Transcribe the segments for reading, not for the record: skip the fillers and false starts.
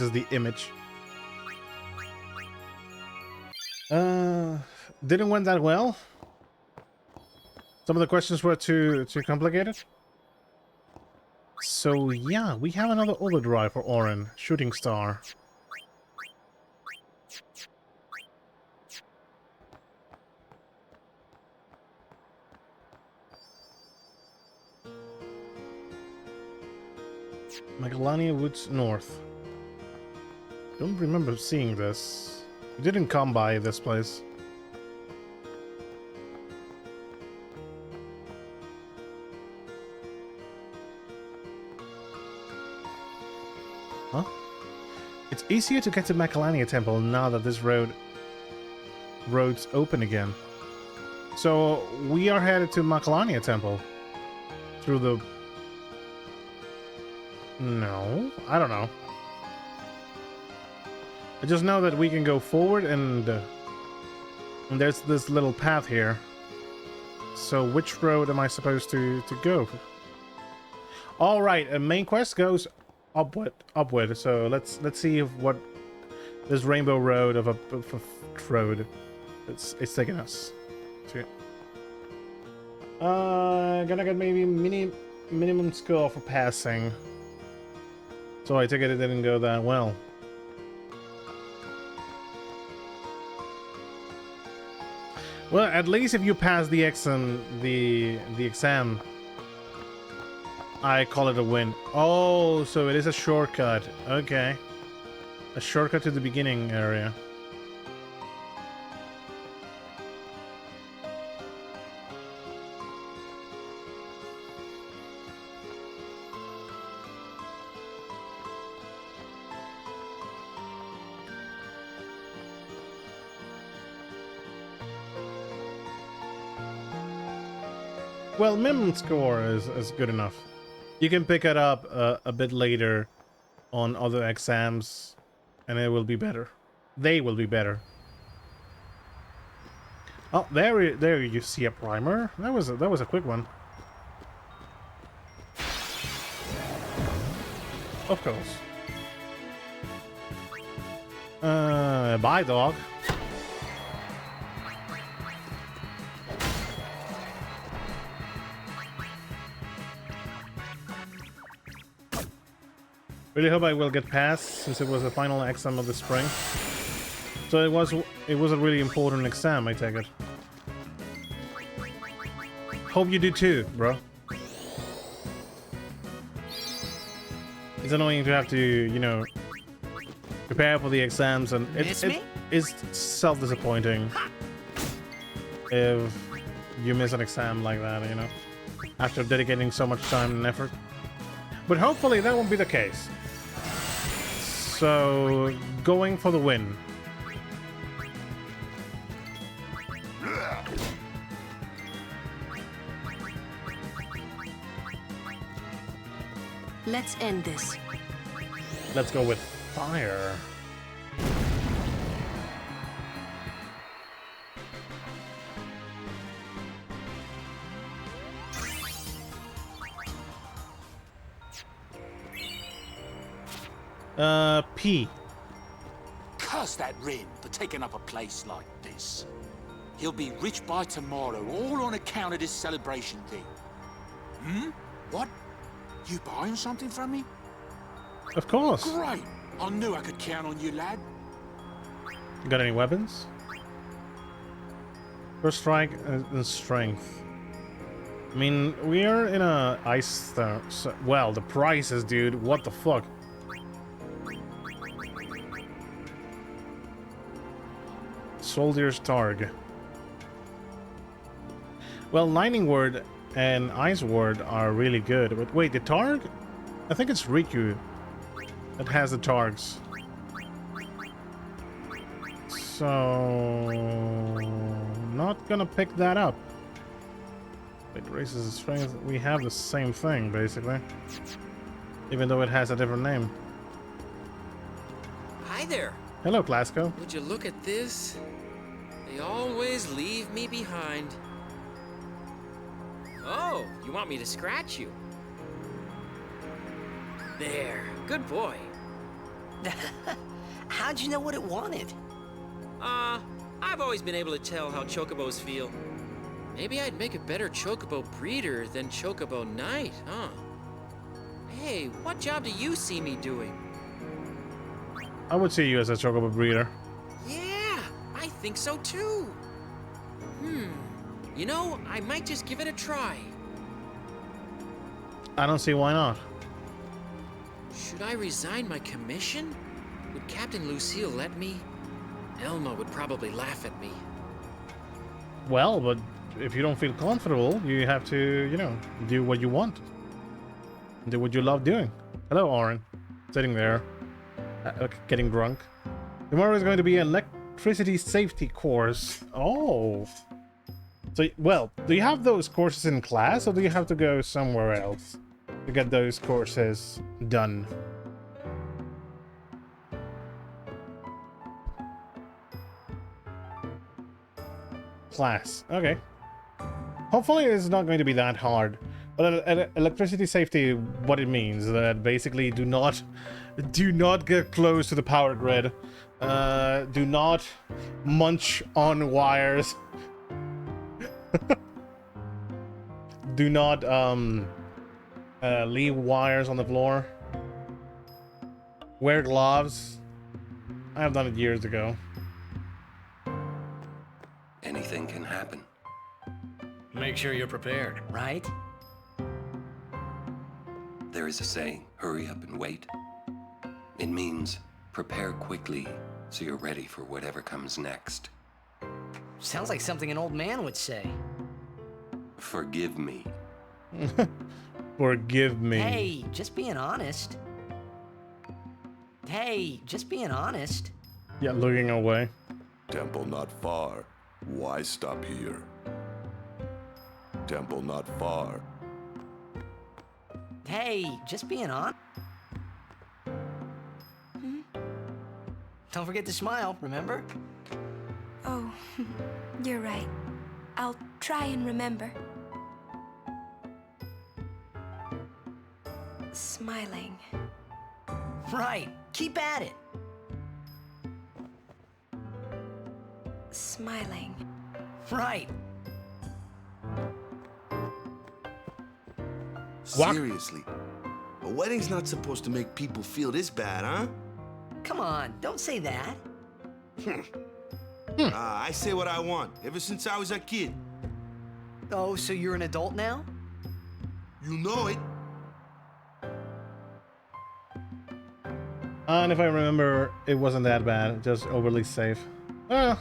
This is the image. Didn't went that well. Some of the questions were too complicated. So yeah, we have another overdrive for Oren, shooting star. Macalania Woods North. Don't remember seeing this. We didn't come by this place. Huh? It's easier to get to Macalania Temple now that this road's open again. So we are headed to Macalania Temple through the... No, I don't know. I just know that we can go forward and there's this little path here. So which road am I supposed to go? All right, a main quest goes upward. So let's see if what this rainbow road of a road it's taking us to. Gonna get maybe minimum score for passing. So I take it didn't go that well. Well, at least if you pass the exam, the exam, I call it a win. Oh, so it is a shortcut. Okay, a shortcut to the beginning area. Well, minimum score is good enough. You can pick it up a bit later on other exams, and it will be better. They will be better. Oh, there you see a primer. That was a quick one. Of course. Bye, dog. Really hope I will get past, since it was the final exam of the spring. So it was a really important exam, I take it. Hope you do too, bro. It's annoying to have to, you know, prepare for the exams, and it's self-disappointing if you miss an exam like that, you know, after dedicating so much time and effort. But hopefully that won't be the case. So, going for the win. Let's end this. Let's go with fire. P. Curse that Rin for taking up a place like this. He'll be rich by tomorrow, all on account of this celebration thing. Hmm? What? You buying something from me? Of course. Great! I knew I could count on you, lad. Got any weapons? First strike and strength. I mean, we are in a ice... well, the prices, dude. What the fuck? Soldier's Targ. Well, Lightning Word and Ice Word are really good. But wait, the Targ? I think it's Riku that has the Targs. So... not gonna pick that up. It raises the strength. We have the same thing, basically. Even though it has a different name. Hi there. Hello, Clasco. Would you look at this? They always leave me behind. Oh, you want me to scratch you? There, good boy. How'd you know what it wanted? I've always been able to tell how chocobos feel. Maybe I'd make a better chocobo breeder than chocobo knight, huh? Hey, what job do you see me doing? I would see you as a chocobo breeder. Yeah, I think so too. You know, I might just give it a try. I don't see why not. Should I resign my commission? Would Captain Lucille let me? Elma would probably laugh at me. Well, but if you don't feel comfortable, you have to, you know, do what you want. Do what you love doing. Hello, Oren. Sitting there, getting drunk. Tomorrow is going to be an electricity safety course. Oh. So, well, do you have those courses in class, or do you have to go somewhere else to get those courses done? Class. Okay. Hopefully it's not going to be that hard. But electricity safety, what it means, that basically do not get close to the power grid. Do not munch on wires. Do not leave wires on the floor. Wear gloves. I have done it years ago. Anything can happen. Make sure you're prepared, right? There is a saying, hurry up and wait. It means prepare quickly so you're ready for whatever comes next. Sounds like something an old man would say. Forgive me. Forgive me. Hey, just being honest. Hey, just being honest. Yeah, looking away. Temple not far. Why stop here? Temple not far. Hey, just being honest. Don't forget to smile, remember? Oh, you're right. I'll try and remember. Smiling. Right, keep at it. Smiling. Right. What? Seriously, a wedding's not supposed to make people feel this bad, huh? Come on, don't say that. I say what I want, ever since I was a kid. Oh, so you're an adult now? You know it. And if I remember, it wasn't that bad, just overly safe. Well,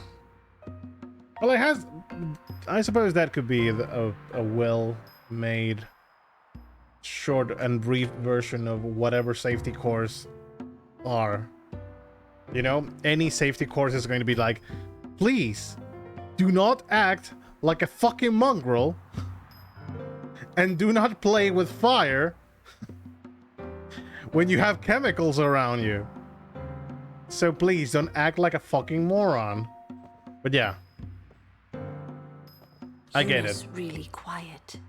it has. I suppose that could be a well-made, short and brief version of whatever safety course are. You know, any safety course is going to be like, please, do not act like a fucking mongrel, and do not play with fire when you have chemicals around you. So please don't act like a fucking moron. But yeah, I get it. Yuna's really quiet.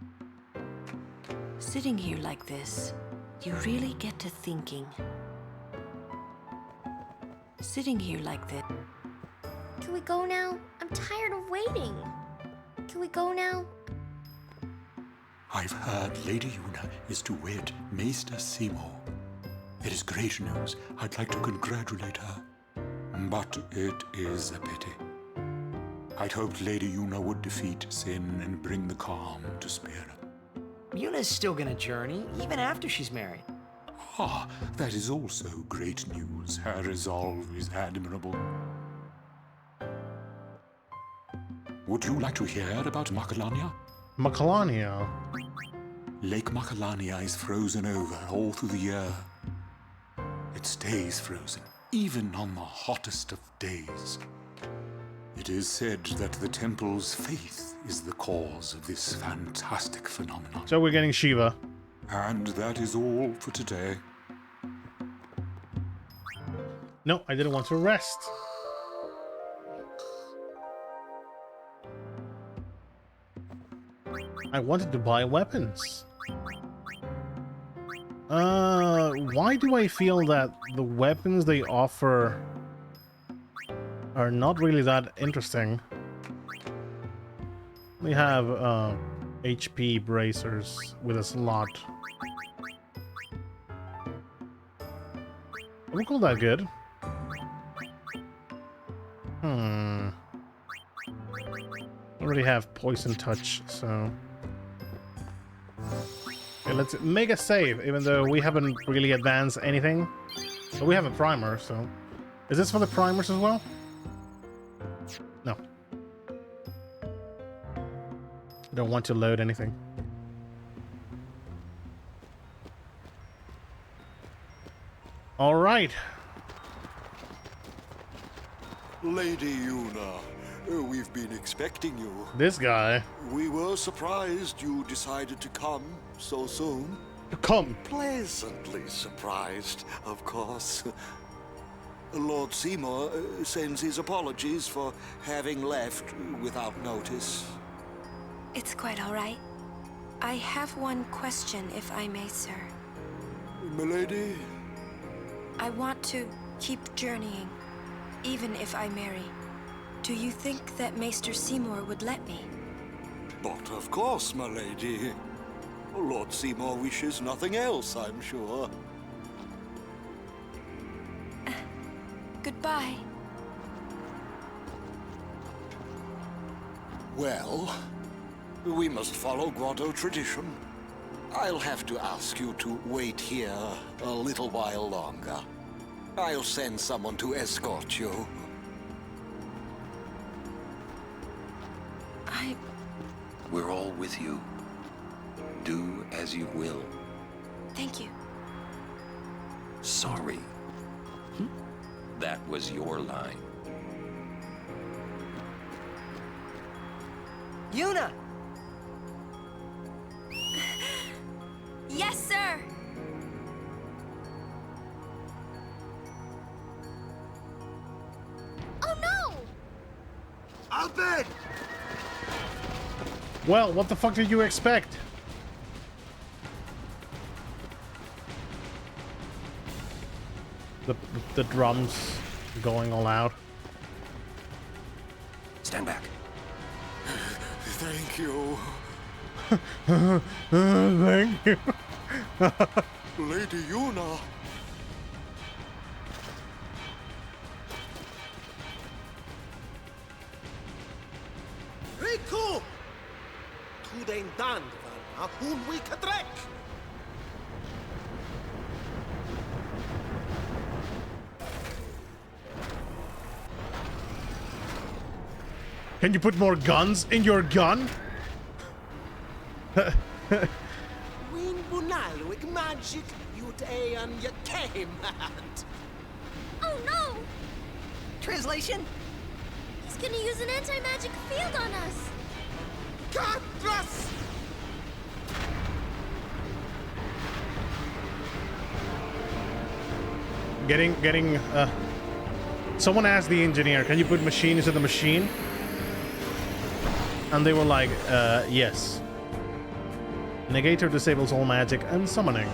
Sitting here like this, you really get to thinking. Sitting here like this. Can we go now? I'm tired of waiting. Can we go now? I've heard Lady Yuna is to wed Maester Seymour. It is great news. I'd like to congratulate her. But it is a pity. I'd hoped Lady Yuna would defeat sin and bring the calm to Spira. Yuna's still gonna journey, even after she's married. Ah, that is also great news. Her resolve is admirable. Would you like to hear about Macalania? Macalania. Lake Macalania is frozen over all through the year. It stays frozen, even on the hottest of days. It is said that the temple's faith is the cause of this fantastic phenomenon. So we're getting Shiva. And that is all for today. No, I didn't want to rest. I wanted to buy weapons. Why do I feel that the weapons they offer are not really that interesting? We have HP bracers with a slot. We'll call that good. Already have poison touch, so okay, let's make a save, even though we haven't really advanced anything. But we have a primer, so is this for the primers as well? No. I don't want to load anything. All right. Lady Yuna, we've been expecting you. This guy. We were surprised you decided to come so soon. Come. Pleasantly surprised, of course. Lord Seymour sends his apologies for having left without notice. It's quite all right. I have one question, if I may, sir. Milady? I want to keep journeying, even if I marry. Do you think that Maester Seymour would let me? But of course, my lady. Lord Seymour wishes nothing else, I'm sure. Goodbye. Well, we must follow Grotto tradition. I'll have to ask you to wait here a little while longer. I'll send someone to escort you. We're all with you. Do as you will. Thank you. Sorry. That was your line. Yuna! Yes, sir! Oh no! Albert! Well, what the fuck did you expect? The drums going all out. Stand back. Thank you. Thank you. Lady Yuna. Riku! Tu den dan van hun we kadrek! Can you put more guns in your gun? Win bunalwig magic yut aeon yatemat. Oh no! Translation? He's gonna use an anti-magic field on us! Katras! Someone asked the engineer, can you put machines in the machine? And they were like, yes. Negator disables all magic and summoning.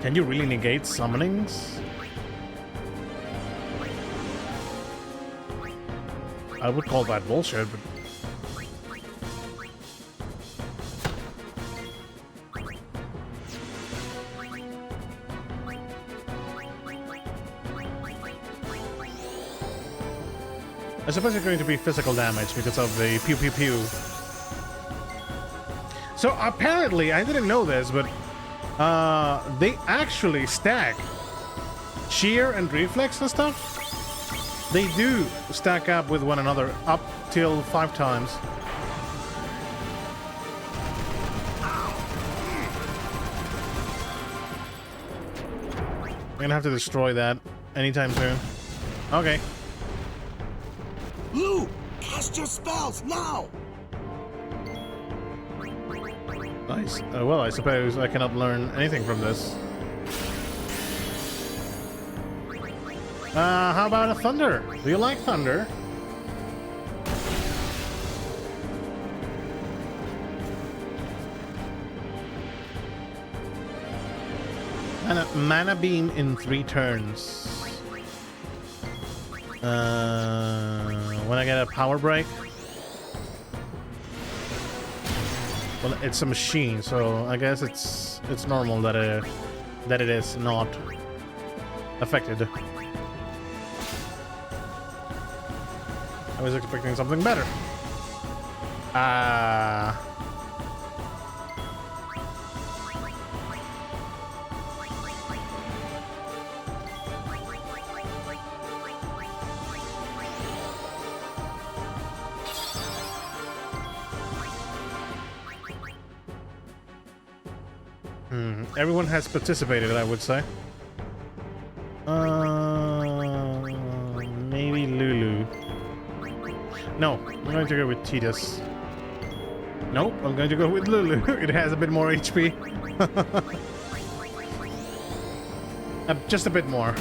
Can you really negate summonings? I would call that bullshit, but... I suppose it's going to be physical damage because of the pew pew pew. So apparently, I didn't know this, but they actually stack cheer and reflex and stuff. They do stack up with one another up till 5 times. I'm gonna have to destroy that anytime soon. Okay. Lou, cast your spells now! Nice. Well, I suppose I cannot learn anything from this. How about a thunder? Do you like thunder? mana beam in 3 turns. When I get a power break. Well, it's a machine, so I guess it's normal that it is not affected. I was expecting something better. Everyone has participated, I would say. Maybe Lulu. No, I'm going to go with Titus. Nope, I'm going to go with Lulu. It has a bit more HP. Just a bit more.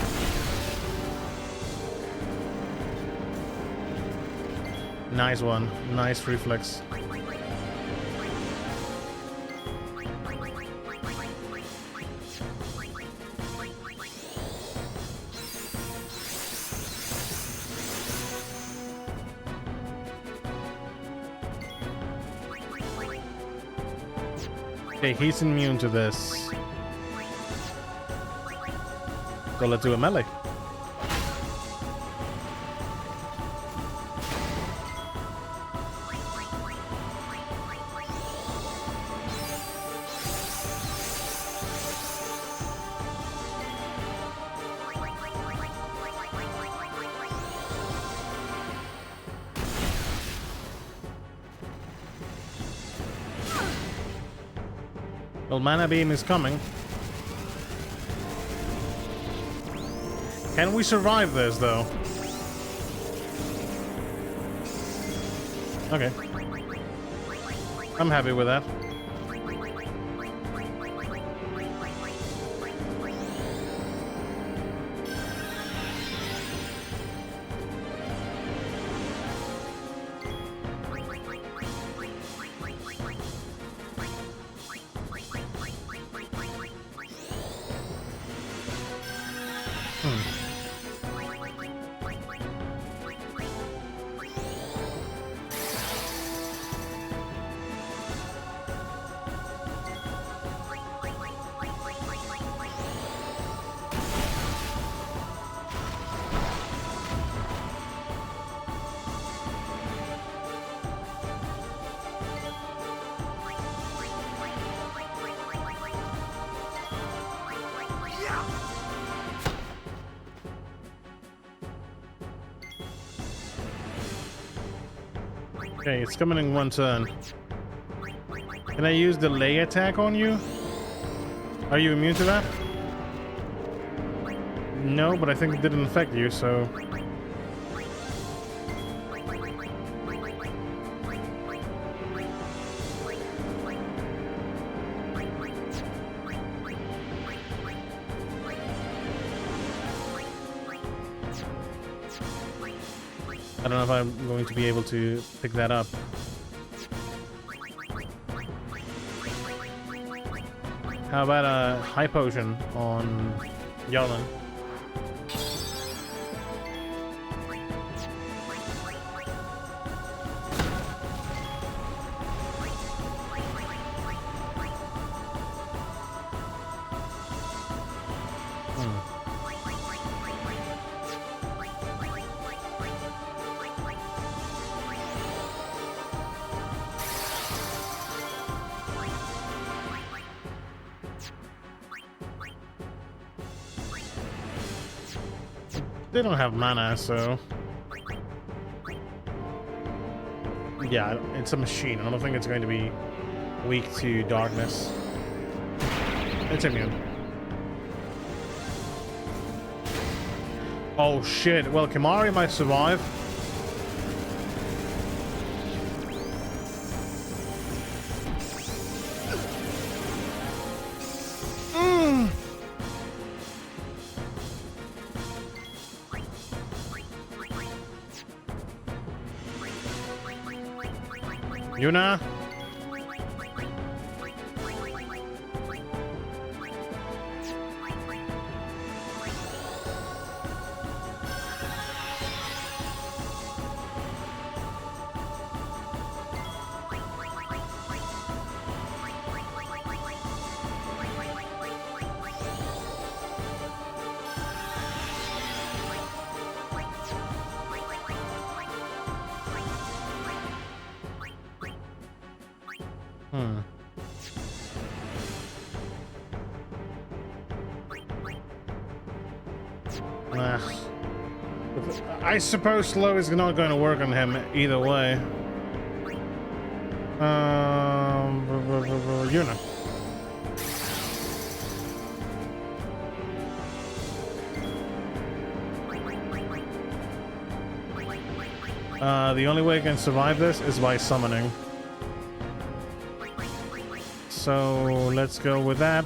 Nice one. Nice reflex. Okay, he's immune to this. So let's do a melee. Well, mana beam is coming. Can we survive this, though? Okay. I'm happy with that. Okay, it's coming in 1 turn. Can I use the lay attack on you? Are you immune to that? No, but I think it didn't affect you, so... I don't know if I'm going to be able to pick that up. How about a high potion on Yharlan? They don't have mana, so... Yeah, it's a machine. I don't think it's going to be weak to darkness. It's immune. Oh shit, well, Kimari might survive. Yuna? I suppose slow is not going to work on him either way. You know. The only way I can survive this is by summoning. So let's go with that.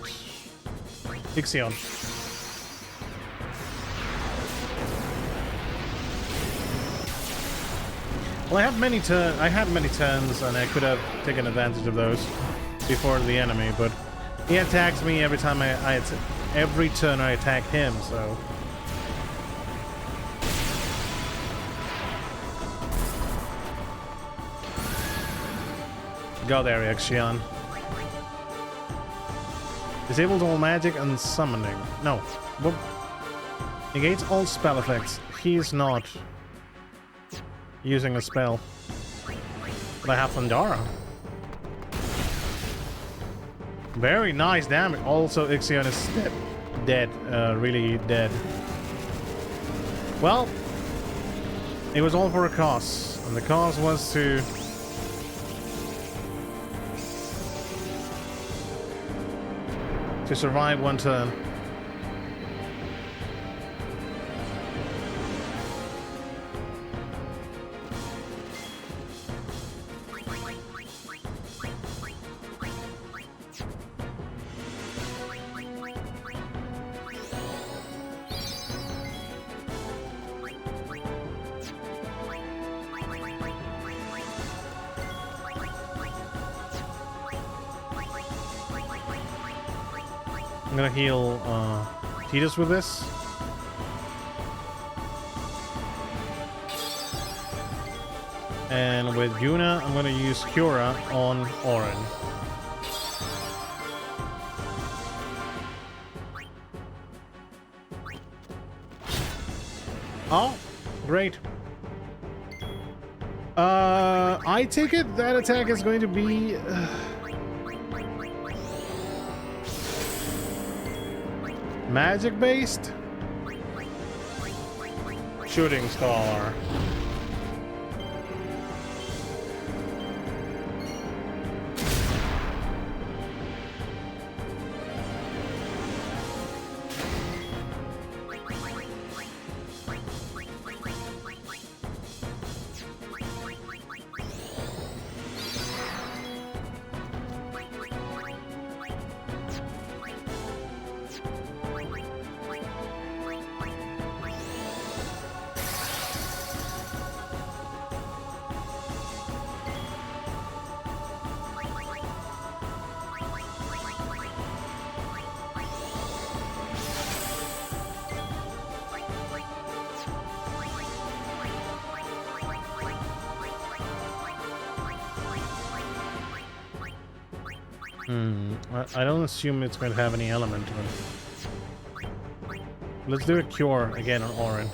Ixion. Well, I had many turns, and I could have taken advantage of those before the enemy, but he attacks me every time every turn I attack him, so. Go there, Ixion. Disables all magic and summoning. No. Well, negates all spell effects. He's not using a spell. But I have Thundara. Very nice damage. Also, Ixion is dead. Really dead. Well, it was all for a cause. And the cause was to survive one turn. I'm gonna heal Titus with this. And with Yuna, I'm gonna use Cura on Orin. Oh, great. I take it that attack is going to be magic based? Shooting star. I don't assume it's going to have any element to it. Let's do a cure again on Orin.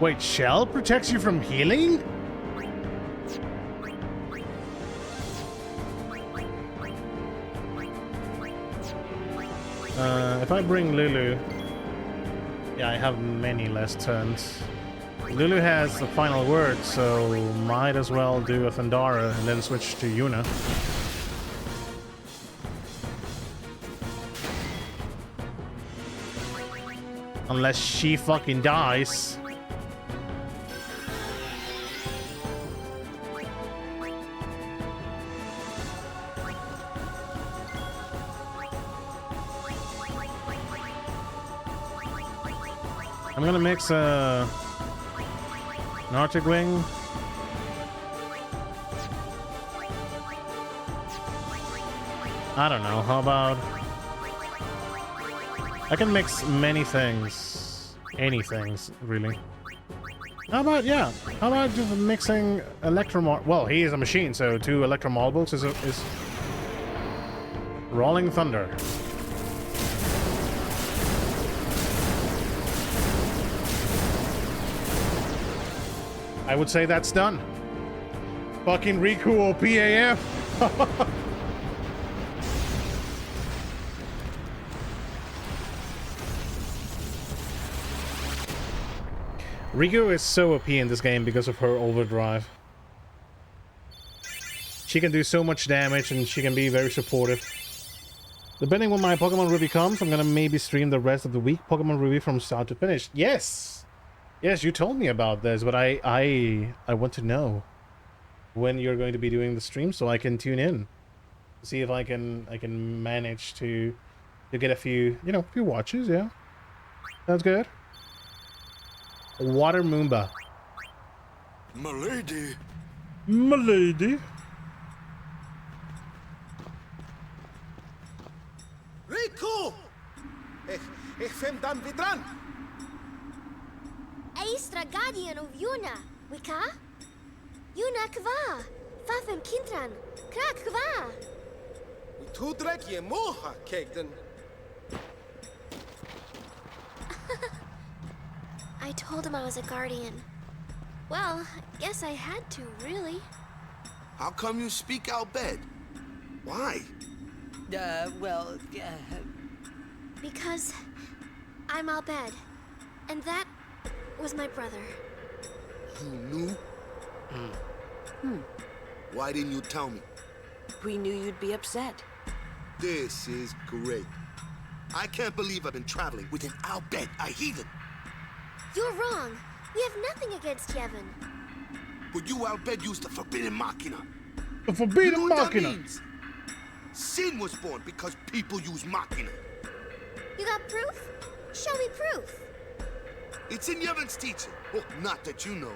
Wait, Shell protects you from healing? If I bring Lulu... Yeah, I have many less turns. Lulu has the final word, so might as well do a Thundara and then switch to Yuna. Unless she fucking dies. I'm gonna mix an Arctic Wing. I don't know, how about... I can mix many things. Any things, really. How about, yeah, how about just mixing Electromar... Well, he is a machine, so 2 Electromarbles is Rolling Thunder. I would say that's done. Fucking Riku or PAF. Riku is so OP in this game because of her overdrive. She can do so much damage and she can be very supportive. Depending when my Pokemon Ruby comes, I'm gonna maybe stream the rest of the week Pokemon Ruby from start to finish. Yes! Yes, you told me about this, but I want to know when you're going to be doing the stream so I can tune in. See if I can manage to get a few, you know, few watches, yeah. Sounds good. Water Moomba. Milady. Milady. Riku! Ich fem dan vidran. Extra guardian of Yuna, Wika? Yuna kva, fafem kintran, krak kva. Tudrek je moha, kegden. I told him I was a guardian. Well, guess I had to, really. How come you speak Albed? Why? Well, Because I'm Albed, and that was my brother. You knew? Why didn't you tell me? We knew you'd be upset. This is great. I can't believe I've been traveling with an Albed, a heathen. You're wrong. We have nothing against Yevon. But you Albed used the forbidden machina. The forbidden You know what that machina. means? Sin was born because people use machina. You got proof? Show me proof. It's in Yevon's teaching. Well, not that you know.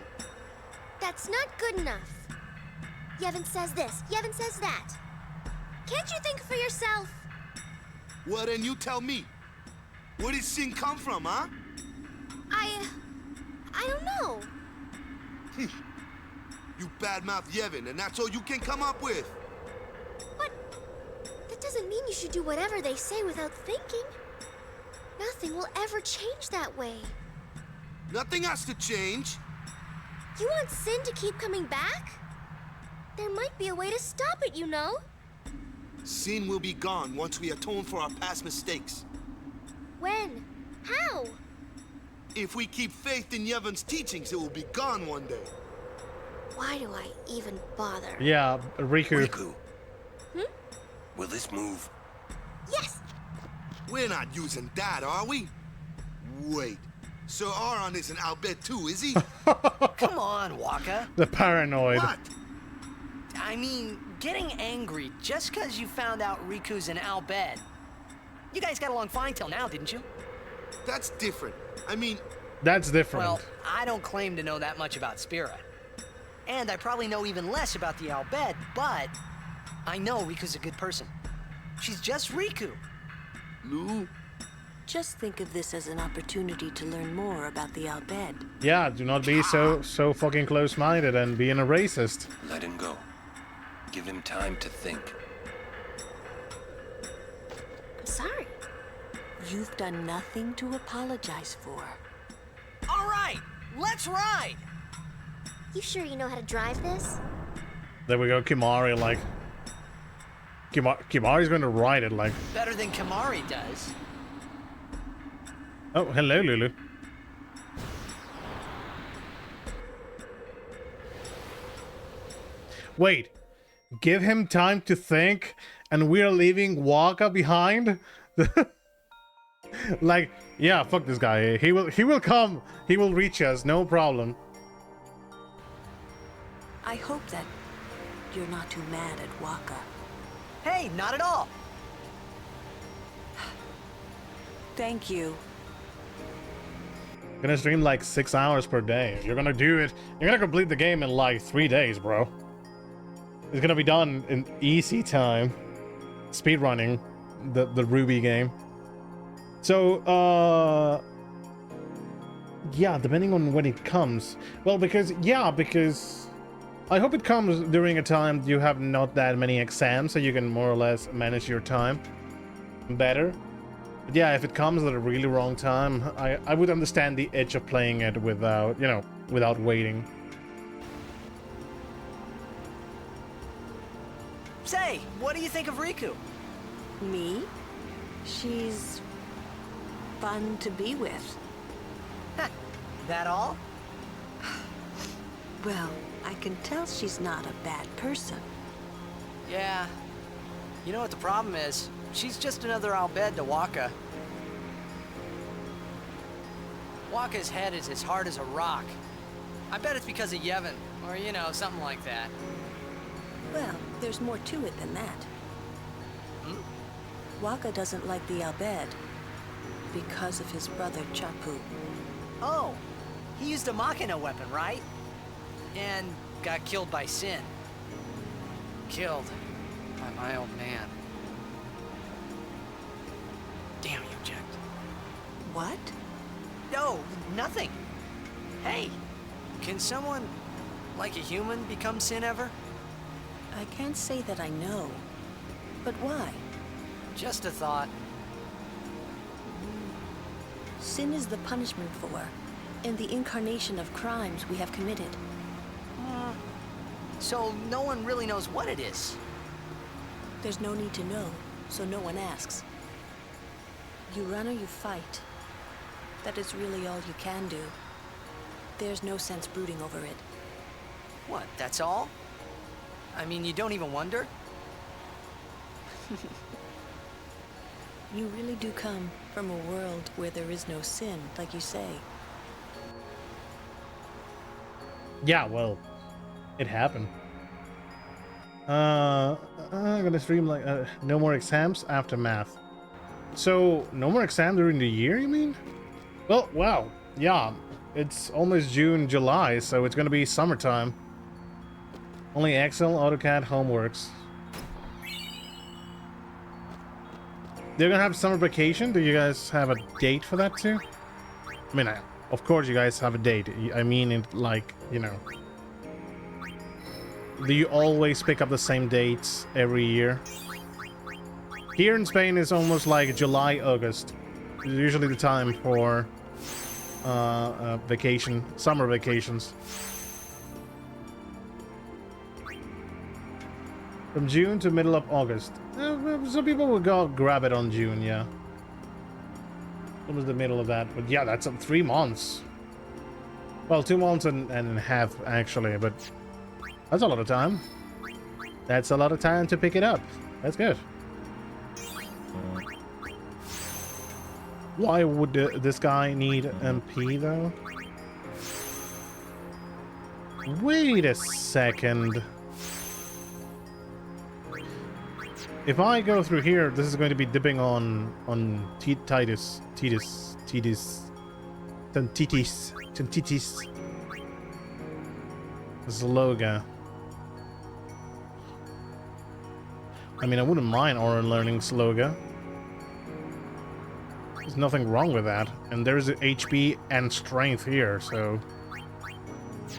That's not good enough. Yevon says this, Yevon says that. Can't you think for yourself? Well, then you tell me. Where did sin come from, huh? I don't know. You badmouth Yevon, and that's all you can come up with. But that doesn't mean you should do whatever they say without thinking. Nothing will ever change that way. Nothing has to change. You want sin to keep coming back? There might be a way to stop it, you know? Sin will be gone once we atone for our past mistakes. When? How? If we keep faith in Yevon's teachings, it will be gone one day. Why do I even bother? Yeah, Riku. Riku. Will this move? Yes! We're not using that, are we? Wait. Sir Aron is an Albed too, is he? come on, Waka. The paranoid. What? I mean, getting angry just because you found out Riku's an Albed. You guys got along fine till now, didn't you? That's different. I mean, That's different. Well, I don't claim to know that much about Spira. And I probably know even less about the Albed, but I know Riku's a good person. She's just Riku. Lou? Just think of this as an opportunity to learn more about the Albed. Yeah, do not be so fucking close-minded and being a racist. Let him go. Give him time to think. I'm sorry. You've done nothing to apologize for. All right, let's ride. You sure you know how to drive this? There we go, Kimari, like... Kimari's going to ride it, like... Better than Kamari does. Oh, hello, Lulu. Wait. Give him time to think, and we're leaving Waka behind? Like, yeah, fuck this guy. He will come. He will reach us, no problem. I hope that you're not too mad at Waka. Hey, not at all. Thank you. Gonna stream like 6 hours per day. You're gonna do it. You're gonna complete the game in like 3 days, bro. It's gonna be done in easy time. Speedrunning the Ruby game. So, yeah, depending on when it comes. Well, because I hope it comes during a time you have not that many exams, so you can more or less manage your time better. But yeah, if it comes at a really wrong time, I would understand the edge of playing it without, you know, without waiting. Say, what do you think of Riku? Me? She's fun to be with. That all? Well, I can tell she's not a bad person. Yeah. You know what the problem is? She's just another Albed to Waka. Waka's head is as hard as a rock. I bet it's because of Yevon, or, you know, something like that. Well, there's more to it than that. Waka doesn't like the Albed because of his brother Chapu. Oh, he used a Machina weapon, right? And got killed by Sin. Killed by my old man. Damn you, Jack. What? No, nothing. Hey, can someone, like a human, become Sin ever? I can't say that I know. But why? Just a thought. Sin is the punishment for, and the incarnation of crimes we have committed. So no one really knows what it is. There's no need to know, so no one asks. You run or you fight. That is really all you can do. There's no sense brooding over it. What, that's all? I mean, you don't even wonder? You really do come from a world where there is no sin, like you say. Yeah, well, it happened. I'm gonna stream like no more exams, aftermath. So no more exam during the year, you mean? Well, wow, yeah, it's almost June, July, so it's gonna be summertime. Only Excel, AutoCAD, homeworks. They're gonna have summer vacation. Do you guys have a date for that too? I mean, of course you guys have a date. I mean, it like, you know. Do you always pick up the same dates every year? Here in Spain, it's almost like July, August. It's usually the time for vacation, summer vacations. From June to middle of August. Some people will go grab it on June, yeah. Almost the middle of that. But yeah, that's 3 months. Well, 2 months and a half, actually, but that's a lot of time. That's a lot of time to pick it up. That's good. Why would this guy need MP, though? Wait a second. If I go through here, this is going to be dipping on Titus. Zloga. I mean, I wouldn't mind Oran learning Sloga. There's nothing wrong with that. And there's HP and strength here, so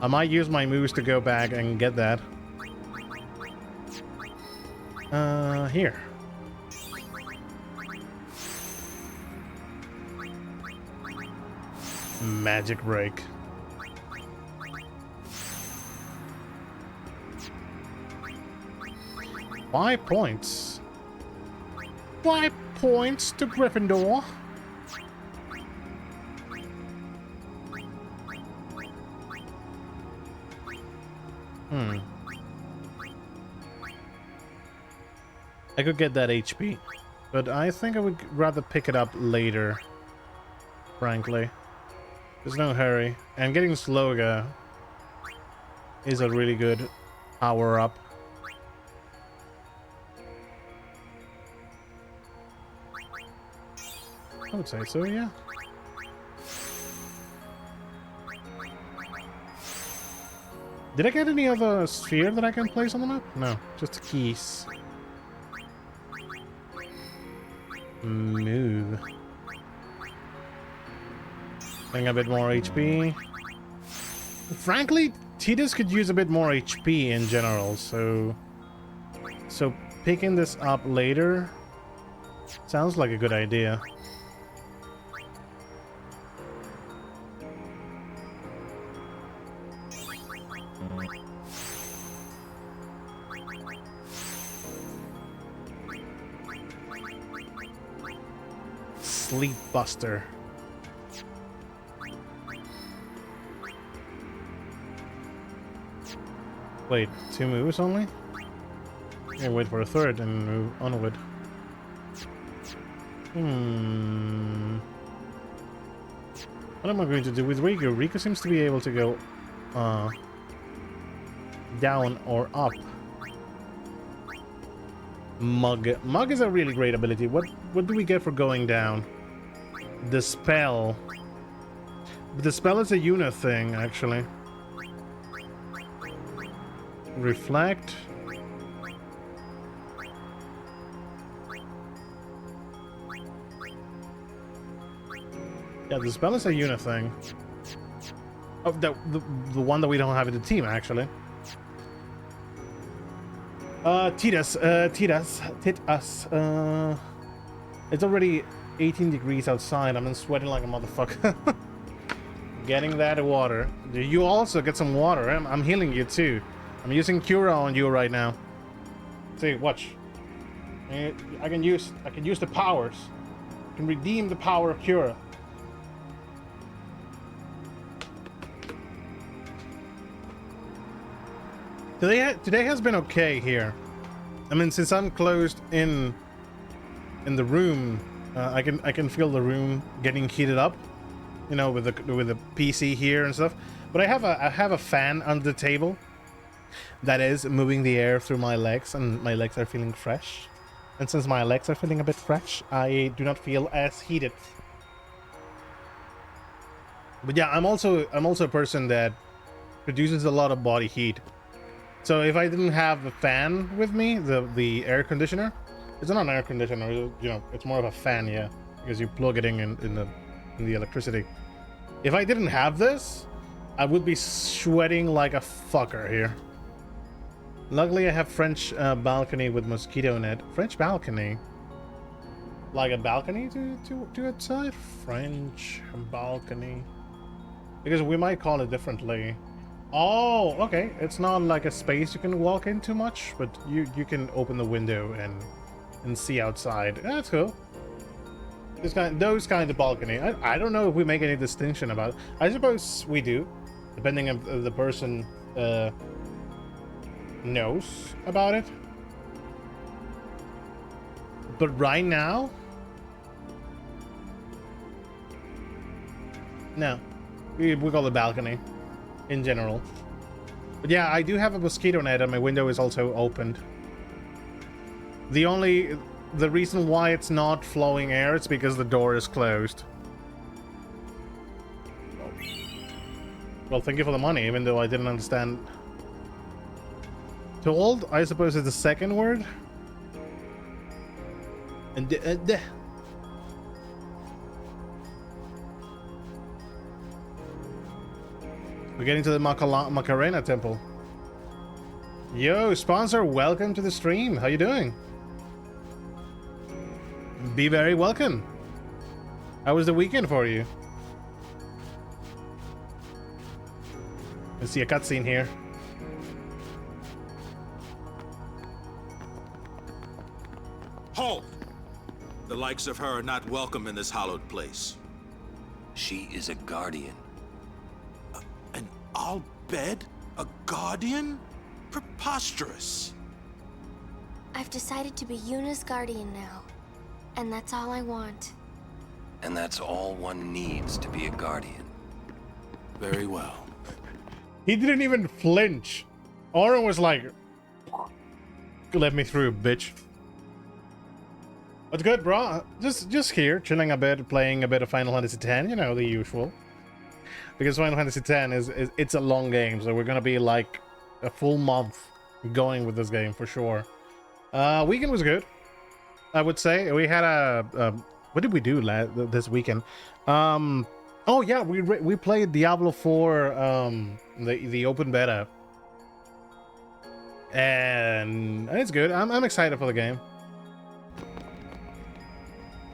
I might use my moves to go back and get that. Here. Magic break. Five points. 5 points to Gryffindor. I could get that HP, but I think I would rather pick it up later, frankly. There's no hurry. And getting Sloga is a really good power-up. I would say so, yeah. Did I get any other sphere that I can place on the map? No, just keys. Move. Getting a bit more HP. Frankly, Titus could use a bit more HP in general, so picking this up later sounds like a good idea. Sleep Buster. Wait, 2 moves only? Yeah, wait for a third and move onward. What am I going to do with Riku? Riku seems to be able to go down or up. Mug. Mug is a really great ability. What do we get for going down? The spell. But the spell is a unit thing, actually. Reflect. Yeah, the spell is a unit thing. Oh, the one that we don't have in the team, actually. Titus. It's already 18 degrees outside. I'm sweating like a motherfucker. Getting that water. You also get some water. I'm healing you too. I'm using Cura on you right now. See, watch. I can use the powers. I can redeem the power of Cura. Today has been okay here. I mean, since I'm closed in the room, I can feel the room getting heated up, you know, with the PC here and stuff. But I have a fan under the table that is moving the air through my legs, and my legs are feeling fresh. And since my legs are feeling a bit fresh, I do not feel as heated. But yeah, I'm also a person that produces a lot of body heat. So if I didn't have a fan with me, the air conditioner, it's not an air conditioner, you know, it's more of a fan, yeah, because you plug it in the electricity. If I didn't have this, I would be sweating like a fucker here. Luckily, I have French balcony with mosquito net. French balcony, like a balcony to outside. French balcony, because we might call it differently. Oh, okay. It's not like a space you can walk in too much, but you can open the window and see outside. That's cool. Those kind of balcony. I don't know if we make any distinction about it. I suppose we do, depending if the person knows about it. But right now, no, we call it balcony. In general. But yeah, I do have a mosquito net and my window is also opened. The reason why it's not flowing air is because the door is closed. Well, thank you for the money, even though I didn't understand. Told, I suppose, is the second word. And we're getting to the Macarena temple. Yo, sponsor, welcome to the stream. How you doing? Be very welcome. How was the weekend for you? Let's see a cutscene here. Halt! The likes of her are not welcome in this hallowed place. She is a guardian. An Al-Bed? A guardian? Preposterous. I've decided to be Yuna's guardian now. And that's all I want. And that's all one needs to be a guardian. Very well. He didn't even flinch. Auron was like, let me through, bitch. What's good, bro? Just here, chilling a bit, playing a bit of Final Fantasy X, you know, the usual. Because Final Fantasy X it's a long game, so we're gonna be like a full month going with this game for sure. Weekend was good, I would say. We had a what did we do this weekend? Oh yeah, we played Diablo 4, the open beta, and it's good. I'm excited for the game.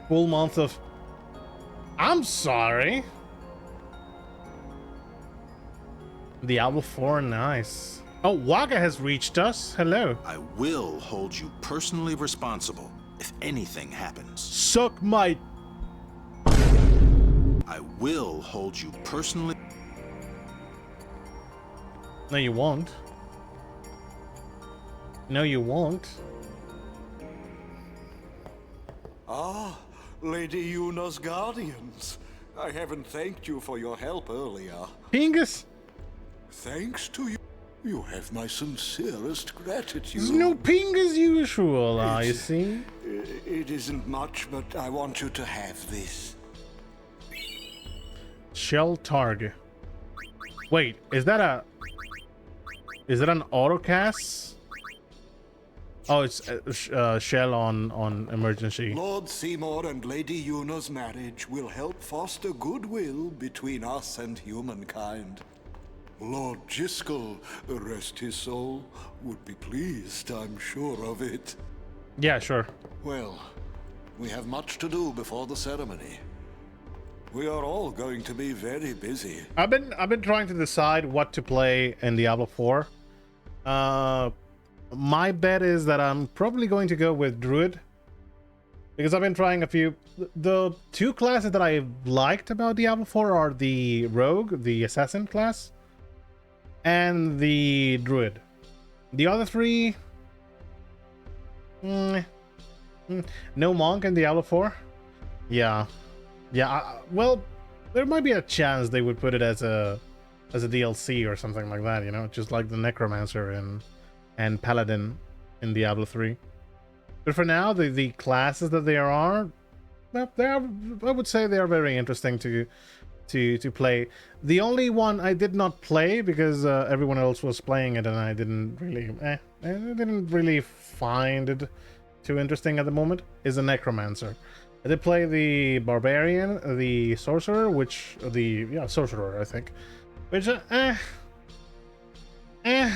Full month of. I'm sorry. Diablo 4, nice. Oh, Waka has reached us. Hello. I will hold you personally responsible if anything happens. Suck my. I will hold you personally. No, you won't. No, you won't. Ah, Lady Yuna's guardians. I haven't thanked you for your help earlier. Pingus! Thanks to you, you have my sincerest gratitude. There's no ping as usual, I see. It isn't much, but I want you to have this. Shell target. Wait, is that an autocast? Oh, it's shell on emergency. Lord Seymour and Lady Yuna's marriage will help foster goodwill between us and humankind. Lord Jiskel, rest his soul, would be pleased, I'm sure of it. Yeah, sure. Well, we have much to do before the ceremony. We are all going to be very busy. I've been trying to decide what to play in Diablo 4. My bet is that I'm probably going to go with Druid, because I've been trying a few. The two classes that I liked about Diablo 4 are the Rogue, the Assassin class, and the Druid. The other three, no Monk in Diablo 4. Yeah. Well, there might be a chance they would put it as a DLC or something like that, you know, just like the Necromancer and Paladin in Diablo 3. But for now, the classes that there are, well, I would say they are very interesting to play. The only one I did not play because everyone else was playing it, and I didn't really find it too interesting at the moment, is the Necromancer. I did play the Barbarian, the Sorcerer, Sorcerer, I think. Which,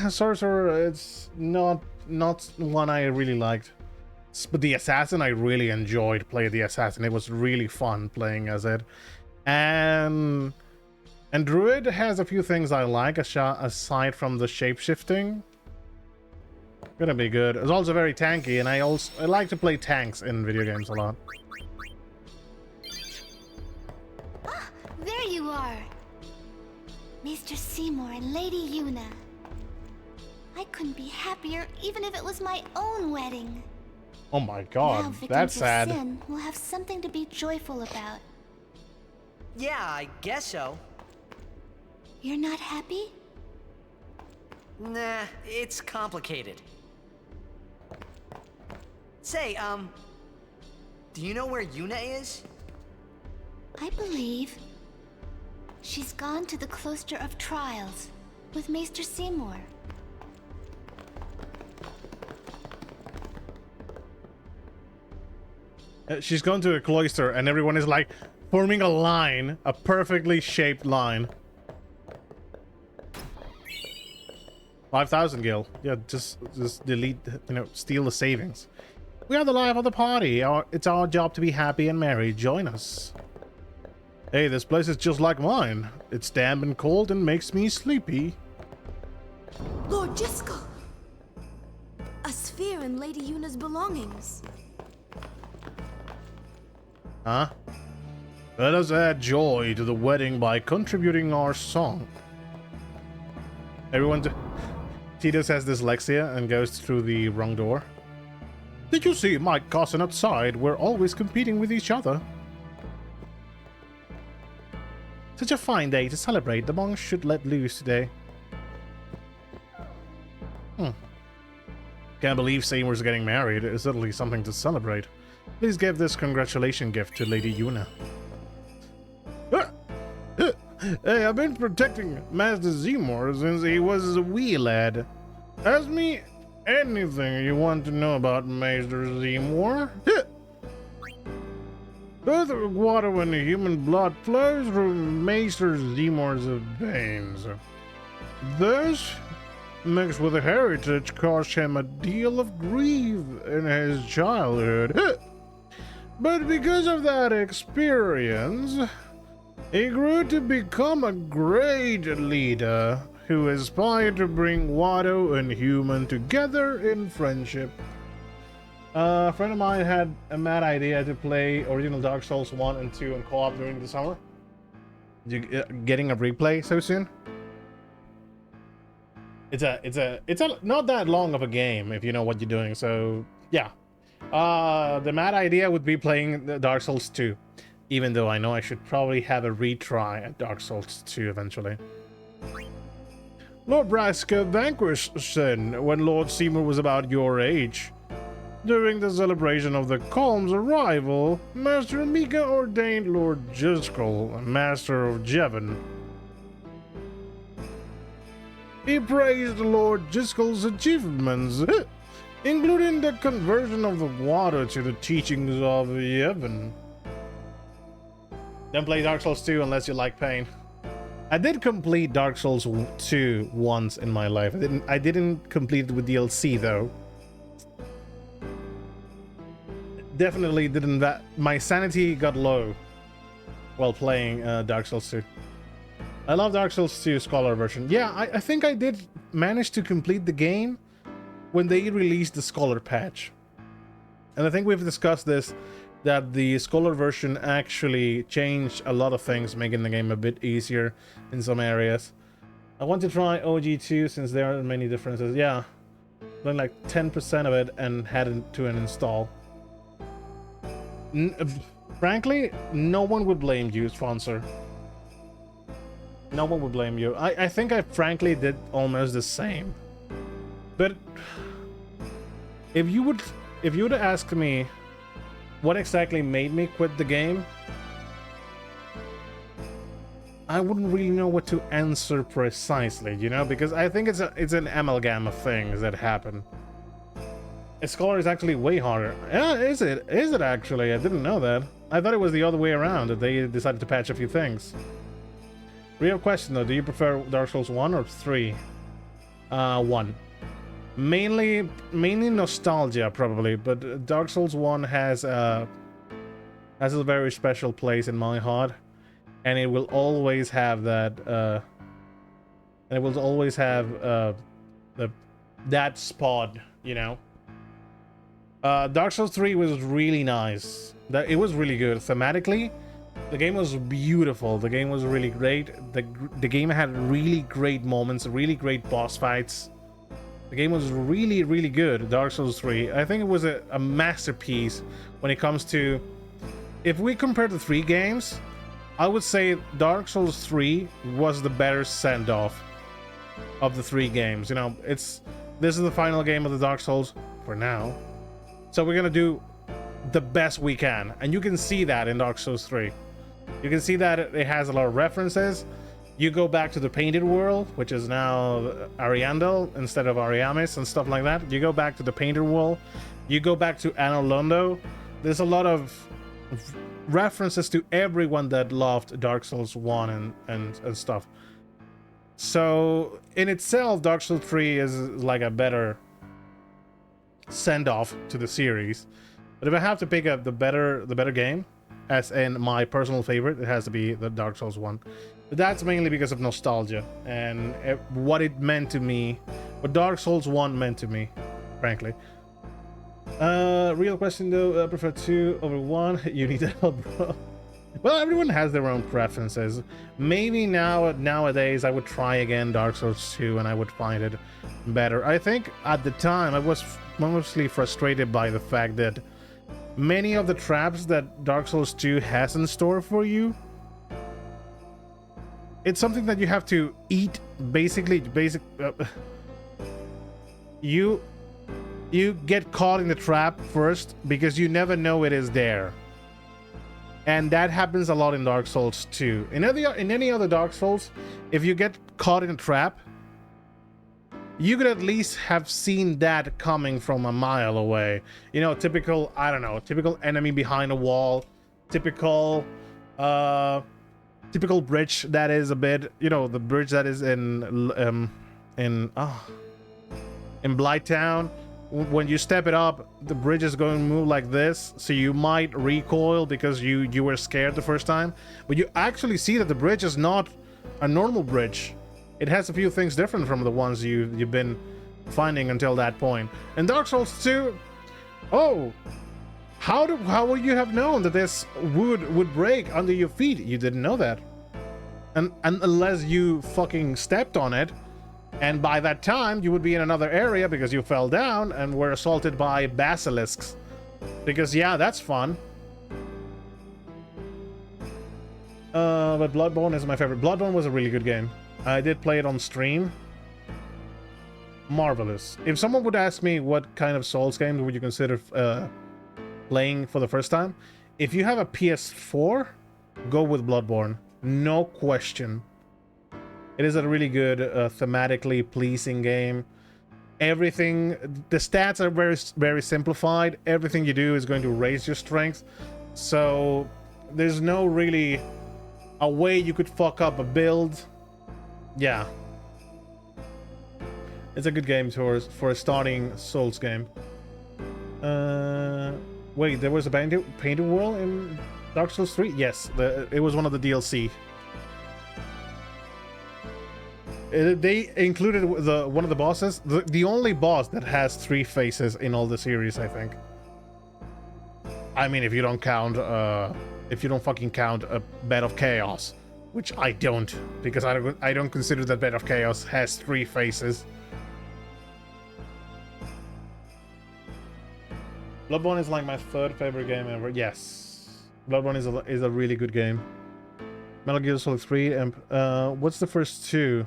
Sorcerer, it's not one I really liked. But the Assassin, I really enjoyed playing the Assassin. It was really fun playing as it. And Druid has a few things I like, aside from the shape-shifting. Gonna be good. It's also very tanky, and I like to play tanks in video games a lot. Ah, there you are. Mr. Seymour and Lady Yuna. I couldn't be happier even if it was my own wedding. Oh my god, now, that's sad. Sin will have something to be joyful about. Yeah, I guess so. You're not happy? Nah, it's complicated. Say, do you know where Yuna is? I believe she's gone to the Cloister of Trials with Maester Seymour. She's gone to a cloister, and everyone is like forming a line, a perfectly shaped line. 5,000 gil. Yeah, just delete, steal the savings. We are the life of the party. It's our job to be happy and merry. Join us. Hey, this place is just like mine. It's damp and cold and makes me sleepy. Lord Jiskel! A sphere in Lady Yuna's belongings. Huh? Let us add joy to the wedding by contributing our song. Everyone... Titus has dyslexia and goes through the wrong door. Did you see my cousin outside? We're always competing with each other. Such a fine day to celebrate. The monks should let loose today. Can't believe Seymour's getting married. It's certainly something to celebrate. Please give this congratulation gift to Lady Yuna. Hey, I've been protecting Master Seymour since he was a wee lad. Ask me anything you want to know about Master Seymour. Both water when the human blood flows through Master Seymour's veins. This, mixed with a heritage, caused him a deal of grief in his childhood. But because of that experience, he grew to become a great leader who aspired to bring Watto and human together in friendship. A friend of mine had a mad idea to play original Dark Souls 1 and 2 in co-op during the summer. You getting a replay so soon? It's a not that long of a game if you know what you're doing. So yeah, the mad idea would be playing the Dark Souls 2, even though I know I should probably have a retry at Dark Souls 2 eventually. Lord Braska vanquished sin when Lord Seymour was about your age. During the celebration of the Calm's arrival, Master Mika ordained Lord Driscoll, Master of Jevon. He praised Lord Driscoll's achievements, including the conversion of the water to the teachings of Yevon. Don't play Dark Souls 2 unless you like pain. I did complete Dark Souls 2 once in my life. I didn't complete it with DLC though. Definitely didn't. My sanity got low while playing Dark Souls 2. I love Dark Souls 2 Scholar version. Yeah, I think I did manage to complete the game when they released the Scholar patch. And I think we've discussed this, that the Scholar version actually changed a lot of things, making the game a bit easier in some areas. I want to try OG2 since there are many differences. Yeah, done like 10% of it and had it to an install. Frankly, no one would blame you, sponsor. No one would blame you. I think I frankly did almost the same. But if you would ask me what exactly made me quit the game, I wouldn't really know what to answer precisely, you know, because I think it's an amalgam of things that happen. A Scholar is actually way harder. Yeah, is it? Is it actually? I didn't know that. I thought it was the other way around, that they decided to patch a few things. Real question though, do you prefer Dark Souls 1 or 3? 1. Mainly nostalgia probably, but Dark Souls 1 has a very special place in my heart, and it will always have that that spot, you know. Dark Souls 3 was really nice. It was really good thematically. The game was beautiful. The game was really great. The game had really great moments, really great boss fights. The game was really, really good, Dark Souls 3. I think it was a masterpiece when it comes to... If we compare the 3 games, I would say Dark Souls 3 was the better send-off of the 3 games. You know, this is the final game of the Dark Souls for now. So we're gonna do the best we can. And you can see that in Dark Souls 3. You can see that it has a lot of references. You go back to the Painted World, which is now Ariandel instead of Ariamis and stuff like that. You go back to the Painted World. You go back to Anor Londo. There's a lot of references to everyone that loved Dark Souls 1 and stuff. So in itself, Dark Souls 3 is like a better send-off to the series. But if I have to pick up the better game, as in my personal favorite, it has to be the Dark Souls 1. But that's mainly because of nostalgia and what it meant to me, what Dark Souls 1 meant to me, frankly. Real question though, I prefer 2 over 1. You need help, bro. Well, everyone has their own preferences. Maybe nowadays I would try again Dark Souls 2 and I would find it better. I think at the time I was mostly frustrated by the fact that many of the traps that Dark Souls 2 has in store for you, it's something that you have to eat, you get caught in the trap first because you never know it is there. And that happens a lot in Dark Souls 2. In any other Dark Souls, if you get caught in a trap, you could at least have seen that coming from a mile away. You know, typical, I don't know, typical enemy behind a wall, typical bridge that is a bit, you know, the bridge that is in Blighttown. When you step it up, the bridge is going to move like this, so you might recoil because you were scared the first time. But you actually see that the bridge is not a normal bridge. It has a few things different from the ones you've been finding until that point. In Dark Souls 2, oh, how would you have known that this wood would break under your feet? You didn't know that. And unless you fucking stepped on it, And by that time, you would be in another area because you fell down and were assaulted by basilisks. Because, yeah, that's fun. But Bloodborne is my favorite. Bloodborne was a really good game. I did play it on stream. Marvelous. If someone would ask me what kind of Souls games would you consider playing for the first time, if you have a PS4, go with Bloodborne. No question. It is a really good, thematically pleasing game. Everything, the stats are very simplified. Everything you do is going to raise your strength. So there's no really a way you could fuck up a build. Yeah. It's a good game for a starting Souls game. Wait, there was a painted world in Dark Souls 3? Yes, it was one of the DLC. They included one of the bosses, the only boss that has 3 faces in all the series, I think. I mean, if you don't count, if you don't fucking count a Bed of Chaos, which I don't, because I don't consider that Bed of Chaos has 3 faces. Bloodborne is like my 3rd favorite game ever. Yes, Bloodborne is a really good game. Metal Gear Solid 3 and what's the first 2?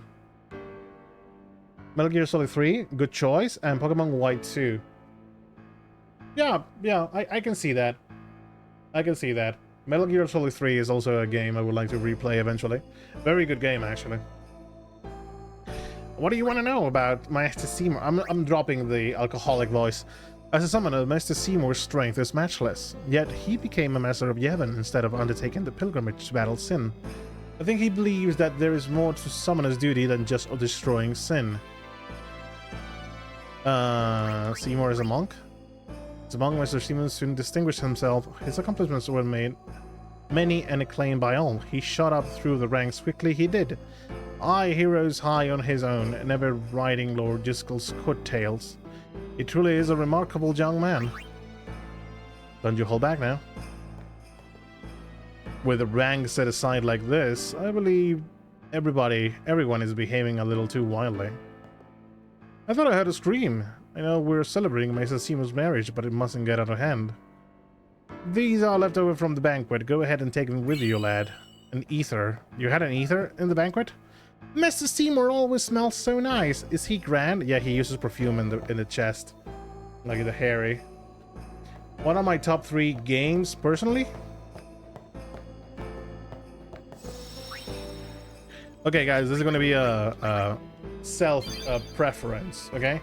Metal Gear Solid 3, good choice, and Pokemon White 2. Yeah, I can see that. I can see that. Metal Gear Solid 3 is also a game I would like to replay eventually. Very good game, actually. What do you want to know about Master Seymour? I'm dropping the alcoholic voice. As a summoner, Master Seymour's strength is matchless, yet he became a Master of Yevon instead of undertaking the pilgrimage to battle sin. I think he believes that there is more to summoner's duty than just destroying sin. Seymour is a monk. As a monk, Master Seymour soon distinguished himself. His accomplishments were made many and acclaimed by all. He shot up through the ranks quickly, he did. He rose high on his own, never riding Lord Driscoll's coattails. He truly is a remarkable young man. Don't you hold back now. With the rank set aside like this, I believe everyone is behaving a little too wildly. I thought I heard a scream. I know we're celebrating Master Seymour's marriage, but it mustn't get out of hand. These are left over from the banquet. Go ahead and take them with you, lad. An ether. You had an ether in the banquet? Master Seymour always smells so nice. Is he grand? Yeah, he uses perfume in the chest. Like the hairy. One of my top 3 games, personally? Okay, guys, this is going to be a self-preference, okay?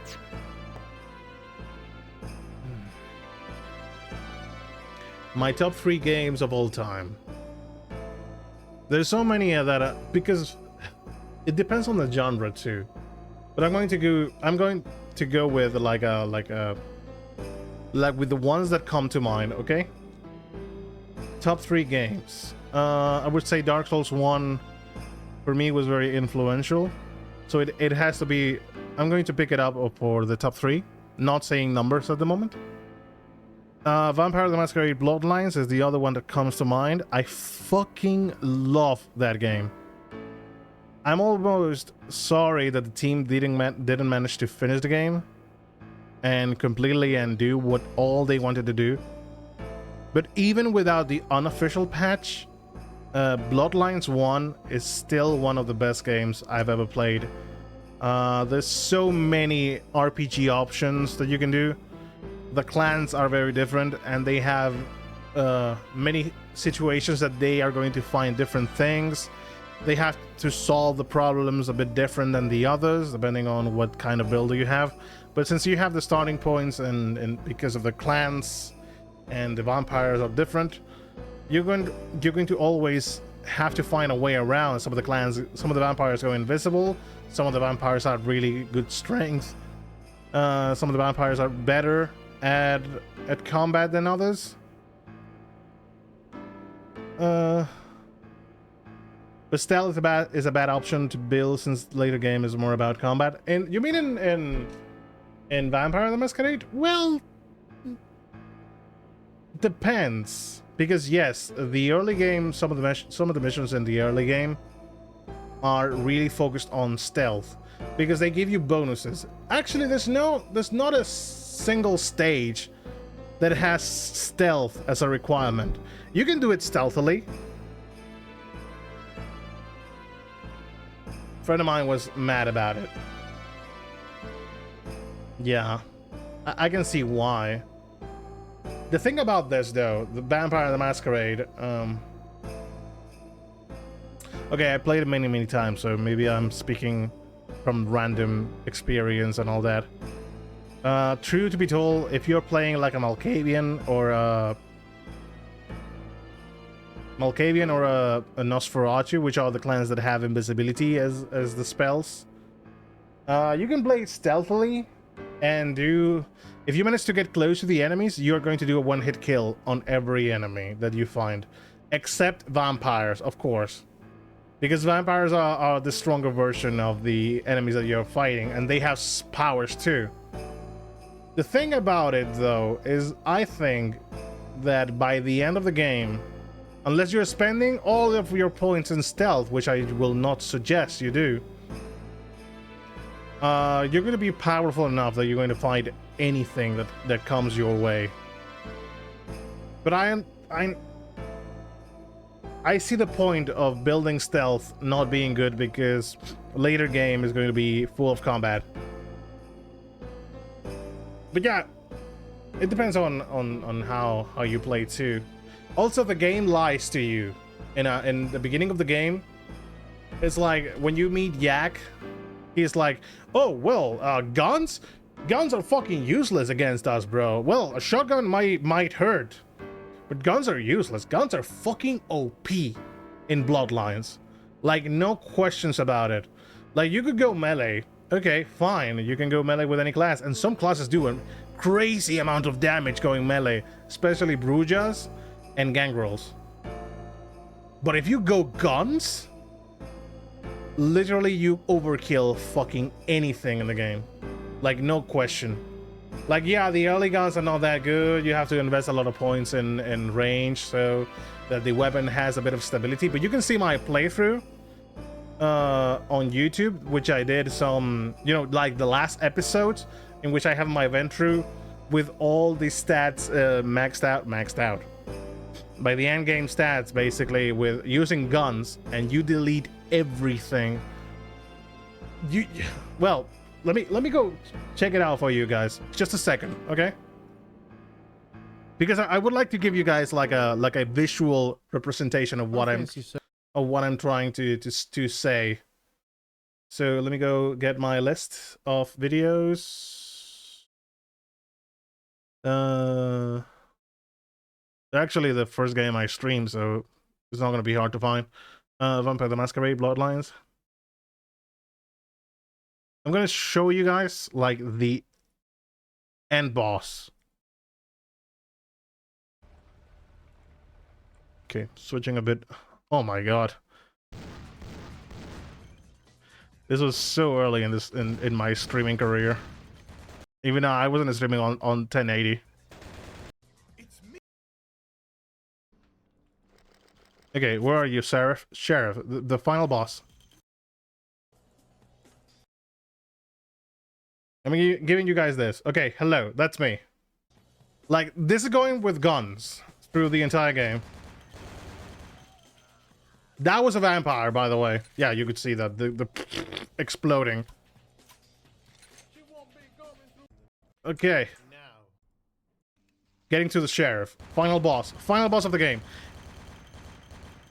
My top 3 games of all time. There's so many that because it depends on the genre too. But I'm going to go with like with the ones that come to mind, okay? Top 3 games. I would say Dark Souls 1 for me was very influential. So it has to be, I'm going to pick it up for the top 3. Not saying numbers at the moment. Vampire the Masquerade Bloodlines is the other one that comes to mind. I fucking love that game. I'm almost sorry that the team didn't manage to finish the game and completely undo what all they wanted to do. But even without the unofficial patch, Bloodlines 1 is still one of the best games I've ever played. There's so many RPG options that you can do. The clans are very different, and they have many situations that they are going to find different things. They have to solve the problems a bit different than the others, depending on what kind of builder you have. But since you have the starting points, and because of the clans and the vampires are different, you're going to always have to find a way around some of the clans. Some of the vampires go invisible. Some of the vampires have really good strength. Some of the vampires are better at combat than others. But stealth is a bad option to build, since later game is more about combat. And you mean in Vampire the Masquerade? Well, depends. Because yes, the early game, some of the missions in the early game are really focused on stealth. because they give you bonuses. Actually, there's not a single stage that has stealth as a requirement. You can do it stealthily. A friend of mine was mad about it. Yeah, I can see why. The thing about this, though, the Vampire the Masquerade, okay, I played it many times, so maybe I'm speaking from random experience and all that. True to be told, if you're playing like a Malkavian or a Nosferatu, which are the clans that have invisibility as the spells, you can play stealthily and if you manage to get close to the enemies, you're going to do a one-hit kill on every enemy that you find, except vampires, of course, because vampires are the stronger version of the enemies that you're fighting, and they have powers too. The thing about it, though, is I think that by the end of the game, unless you're spending all of your points in stealth, which I will not suggest you do, you're going to be powerful enough that you're going to fight anything that comes your way. But I see the point of building stealth not being good, because later game is going to be full of combat. But yeah, it depends on how you play too. Also, the game lies to you. In the beginning of the game, it's like when you meet Yak, he's like, oh, well, guns are fucking useless against us, bro. Well, a shotgun might hurt, but guns are useless. Guns are fucking OP in Bloodlines. Like, no questions about it. Like, you could go melee. Okay, fine. You can go melee with any class, and some classes do a crazy amount of damage going melee, especially Brujas and Gangrels. But if you go guns, literally you overkill fucking anything in the game. Like, no question. Like, yeah, the early guns are not that good. You have to invest a lot of points in range so that the weapon has a bit of stability. But you can see my playthrough on YouTube, which I did some, you know, like the last episode, in which I have my event through with all the stats maxed out. By the end game stats, basically, with using guns, and you delete everything. Well, let me go check it out for you guys. Just a second, okay? Because I would like to give you guys like a visual representation of what I'm trying to say. So let me go get my list of videos. Actually, the first game I streamed, so it's not gonna be hard to find. Vampire the Masquerade Bloodlines. I'm gonna show you guys like the end boss. Okay, switching a bit. Oh my god. This was so early in my streaming career. Even though I wasn't streaming on 1080. Okay, where are you, Sheriff? The final boss. I'm giving you guys this. Okay, hello, that's me. Like, this is going with guns through the entire game. That was a vampire, by the way. Yeah, you could see that. The exploding. Okay. Getting to the Sheriff. Final boss. Final boss of the game.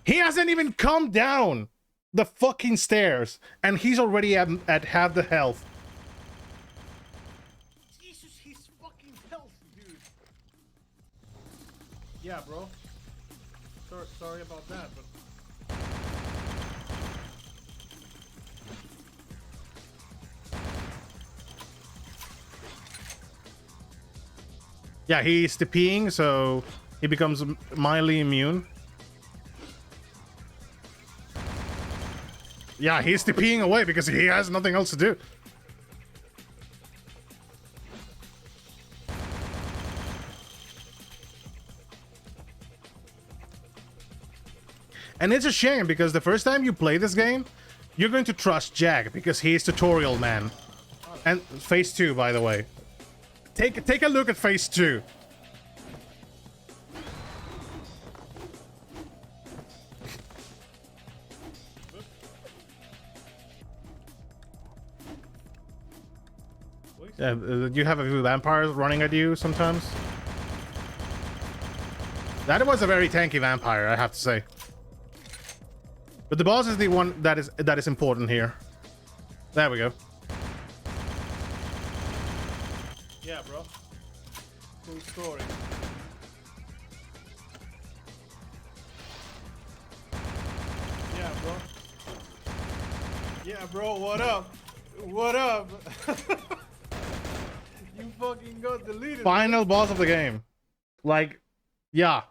He hasn't even come down the fucking stairs, and he's already at half the health. Jesus, he's fucking healthy, dude. Yeah, bro. Sorry about that, but... Yeah, he's TPing, so he becomes mildly immune. Yeah, he's TPing away because he has nothing else to do. And it's a shame because the first time you play this game, you're going to trust Jack because he is tutorial man. And phase 2, by the way. Take a look at phase 2. You have a few vampires running at you sometimes. That was a very tanky vampire, I have to say. But the boss is the one that is important here. There we go. Yeah, bro. Cool story. Yeah, bro. Yeah, bro. What up? What up? You fucking got deleted. Final boss of the game. Like, yeah.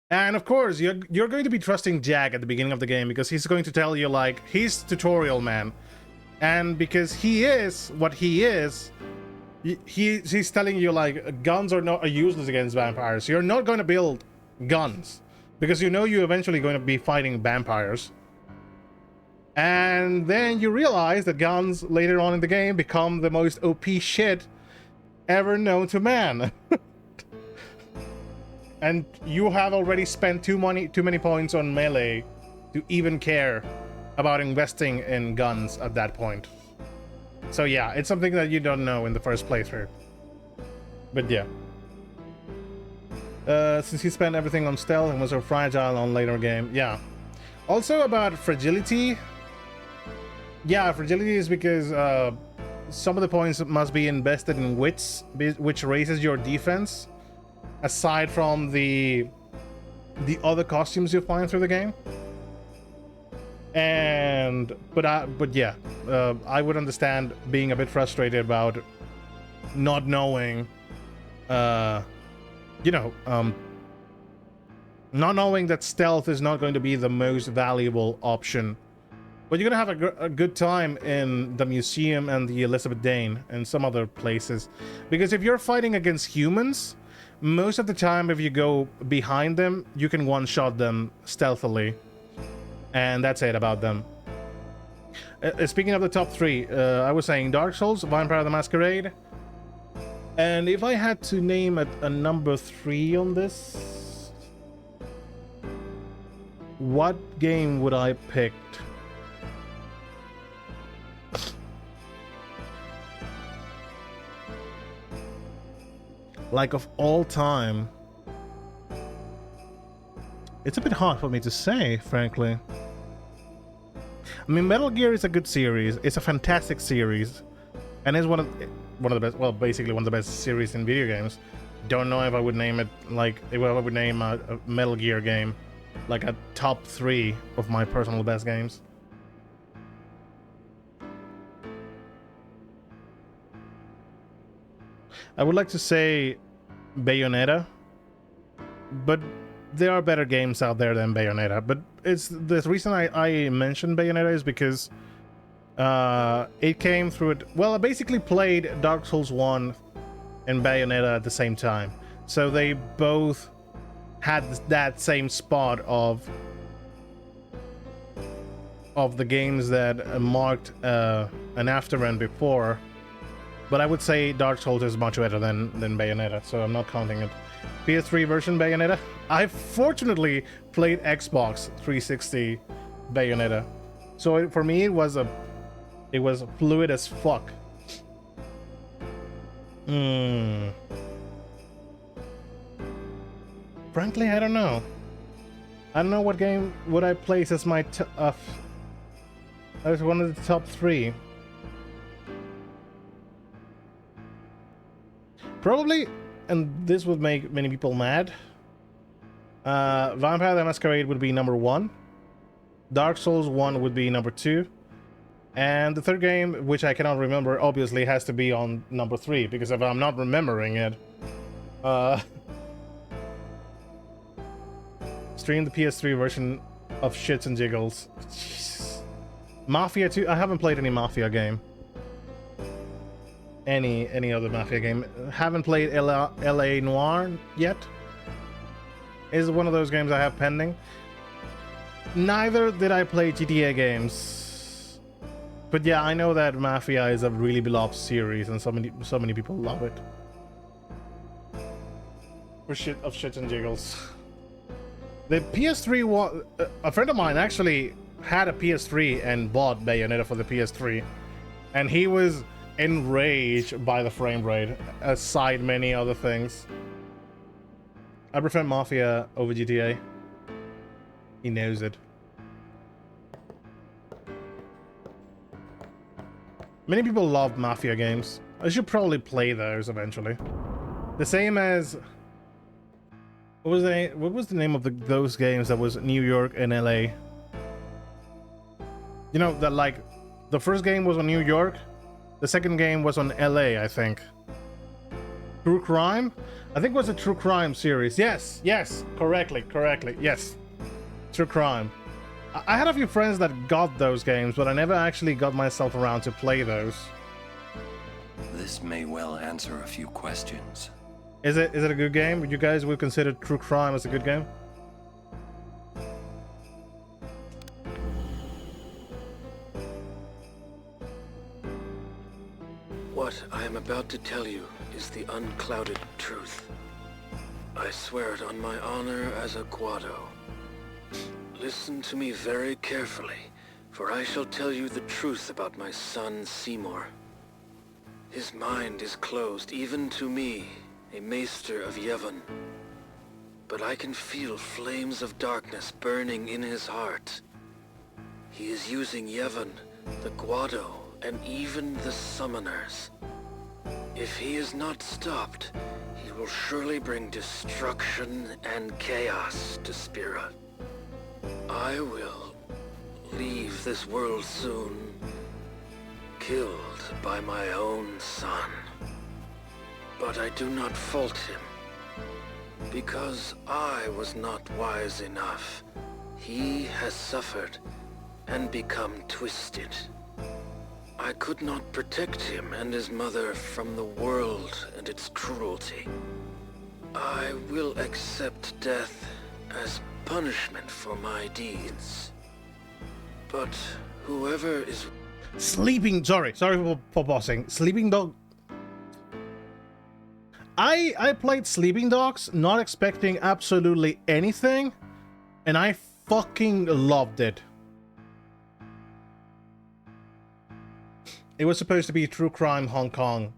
And of course, you're going to be trusting Jack at the beginning of the game because he's going to tell you, like, he's tutorial man. And because he is what he is, he's telling you, like, guns are useless against vampires. You're not going to build guns because you know you're eventually going to be fighting vampires. And then you realize that guns later on in the game become the most OP shit ever known to man. And you have already spent too many points on melee to even care about investing in guns at that point. So yeah, it's something that you don't know in the first playthrough. But yeah. Since he spent everything on stealth and was so fragile on later game, yeah. Also about fragility. Yeah, fragility is because some of the points must be invested in wits, which raises your defense. Aside from the other costumes you find through the game, but yeah, I would understand being a bit frustrated about not knowing, not knowing that stealth is not going to be the most valuable option. But you're gonna have a good time in the museum and the Elizabeth Dane and some other places, because if you're fighting against humans, most of the time, if you go behind them, you can one-shot them stealthily. And that's it about them. Speaking of the top 3, I was saying Dark Souls, Vampire the Masquerade. And if I had to name a number 3 on this, what game would I pick? Like, of all time, it's a bit hard for me to say, frankly. I mean, Metal Gear is a good series. It's a fantastic series, and it's one of the best. Well, basically one of the best series in video games. Don't know if I would name it like if I would name a Metal Gear game like a top 3 of my personal best games. I would like to say Bayonetta, but there are better games out there than Bayonetta. But it's the reason I mentioned Bayonetta is because it came through it. Well, I basically played Dark Souls 1 and Bayonetta at the same time, so they both had that same spot of the games that marked an after and before. But I would say Dark Souls is much better than Bayonetta, so I'm not counting it. PS3 version Bayonetta. I fortunately played Xbox 360 Bayonetta, so for me it was fluid as fuck. Frankly, I don't know. I don't know what game would I place as my as one of the top 3. Probably, and this would make many people mad, Vampire the Masquerade would be number 1, Dark Souls 1 would be number 2, and the third game, which I cannot remember, obviously has to be on number 3, because if I'm not remembering it, stream the PS3 version of Shits and Jiggles. Jesus. Mafia 2, I haven't played any Mafia game. Any other Mafia game. Haven't played LA Noire yet. Is one of those games I have pending. Neither did I play GTA games. But yeah, I know that Mafia is a really beloved series, and so many people love it. For shits and jiggles. The PS3 a friend of mine actually had a PS3 and bought Bayonetta for the PS3, and he was enraged by the frame rate, aside many other things. I prefer Mafia over GTA. He knows it. Many people love Mafia games. I should probably play those eventually. The same as... What was the name of those games that was New York and LA? You know, that like... The first game was on New York. The second game was on LA, I think. True Crime? I think it was a True Crime series. Yes, correctly, yes. True Crime. I had a few friends that got those games, but I never actually got myself around to play those. This may well answer a few questions. Is it a good game? You guys would consider True Crime as a good game? What I am about to tell you is the unclouded truth. I swear it on my honor as a Guado. Listen to me very carefully, for I shall tell you the truth about my son Seymour. His mind is closed even to me, a maester of Yevon. But I can feel flames of darkness burning in his heart. He is using Yevon, the Guado, and even the summoners. If he is not stopped, he will surely bring destruction and chaos to Spira. I will leave this world soon, killed by my own son. But I do not fault him, because I was not wise enough. He has suffered and become twisted. I could not protect him and his mother from the world and its cruelty. I will accept death as punishment for my deeds. But whoever is... Sorry for pausing. Sleeping Dog... I played Sleeping Dogs not expecting absolutely anything, and I fucking loved it. It was supposed to be True Crime Hong Kong.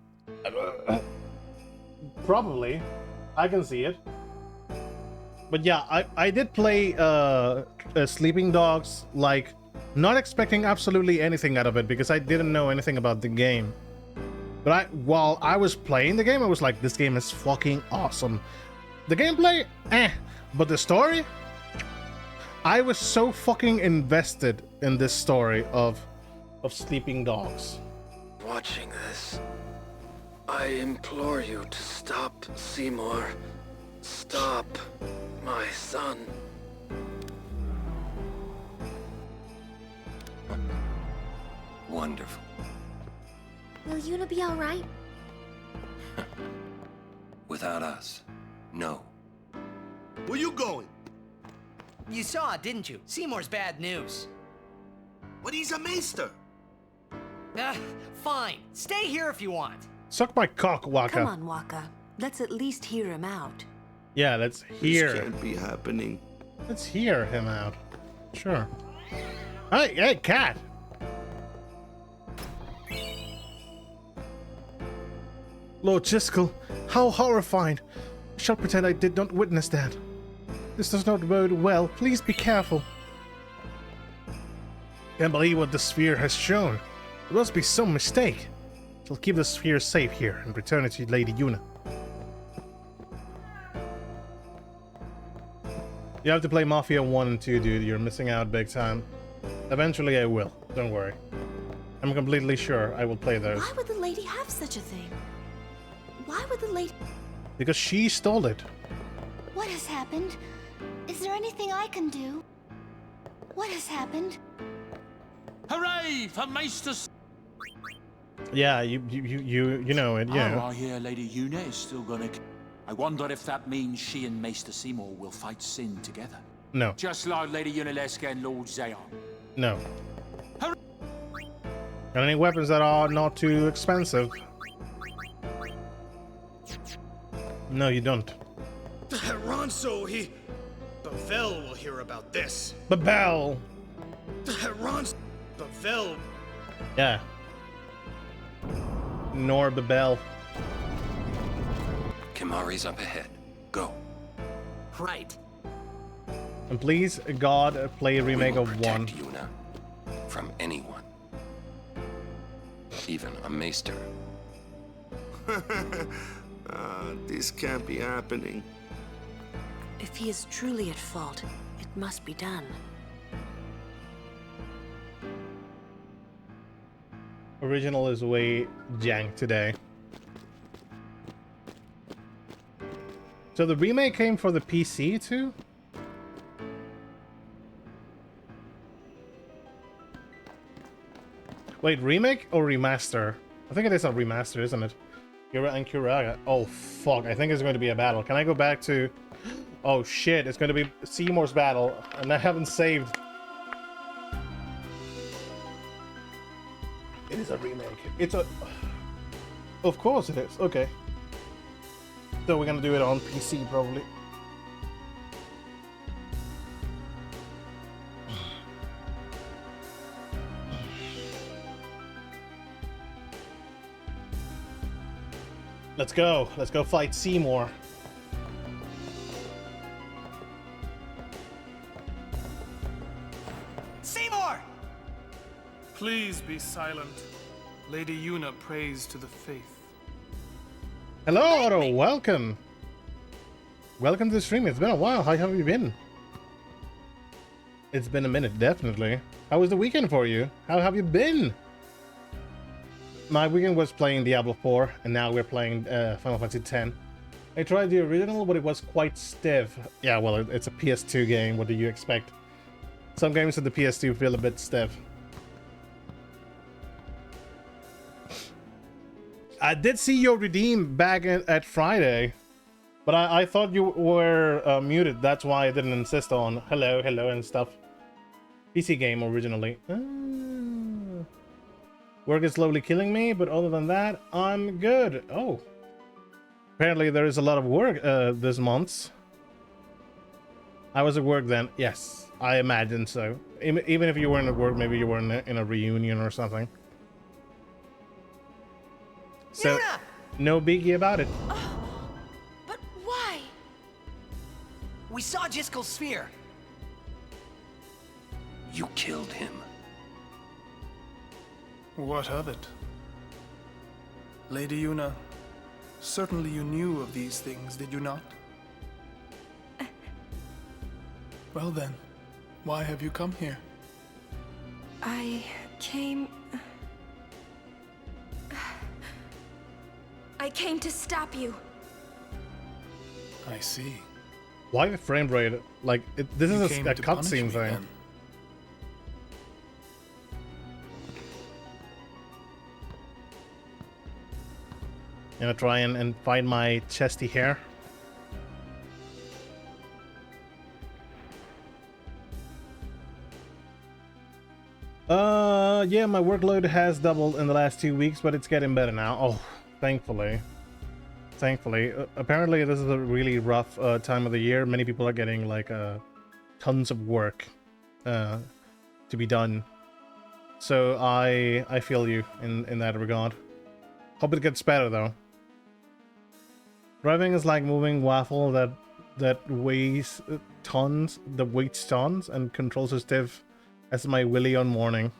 Probably. I can see it. But yeah, I did play Sleeping Dogs, like, not expecting absolutely anything out of it, because I didn't know anything about the game. But while I was playing the game, I was like, this game is fucking awesome. The gameplay, but the story? I was so fucking invested in this story of Sleeping Dogs. Watching this, I implore you to stop Seymour. Stop my son. Wonderful. Will Yuna be all right? Without us, no. Where you going? You saw it, didn't you? Seymour's bad news. But he's a maester. Fine. Stay here if you want. Suck my cock, Waka. Come on, Waka. Let's at least hear him out. Yeah, let's hear. This can't be happening. Let's hear him out. Sure. Hey, cat. Lord Jiskel, how horrifying. I shall pretend I did not witness that. This does not bode well. Please be careful. Can't believe what the sphere has shown. There must be some mistake. Shall keep the sphere safe here and return it to Lady Yuna. You have to play Mafia 1 and 2, dude. You're missing out big time. Eventually I will. Don't worry. I'm completely sure I will play those. Why would the lady have such a thing? Why would the lady... Because she stole it. What has happened? Is there anything I can do? What has happened? Hooray for Maester... Yeah, you know it, yeah. Oh, I hear Lady Yuna is still gonna... I wonder if that means she and Maester Seymour will fight sin together. No. Just like Lady Yunalesca and Lord Zayon. No. Got any weapons that are not too expensive? No, you don't. Ronso, he... Bavel will hear about this. Babel! Ronso... Bavel... Yeah. Nor Babel. Kimahri's up ahead. Go. Right. And please, God, play a remake of 1. Protect Yuna from anyone. Even a maester. This can't be happening. If he is truly at fault, it must be done. Original is way jank today. So the remake came for the PC too? Wait, remake or remaster? I think it is a remaster, isn't it? Kira and Kuraga. Oh fuck, I think it's going to be a battle. Can I go back to... Oh shit, it's going to be Seymour's battle, and I haven't saved. It is a remake. It's a... Of course it is, okay. So we're gonna do it on PC, probably. Let's go fight Seymour. Seymour! Please be silent. Lady Yuna prays to the faith. Hello, Otto. Welcome. Welcome to the stream. It's been a while. How have you been? It's been a minute, definitely. How was the weekend for you? How have you been? My weekend was playing Diablo 4, and now we're playing Final Fantasy X. I tried the original, but it was quite stiff. Yeah, well, it's a PS2 game. What do you expect? Some games on the PS2 feel a bit stiff. I did see your redeem back at Friday, but I thought you were muted. That's why I didn't insist on hello and stuff. PC game originally. Work is slowly killing me, but other than that, I'm good. Oh. Apparently there is a lot of work this month. I was at work then. Yes, I imagine so. Even if you weren't at work, maybe you were in a reunion or something. So, Yuna! No biggie about it. But why? We saw Jiskel's sphere. You killed him. What of it? Lady Yuna, certainly you knew of these things, did you not? Well then, why have you come here? I came to stop you. I see. Why the frame rate? Like, this is a cutscene thing. Then. Gonna try and find my chesty hair. Yeah, my workload has doubled in the last 2 weeks, but it's getting better now. Oh, thankfully. Apparently this is a really rough time of the year. Many people are getting like tons of work to be done. So I feel you in that regard. Hope it gets better though. Driving is like moving waffle that weighs tons, and controls as stiff as my willy on morning.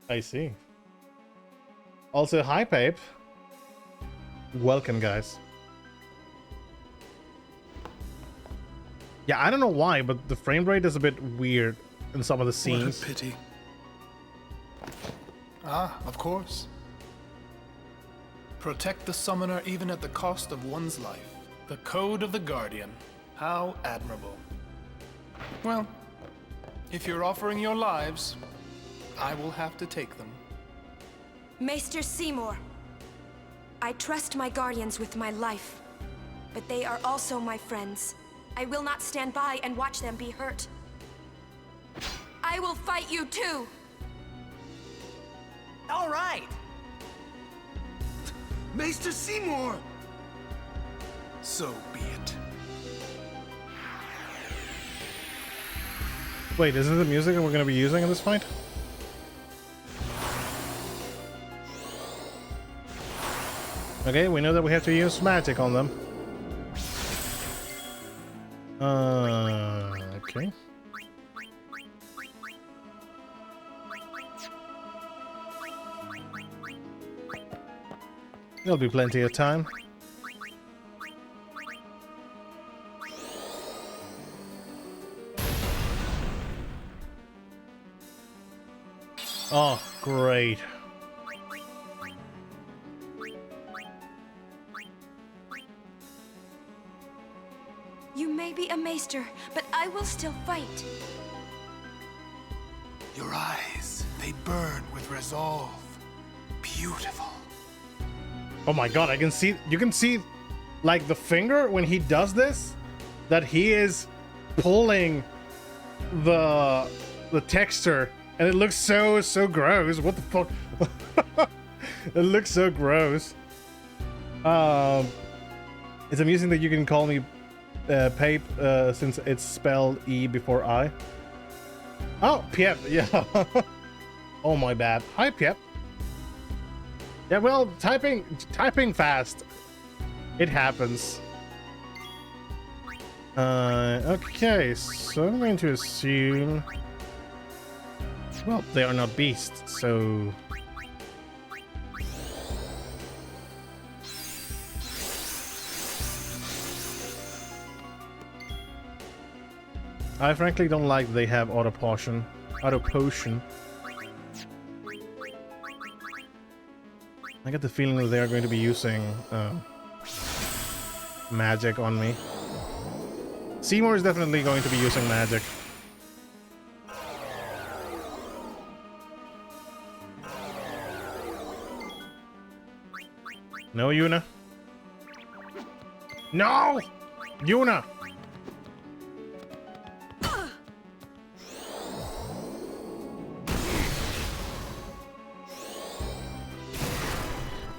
I see. Also, hi, Pape. Welcome, guys. Yeah, I don't know why, but the frame rate is a bit weird in some of the scenes. What a pity. Ah, of course. Protect the summoner even at the cost of one's life. The code of the Guardian. How admirable. Well, if you're offering your lives, I will have to take them. Maester Seymour, I trust my guardians with my life, but they are also my friends. I will not stand by and watch them be hurt. I will fight you too! All right! Maester Seymour! So be it. Wait, is this the music that we're going to be using in this fight? Okay, we know that we have to use magic on them. Okay. There'll be plenty of time. Oh, great. You may be a maester, but I will still fight. Your eyes, they burn with resolve. Beautiful. Oh my god, I can see, you can see like the finger when he does this, that he is pulling the texture, and it looks so gross. What the fuck? It looks so gross. It's amusing that you can call me Pape since it's spelled E before I. Oh, Piep, yeah. Oh, my bad. Hi, Piep. Yeah, well, typing fast. It happens. Okay, so I'm going to assume... Well, they are not beasts, so... I frankly don't like they have auto potion. I get the feeling that they are going to be using magic on me. Seymour is definitely going to be using magic. No, Yuna. No! Yuna!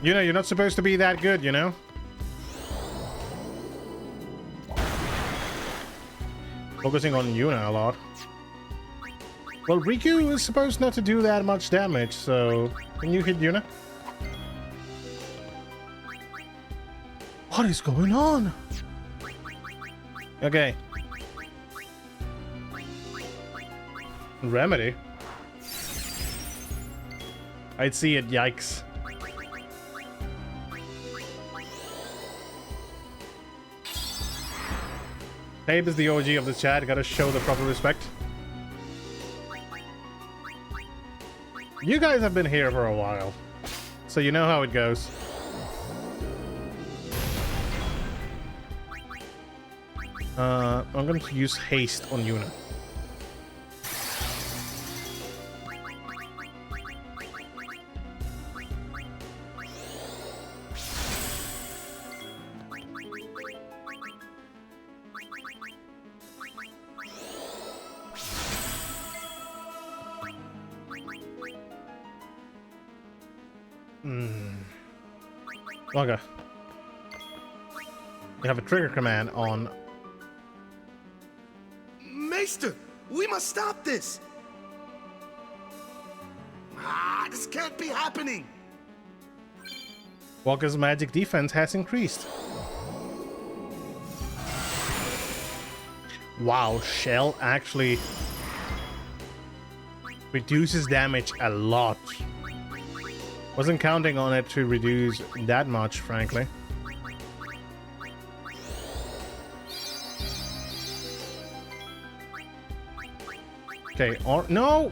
You know, you're not supposed to be that good, you know? Focusing on Yuna a lot. Well, Riku is supposed not to do that much damage, so... Can you hit Yuna? What is going on? Okay. Remedy? I'd see it, yikes. Pape is the OG of the chat, gotta show the proper respect. You guys have been here for a while, so you know how it goes. I'm going to use haste on Yuna. Okay. You have a trigger command on. Maester, we must stop this. This can't be happening. Walker's magic defense has increased. Wow, Shell actually reduces damage a lot. Wasn't counting on it to reduce that much, frankly. Okay, or no,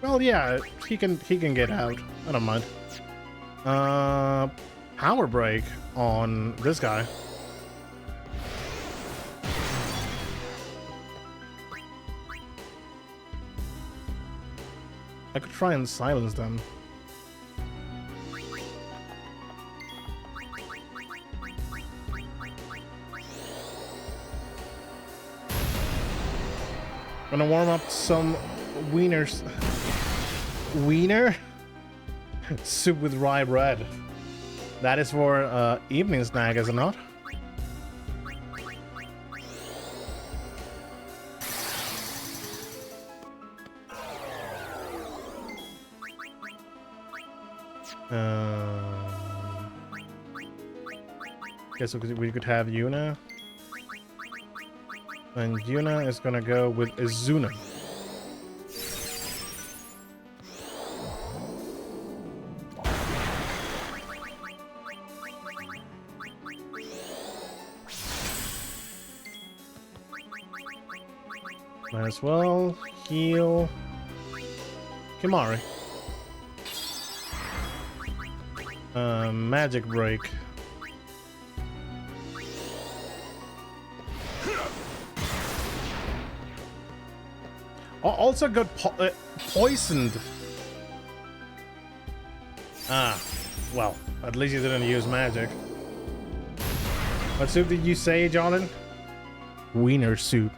well, yeah, he can get out. I don't mind. Power break on this guy. I could try and silence them. Gonna warm up some wieners. Wiener? Soup with rye bread. That is for evening snack, is it not? Okay, so we could have Yuna. And Yuna is gonna go with Izuna. Might as well heal Kimari. Magic break. Also got poisoned. Ah, well, at least you didn't use magic. What soup did you say, Jordan? Wiener soup.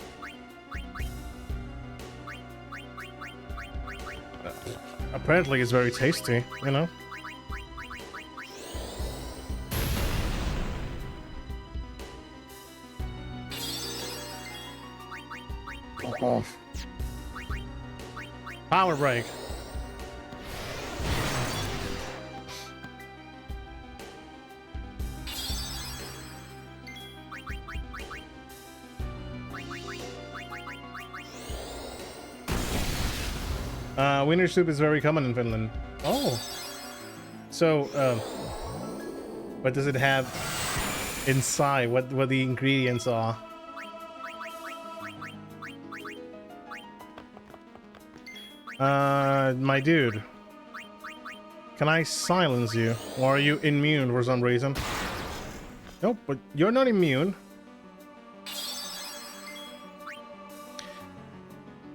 Apparently it's very tasty, you know? Oh. Power break. Wiener soup is very common in Finland. Oh. So, what does it have inside? What the ingredients are? My dude. Can I silence you? Or are you immune for some reason? Nope, but you're not immune.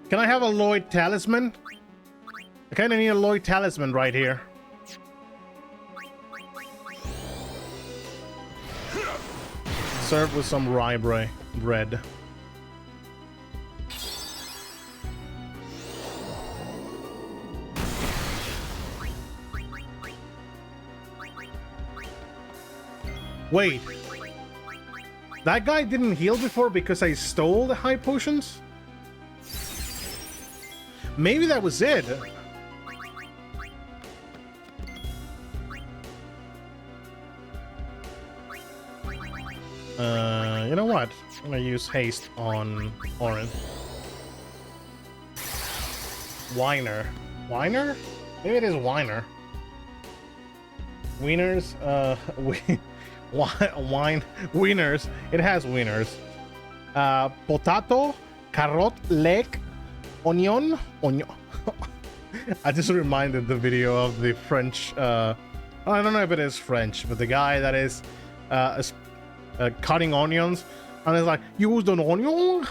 Can I have a Lloyd talisman? I kinda need a Lloyd talisman right here. Served with some rye bread. Wait. That guy didn't heal before because I stole the high potions? Maybe that was it. You know what? I'm gonna use haste on Orin. Whiner. Whiner? Maybe it is Whiner. Wieners, wine, wieners. It has wieners. Potato, carrot, leg, onion. I just reminded the video of the French. I don't know if it is French, but the guy that is cutting onions, and it's like, you used an onion.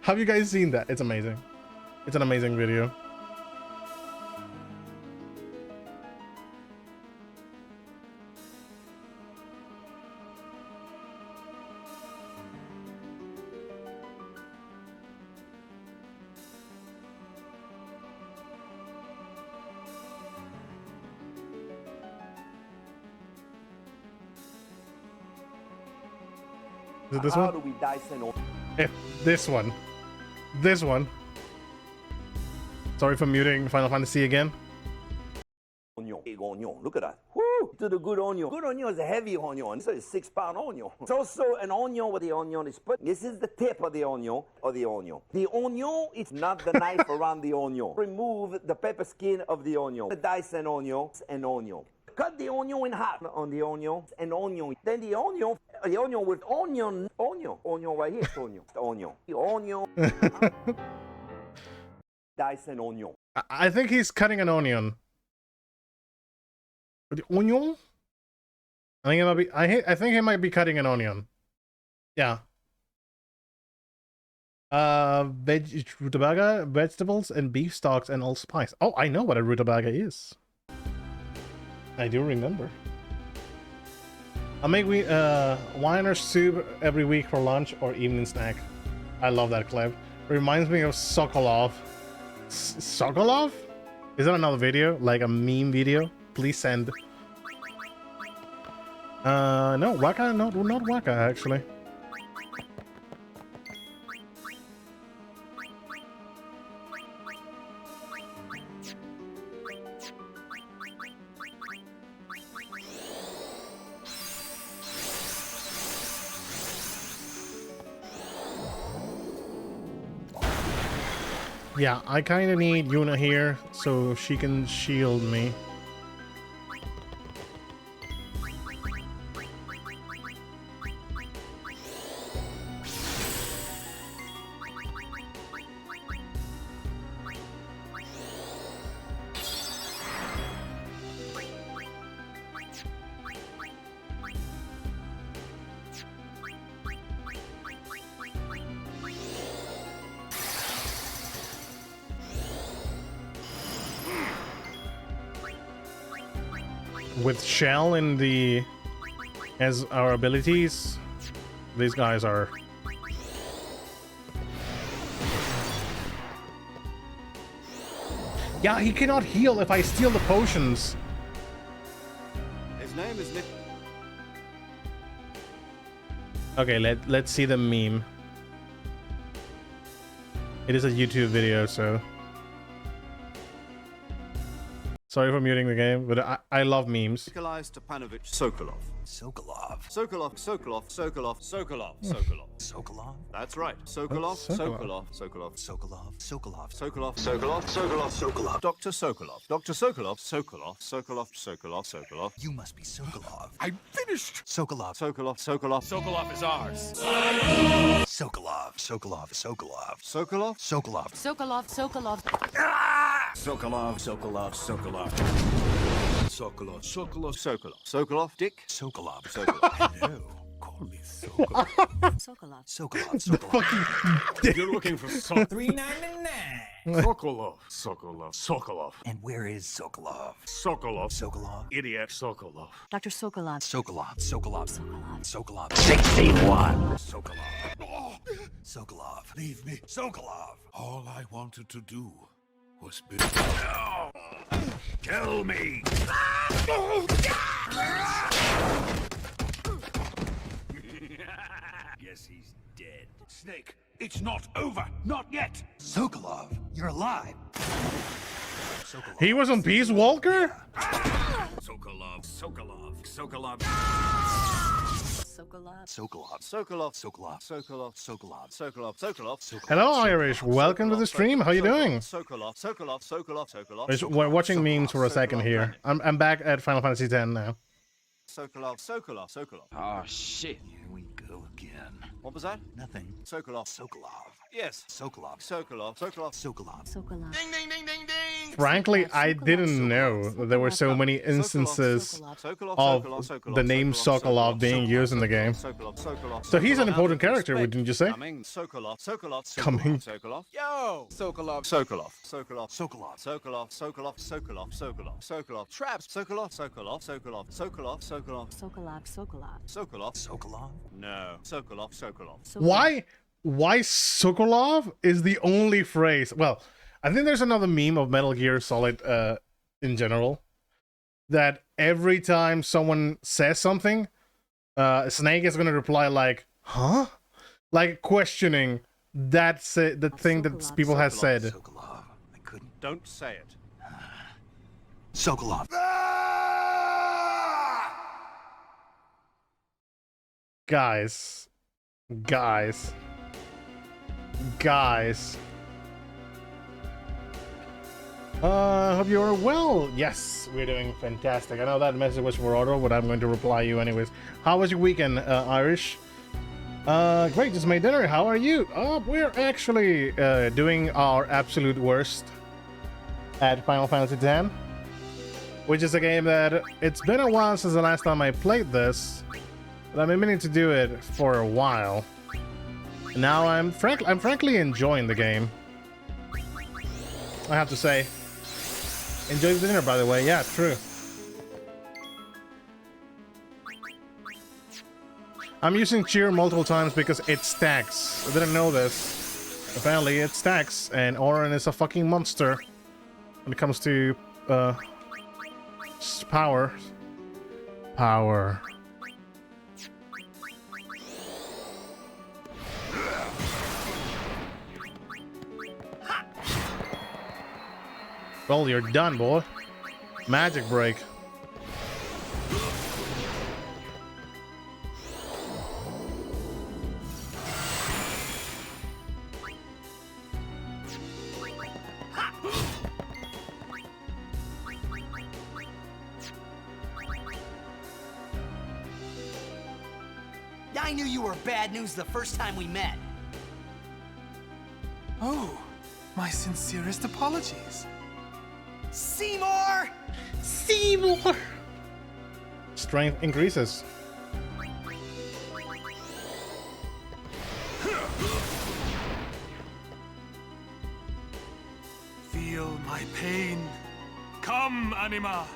Have you guys seen that? It's amazing. It's an amazing video. Is it this one? How do we dice and This one. This one. Sorry for muting Final Fantasy again. Onion. Big onion. Look at that. Woo! To the good onion. Good onion is a heavy onion. So it's a 6-pound onion. It's also an onion where the onion is put. This is the tip of the onion. The onion is not the knife around the onion. Remove the pepper skin of the onion. The dice and onion. Cut the onion in half on the onion and onion. Then the onion with onion right here. Onion. Dice and onion. I think he's cutting an onion. The onion? I think it might be. I think he might be cutting an onion. Yeah. Rutabaga, vegetables, and beef stalks, and allspice. Oh, I know what a rutabaga is. I do remember. I make Weiner soup every week for lunch or evening snack. I love that clip. Reminds me of Sokolov. Sokolov? Is that another video? Like a meme video? Please send. No, Waka, no, not Waka, actually. Yeah, I kind of need Yuna here so she can shield me. With Shell in the as our abilities, these guys are yeah, he cannot heal if I steal the potions. His name is Nick. Okay, let's see the meme. It is a YouTube video, so sorry for muting the game, but I love memes. Nikolai Stepanovich Sokolov. Sokolov. Sokolov, Sokolov, Sokolov, Sokolov, Sokolov. Sokolov? That's right. Sokolov, Sokolov. Sokolov, Sokolov. Sokolov. Sokolov. Sokolov, Sokolov, Sokolov, Sokolov. Dr. Sokolov. Dr. Sokolov, Sokolov, Sokolov, Sokolov, Sokolov. You must be Sokolov. I'm finished! Sokolov. Sokolov, Sokolov. Sokolov is ours. Sokolov. Sokolov. Sokolov. Sokolov? Sokolov. Sokolov, Sokolov. Sokolov. Sokolov. Sokolov. Sokolov, Sokolov, Sokolov. Sokolov, Dick? Sokolov. Sokolov. Hello. Call me Sokolov. Sokolov. Sokolov. Sokolov. You're looking for Sokolov. $3.99. Sokolov. Sokolov. Sokolov. And where is Sokolov? Sokolov. Sokolov. Idiot Sokolov. Dr. Sokolov. Sokolov. Sokolov. Sokolov. Sokolov. 61. Sokolov. Sokolov. Leave me. Sokolov. All I wanted to do was be... Kill me. Yes, he's dead. Snake, it's not over. Not yet. Sokolov, you're alive. Sokolov. He was on Peace Walker? Sokolov, Sokolov, Sokolov. Sokolov. Sokolov. Sokolov. Sokolov. Sokolov. Sokolov. Sokolov. Sokolov. Hello, Irish. Welcome to the stream. How you doing? Sokolov. Sokolov. Sokolov. Sokolov. We're watching memes for a second here. I'm back at Final Fantasy X now. Sokolov. Sokolov. Sokolov. Oh, shit. Here we go again. What was that? Nothing. Sokolov. Sokolov. Yes. Sokolov. Sokolov. Sokolov. Sokolov. Sokolov. Ding, ding, ding, ding, ding. Frankly, I didn't know that there were so many instances of the name Sokolov being used in the game. So he's an important character, wouldn't you say? Coming. Sokolov. Sokolov. Coming. Sokolov. Yo. Sokolov. Sokolov. Sokolov. Sokolov. Sokolov. Sokolov. Sokolov. Sokolov. Sokolov. Traps. Sokolov. Sokolov. Sokolov. Sokolov. Sokolov. Sokolov. Sokolov. Sokolov. Sokolov? No. Sokolov. Sokolov. Why Sokolov is the only phrase? Well, I think there's another meme of Metal Gear Solid in general that every time someone says something, Snake is going to reply like, huh? Like questioning that the thing that people have said. Sokolov. I couldn't. Don't say it. Sokolov. Guys. Hope you're well. Yes, we're doing fantastic. I know that message was for Otto, but I'm going to reply you anyways. How was your weekend, Irish? Great, just made dinner. How are you? We're actually doing our absolute worst at Final Fantasy X, which is a game that it's been a while since the last time I played this, but I've been meaning to do it for a while. Now I'm frankly enjoying the game. I have to say. Enjoy the dinner, by the way. Yeah, true. I'm using cheer multiple times because it stacks. I didn't know this. Apparently it stacks, and Oren is a fucking monster when it comes to power. Power. Well, you're done, boy. Magic break. I knew you were bad news the first time we met. Oh, my sincerest apologies. Seymour! Seymour! Strength increases. Feel my pain. Come, Anima!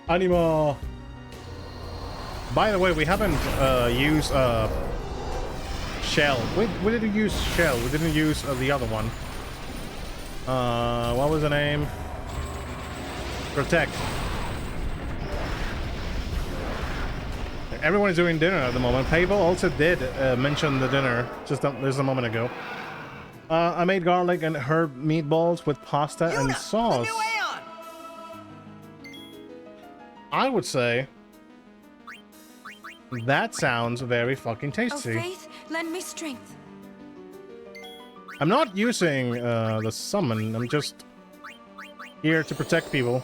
Anima! By the way, we haven't used Shell. We didn't use Shell. We didn't use the other one. What was the name? Protect. Everyone is doing dinner at the moment. Pavel also did mention the dinner just a moment ago. I made garlic and herb meatballs with pasta and sauce. I would say that sounds very fucking tasty. Oh, Faith, lend me strength. I'm not using the summon. I'm just here to protect people.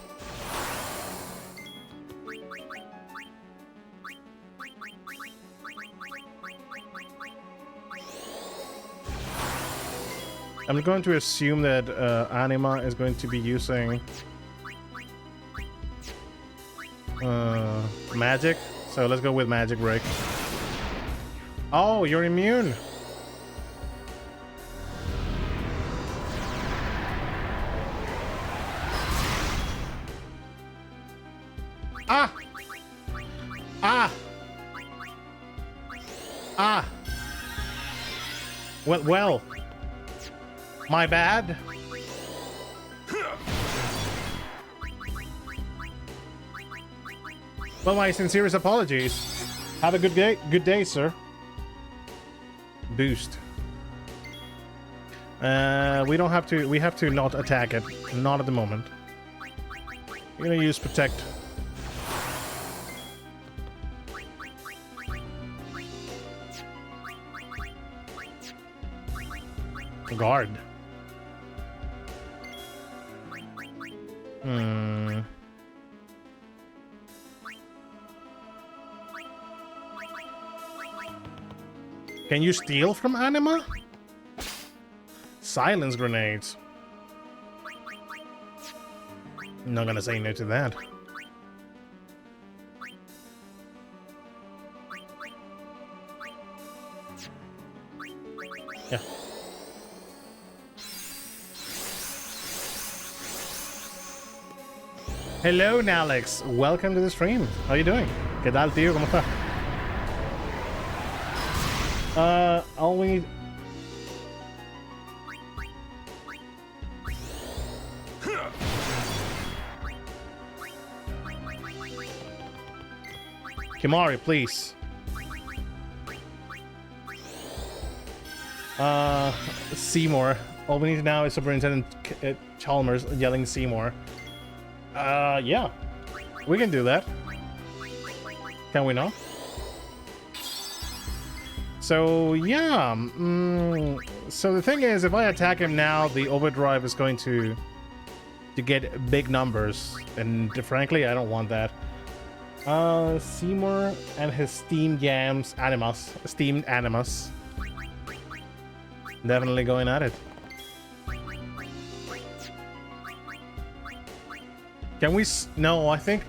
I'm going to assume that Anima is going to be using magic. So let's go with magic break. Oh, you're immune. Ah! Ah! Ah! Well. My bad. Well, my sincerest apologies. Have a good day, sir. Boost. We don't have to. We have to not attack it. Not at the moment. We're gonna use protect. Guard. Can you steal from Anima? Silence grenades. I'm not gonna say no to that. Yeah. Hello, Alex. Welcome to the stream. How you doing? ¿Qué tal, tío? ¿Cómo está? All we need... Kimari, please. Seymour. All we need now is Superintendent Chalmers yelling Seymour. Yeah. We can do that. Can we not? So, yeah. So the thing is, if I attack him now, the overdrive is going to get big numbers. And frankly, I don't want that. Seymour and his steamed animus. Definitely going at it. Can we... No, I think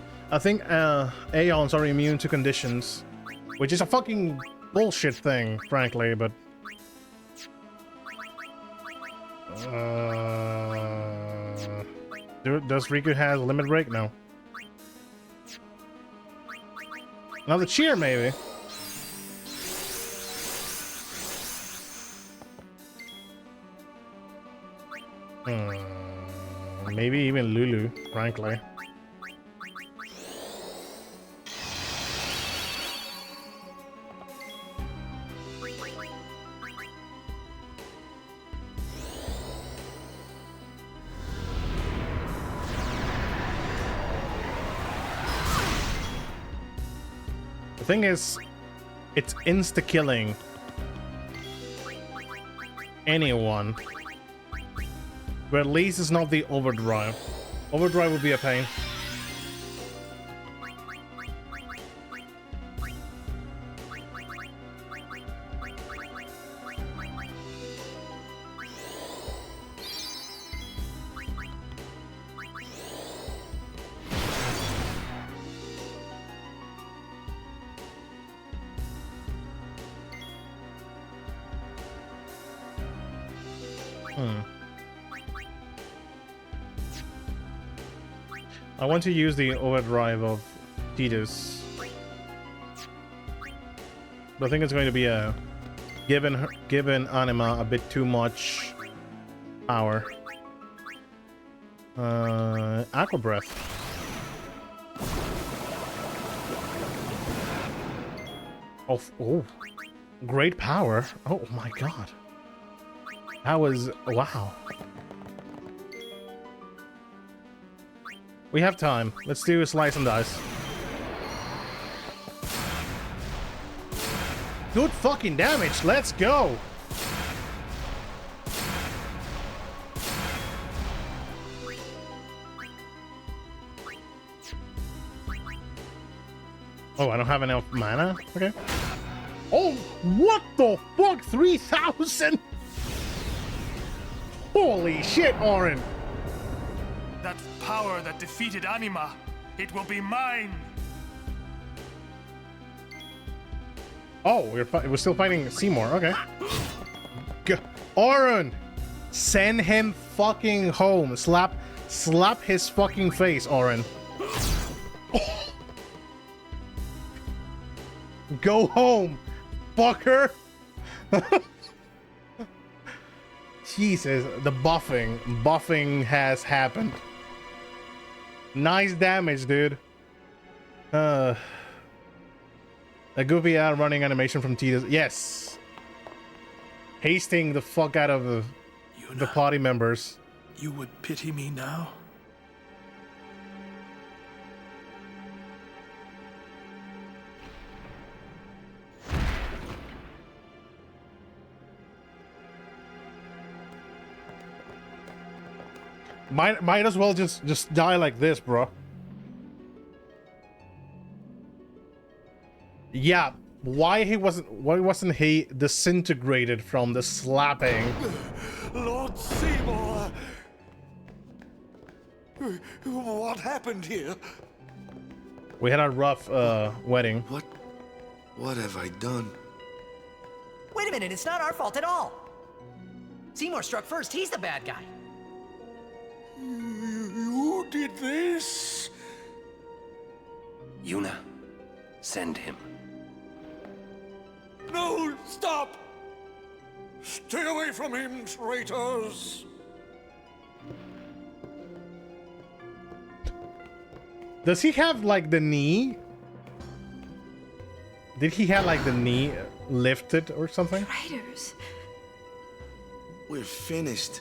Aeons are immune to conditions. Which is a fucking bullshit thing, frankly, but... Does Riku have limit break? No. Another cheer, maybe. Maybe even Lulu, frankly. The thing is, it's insta-killing anyone. But at least it's not the overdrive. Overdrive would be a pain. I want to use the overdrive of Tidus. But I think it's going to be a given Anima a bit too much power. Aqua Breath. Oh, great power. Oh my god. That was, wow. We have time. Let's do a slice and dice. Good fucking damage. Let's go. Oh, I don't have enough mana? Okay. Oh, what the fuck? 3,000? Holy shit, Orin. That power that defeated Anima, it will be mine. Oh, we're still fighting Seymour. Okay. Orin, send him fucking home. Slap his fucking face, Orin. Go home, fucker. Jesus, the buffing has happened. Nice damage, dude. A goofy running animation from Tidus. Yes. Hasting the fuck out of the party members. You would pity me now? Might as well just die like this, bro. Yeah, why wasn't he disintegrated from the slapping? Lord Seymour! What happened here? We had a rough wedding. What have I done? Wait a minute, it's not our fault at all. Seymour struck first, he's the bad guy. You did this? Yuna, send him. No, stop! Stay away from him, traitors! Does he have like the knee? Did he have like the knee lifted or something? Traitors. We're finished.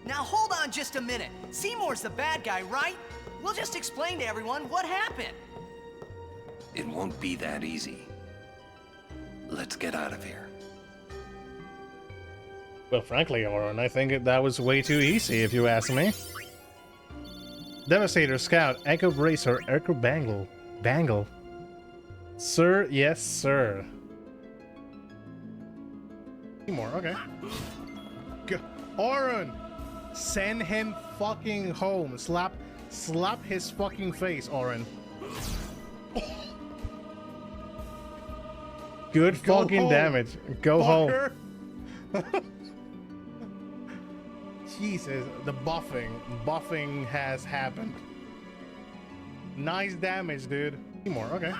Now hold on just a minute. Seymour's the bad guy, right? We'll just explain to everyone what happened. It won't be that easy. Let's get out of here. Well, frankly, Orin, I think that was way too easy, if you ask me. Devastator, Scout, Echo Bracer, Echo Bangle. Sir, yes, sir. More, okay. Orin, send him fucking home. Slap his fucking face, Orin. Good fucking home. Damage. Go fucker. Home. Jesus, the buffing has happened. Nice damage, dude. More, okay.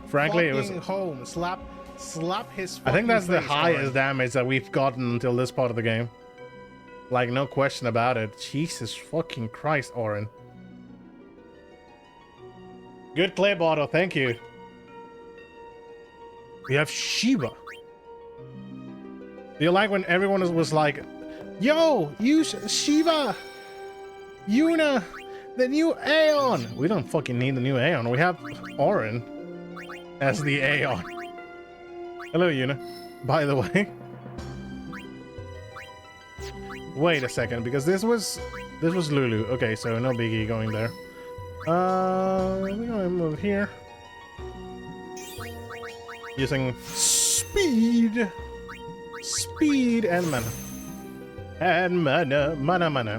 Frankly, fucking it was home. Slap his. I think that's the highest damage that we've gotten until this part of the game. Like, no question about it. Jesus fucking Christ, Oren. Good clay bottle, thank you. We have Shiva. Do you like when everyone was like, yo, use Shiva, Yuna, the new Aeon. We don't fucking need the new Aeon. We have Oren as the Aeon. Hello, Yuna. By the way. Wait a second, because this was Lulu. Okay, so no biggie going there. We're gonna move here. Using speed. Speed and mana. And mana.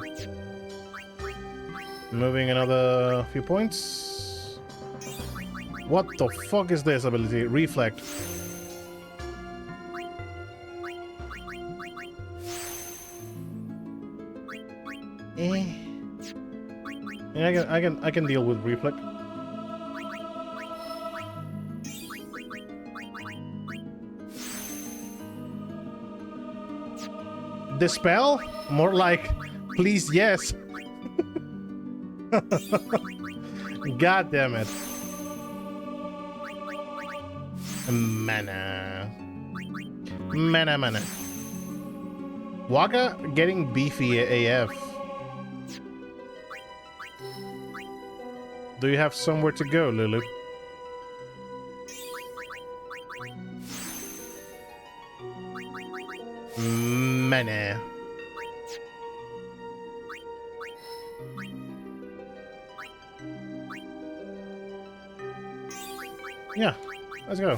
Moving another few points. What the fuck is this ability? Reflect. Yeah, I can deal with reflect. Dispel? More like, please, yes. God damn it. Mana. Waka getting beefy AF. Do you have somewhere to go, Lulu? Mana. Yeah, let's go.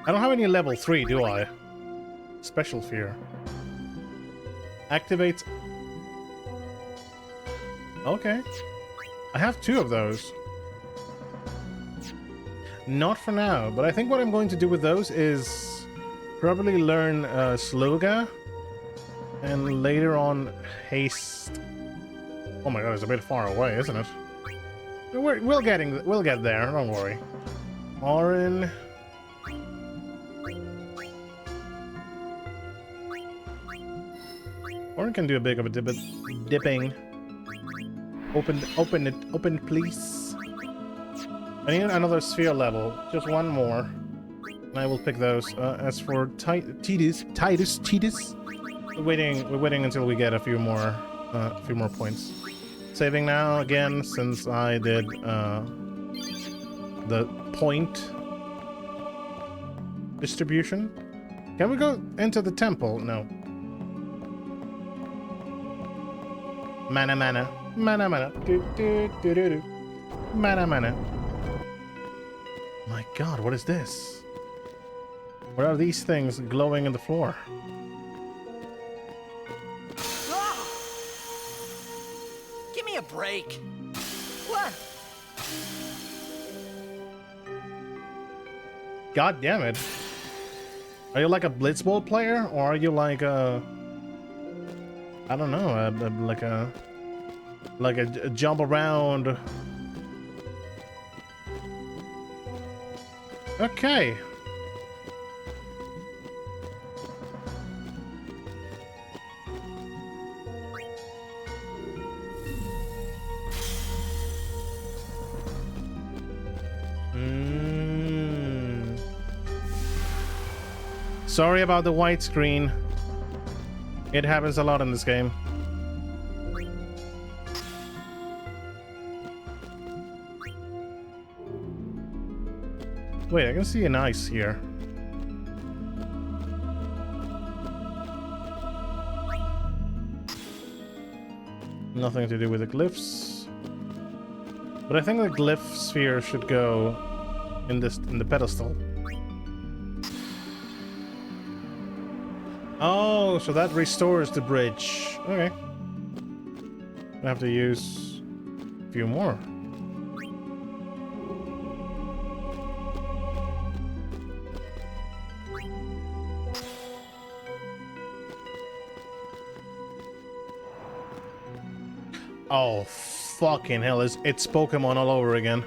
I don't have any level 3, do I? Special fear. Activate. Okay. I have 2 of those. Not for now, but I think what I'm going to do with those is probably learn Sloga and later on Haste. Oh my god, it's a bit far away, isn't it? We'll get there, don't worry. Orin. Orin can do a bit of a dipping. Open it, please. I need another sphere level, just one more, and I will pick those. As for Titus, we're waiting until we get a few more points. Saving now again, since I did the point distribution. Can we go into the temple? No. Mana. Mana. My god, what is this? What are these things glowing in the floor? Give me a break. What? God damn it. Are you like a blitzball player, or are you like a... I don't know, like a jump around... Okay. Sorry about the white screen. It happens a lot in this game. Wait, I can see an ice here. Nothing to do with the glyphs. But I think the glyph sphere should go in the pedestal. Oh, so that restores the bridge. Okay. I have to use a few more. Oh, fucking hell, it's Pokemon all over again.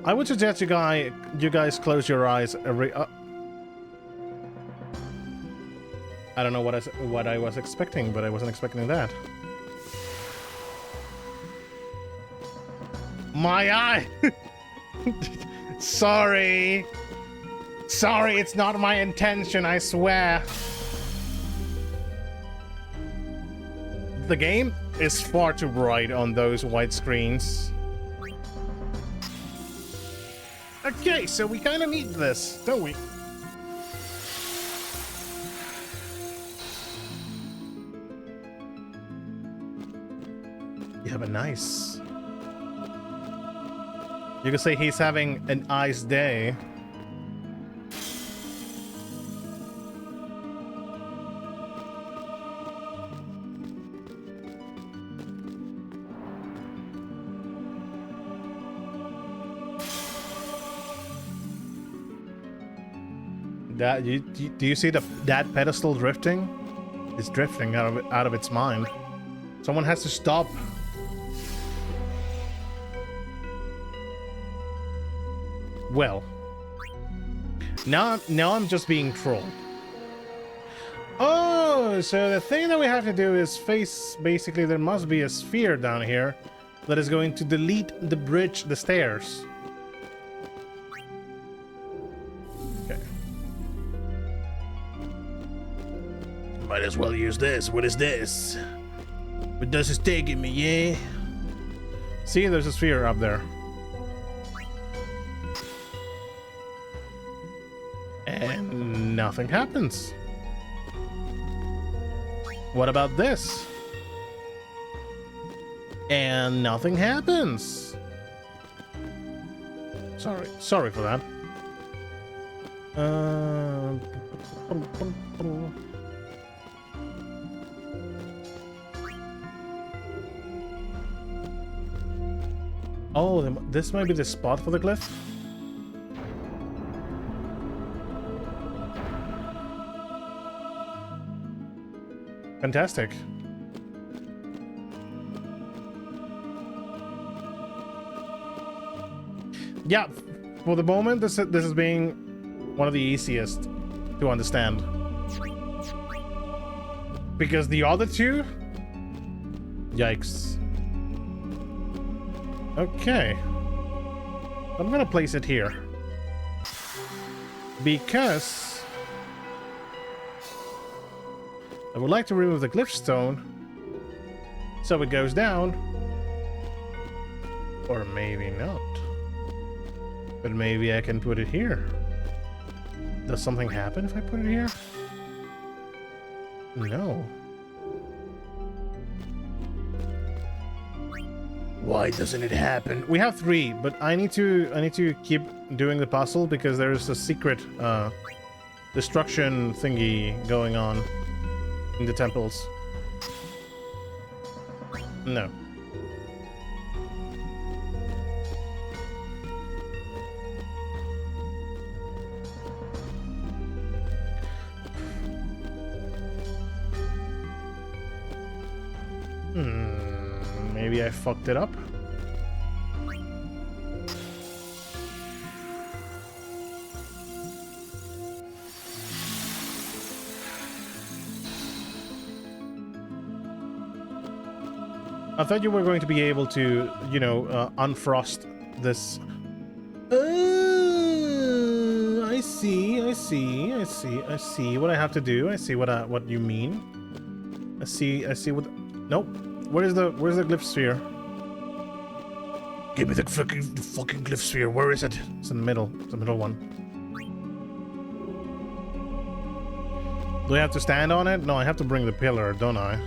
I would suggest you guys close your eyes every... I don't know what I was expecting, but I wasn't expecting that. My eye! Sorry! Sorry, it's not my intention, I swear. The game is far too bright on those white screens. Okay, so we kind of need this, don't we? Yeah, but nice. You could say he's having an ice day. That do you see that pedestal drifting? It's drifting out of its mind. Someone has to stop. Well, now I'm just being trolled. Oh, so the thing that we have to do is face, basically there must be a sphere down here that is going to delete the bridge, the stairs. Okay. Might as well use this. What is this? What does it taking me, yeah? See, there's a sphere up there. And nothing happens. What about this? And nothing happens. Sorry for that. Oh, this might be the spot for the glyph. Fantastic. Yeah, for the moment, this is being one of the easiest to understand. Because the other two... Yikes. Okay. I'm gonna place it here. Because... I would like to remove the glyph stone so it goes down. Or maybe not. But maybe I can put it here. Does something happen if I put it here? No. Why doesn't it happen? We have 3, but I need to keep doing the puzzle because there is a secret destruction thingy going on in the temples. No. Maybe I fucked it up. I thought you were going to be able to, you know, unfrost this. I see what I have to do. I see what you mean. I see what. Nope. Where's the glyph sphere? Give me the fucking glyph sphere. Where is it? It's in the middle. It's the middle one. Do I have to stand on it? No, I have to bring the pillar, don't I?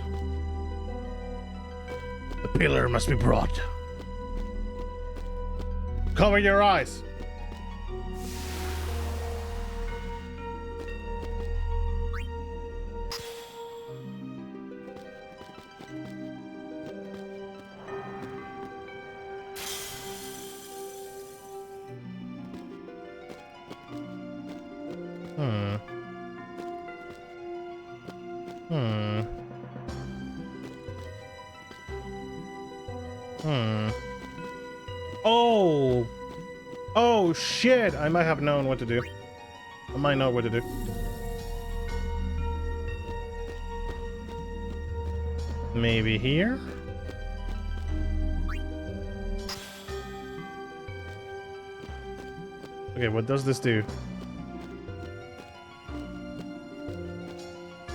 The pillar must be brought. Cover your eyes. Oh shit! I might have known what to do. I might know what to do. Maybe here? Okay, what does this do?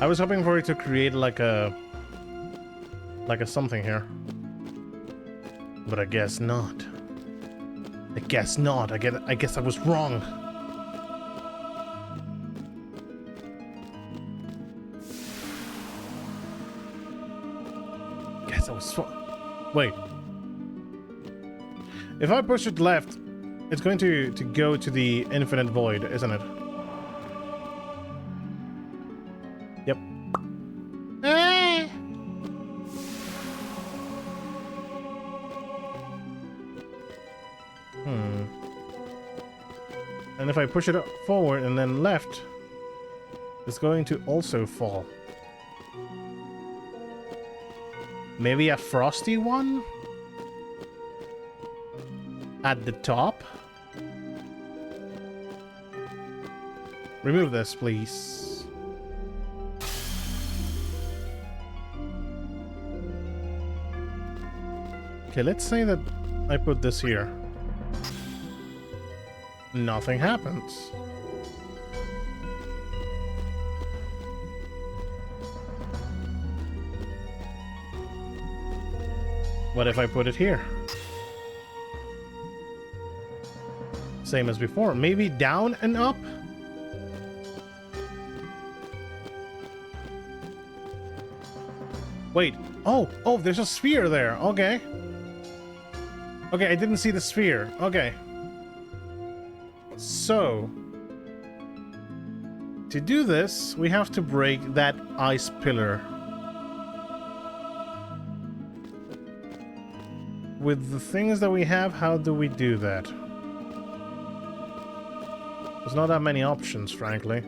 I was hoping for it to create like a something here. But I guess not. I guess not. I guess I was wrong. Guess I was wrong. Wait. If I push it left, it's going to go to the infinite void, isn't it? Yep. And if I push it forward and then left, it's going to also fall. Maybe a frosty one? At the top? Remove this, please. Okay, let's say that I put this here. Nothing happens. What if I put it here? Same as before. Maybe down and up? Wait. Oh, there's a sphere there. Okay. Okay, I didn't see the sphere. Okay. So, to do this, we have to break that ice pillar. With the things that we have, how do we do that? There's not that many options, frankly.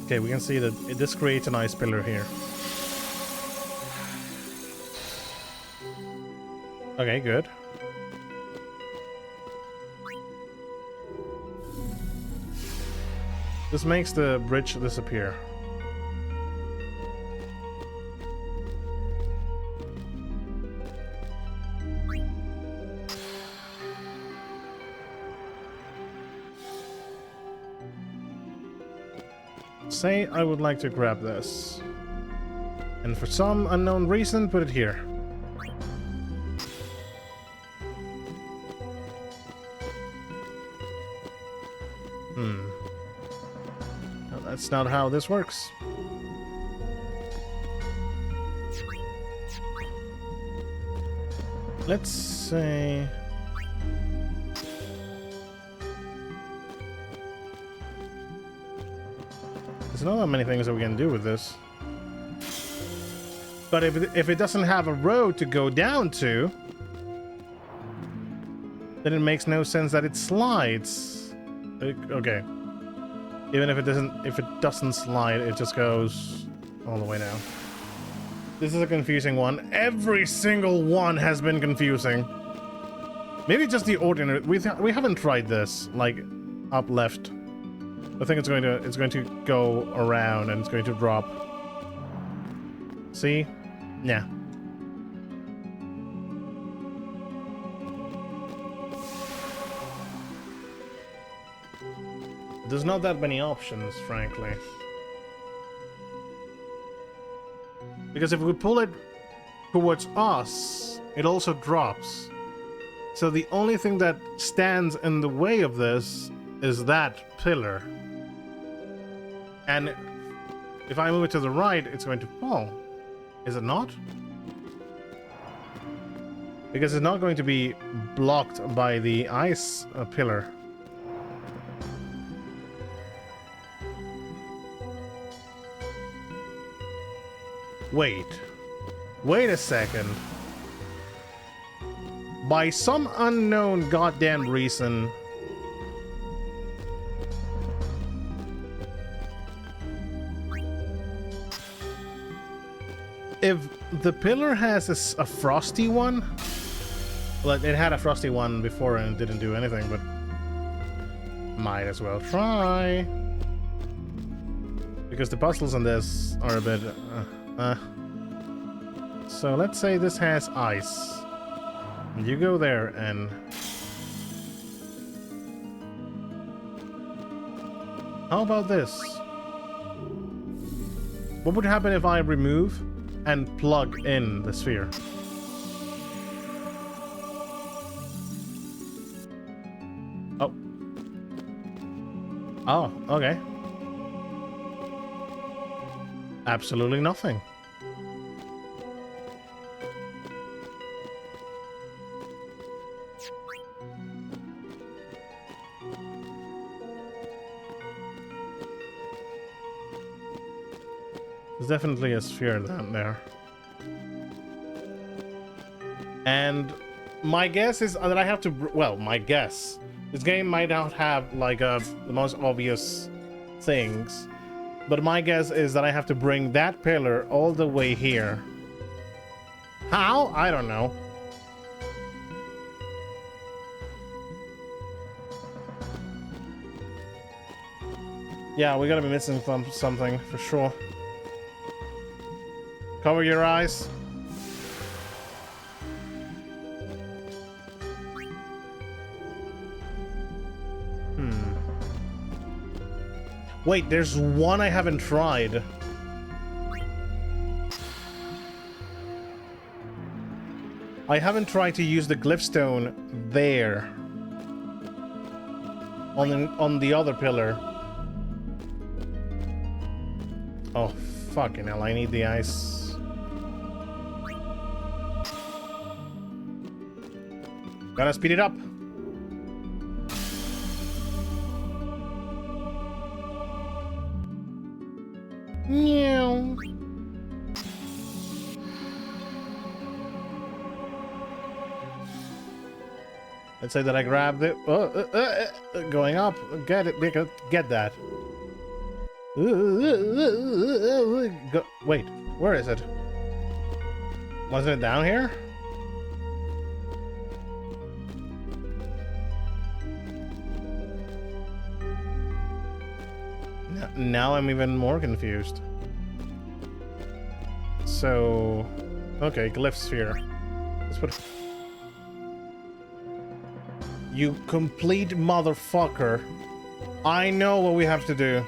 Okay, we can see that this creates an ice pillar here. Okay, good. This makes the bridge disappear. Say I would like to grab this, and for some unknown reason put it here. No, that's not how this works. Let's say there's not that many things that we can do with this. But if it doesn't have a road to go down to, then it makes no sense that it slides. Okay. Even if it doesn't slide, it just goes all the way down. This is a confusing one. Every single one has been confusing. Maybe just the ordinary. We haven't tried this, like up left. I think it's going to go around and it's going to drop. See? Yeah. There's not that many options, frankly. Because if we pull it towards us, it also drops. So the only thing that stands in the way of this is that pillar. And if I move it to the right, it's going to fall. Is it not? Because it's not going to be blocked by the ice pillar. Wait a second. By some unknown goddamn reason, if the pillar has a frosty one, well, it had a frosty one before and it didn't do anything, but might as well try. Because the puzzles on this are a bit... So let's say this has ice. You go there and... How about this? What would happen if I remove and plug in the sphere? Oh. Oh, okay. Absolutely nothing. There's definitely a sphere down there. And my guess is that I have to... Well, my guess. This game might not have, like, the most obvious things. But my guess is that I have to bring that pillar all the way here. How? I don't know. Yeah, we gotta be missing something for sure. Cover your eyes. Wait, there's one I haven't tried. I haven't tried to use the glyphstone there. On the other pillar. Oh, fucking hell, I need the ice. Gotta speed it up. Meow. Let's say that I grabbed it. Going up. Get it. Get that. Wait. Where is it? Wasn't it down here? Now I'm even more confused. So, okay, glyph sphere. Let's put. You complete motherfucker! I know what we have to do.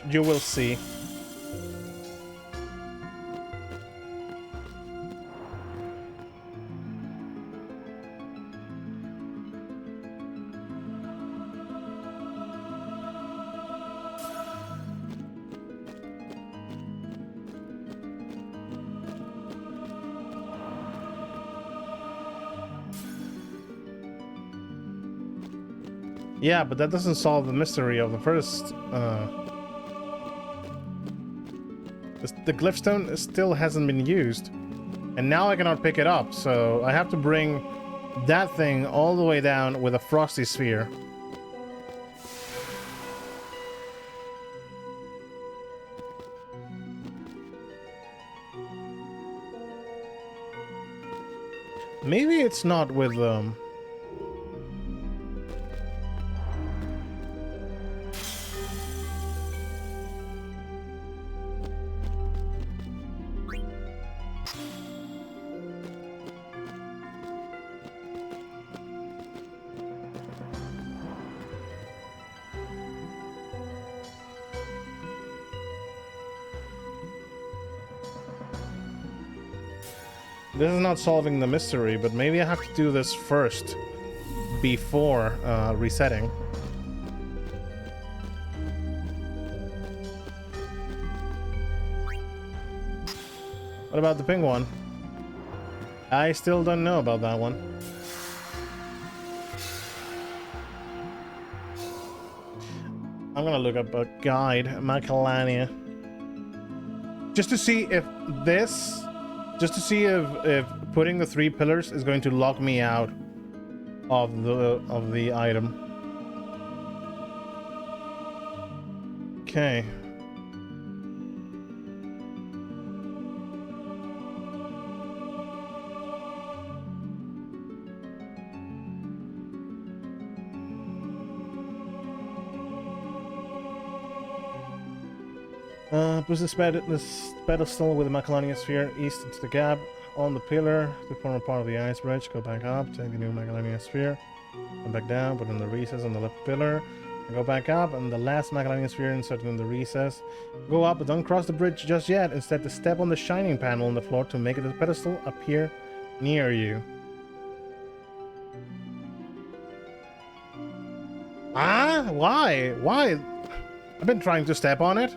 You will see. Yeah, but that doesn't solve the mystery of the first. The glyphstone still hasn't been used, and now I cannot pick it up, so I have to bring that thing all the way down with a frosty sphere. Maybe it's not with This is not solving the mystery, but maybe I have to do this first before resetting. What about the pink one? I still don't know about that one. I'm gonna look up a guide, Macalania. Just to see if this... Just to see if putting the 3 pillars is going to lock me out of the item. Okay. Push this pedestal with the Macalania sphere east into the gap on the pillar to form a part of the ice bridge. Go back up, take the new Macalania sphere, come back down, put in the recess on the left pillar, and go back up, and the last Macalania sphere inserted in the recess. Go up, but don't cross the bridge just yet. Instead, to step on the shining panel on the floor to make the pedestal appear near you. Ah? Why? Why? I've been trying to step on it.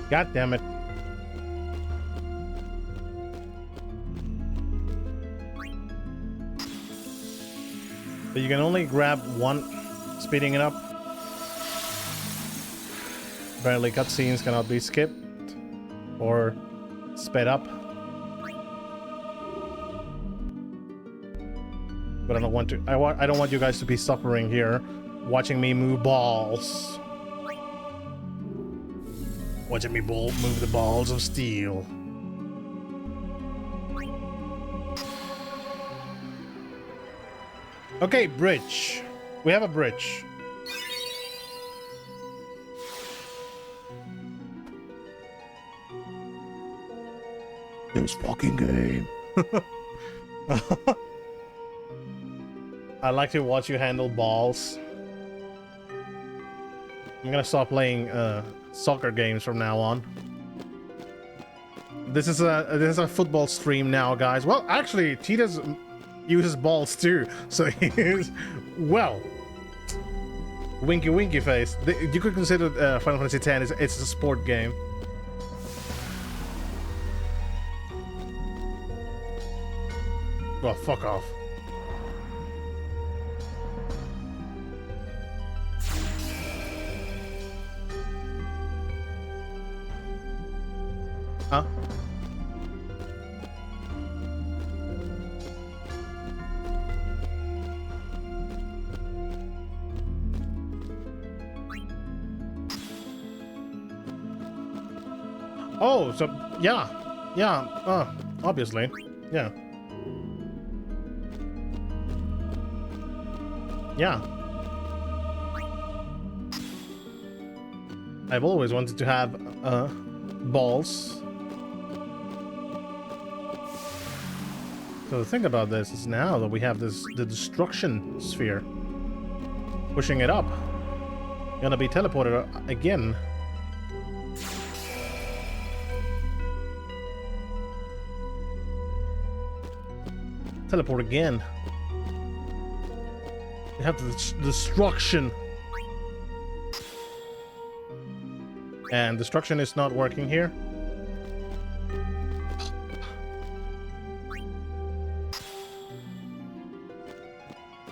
God damn it. But you can only grab one, speeding it up. Apparently cutscenes cannot be skipped or sped up. But I don't want to, I don't want you guys to be suffering here watching me move balls. Watching me move the balls of steel. Okay, bridge. We have a bridge. This fucking game. I like to watch you handle balls. I'm gonna stop playing soccer games from now on. This is a football stream now, guys. Well, actually, Cheetah's uses balls too, so he is, well, winky winky face. You could consider Final Fantasy X it's a sport game. Well, fuck off. Huh? Oh, so yeah, obviously, yeah. I've always wanted to have balls. So the thing about this is now that we have the destruction sphere, pushing it up, gonna be teleported again. Teleport again. We have the destruction. And destruction is not working here.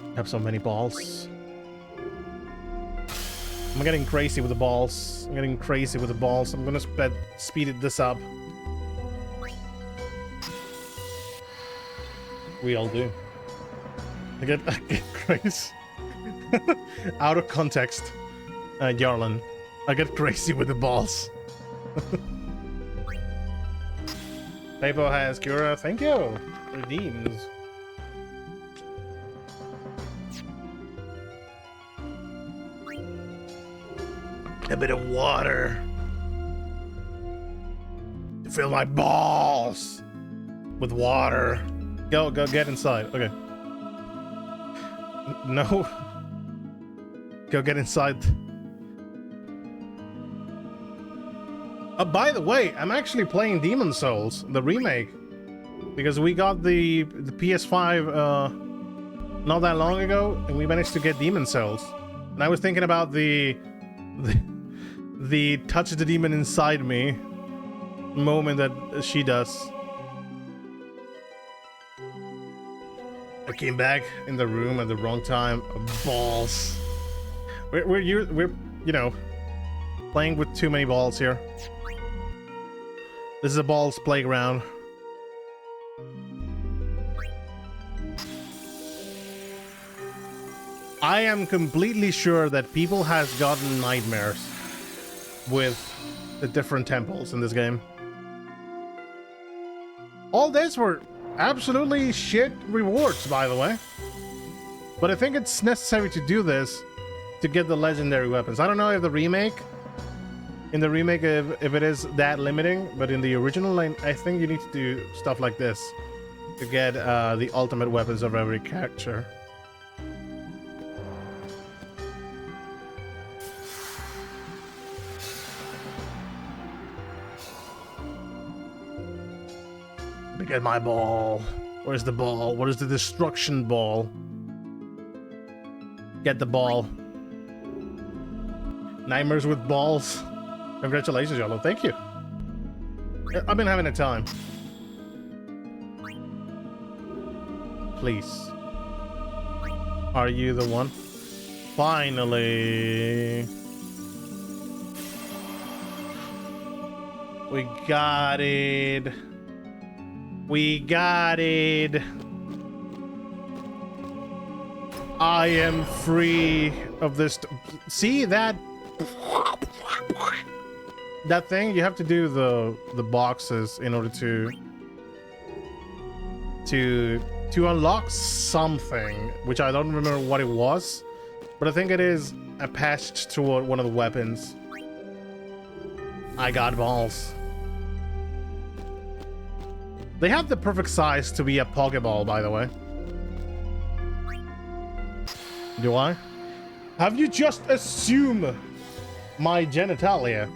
I have so many balls. I'm getting crazy with the balls. I'm getting crazy with the balls. I'm gonna speed this up. We all do. I get crazy. Out of context, Yarlan. I get crazy with the balls. Papo has Cura. Thank you. Redeems. A bit of water to fill my balls with water. Go get inside. Okay. No. Go get inside. By the way, I'm actually playing Demon Souls, the remake, because we got the PS5 not that long ago, and we managed to get Demon Souls. And I was thinking about the touch the demon inside me moment that she does. I came back in the room at the wrong time. Balls. We're you know, playing with too many balls here. This is a balls playground. I am completely sure that people has gotten nightmares with the different temples in this game. All this were absolutely shit rewards, by the way. But I think it's necessary to do this to get the legendary weapons. I don't know if the remake, if it is that limiting, but in the original, I think you need to do stuff like this to get the ultimate weapons of every character. Get my ball. Where's the ball? What is the destruction ball? Get the ball. Nightmares with balls. Congratulations, Yellow. Thank you. I've been having a time. Please. Are you the one? Finally. We got it. We got it. I am free of this. See that thing? You have to do the boxes in order to unlock something, which I don't remember what it was, but I think it is attached to one of the weapons. I got balls. They have the perfect size to be a Pokeball, by the way. Do I? Have you just assumed my genitalia?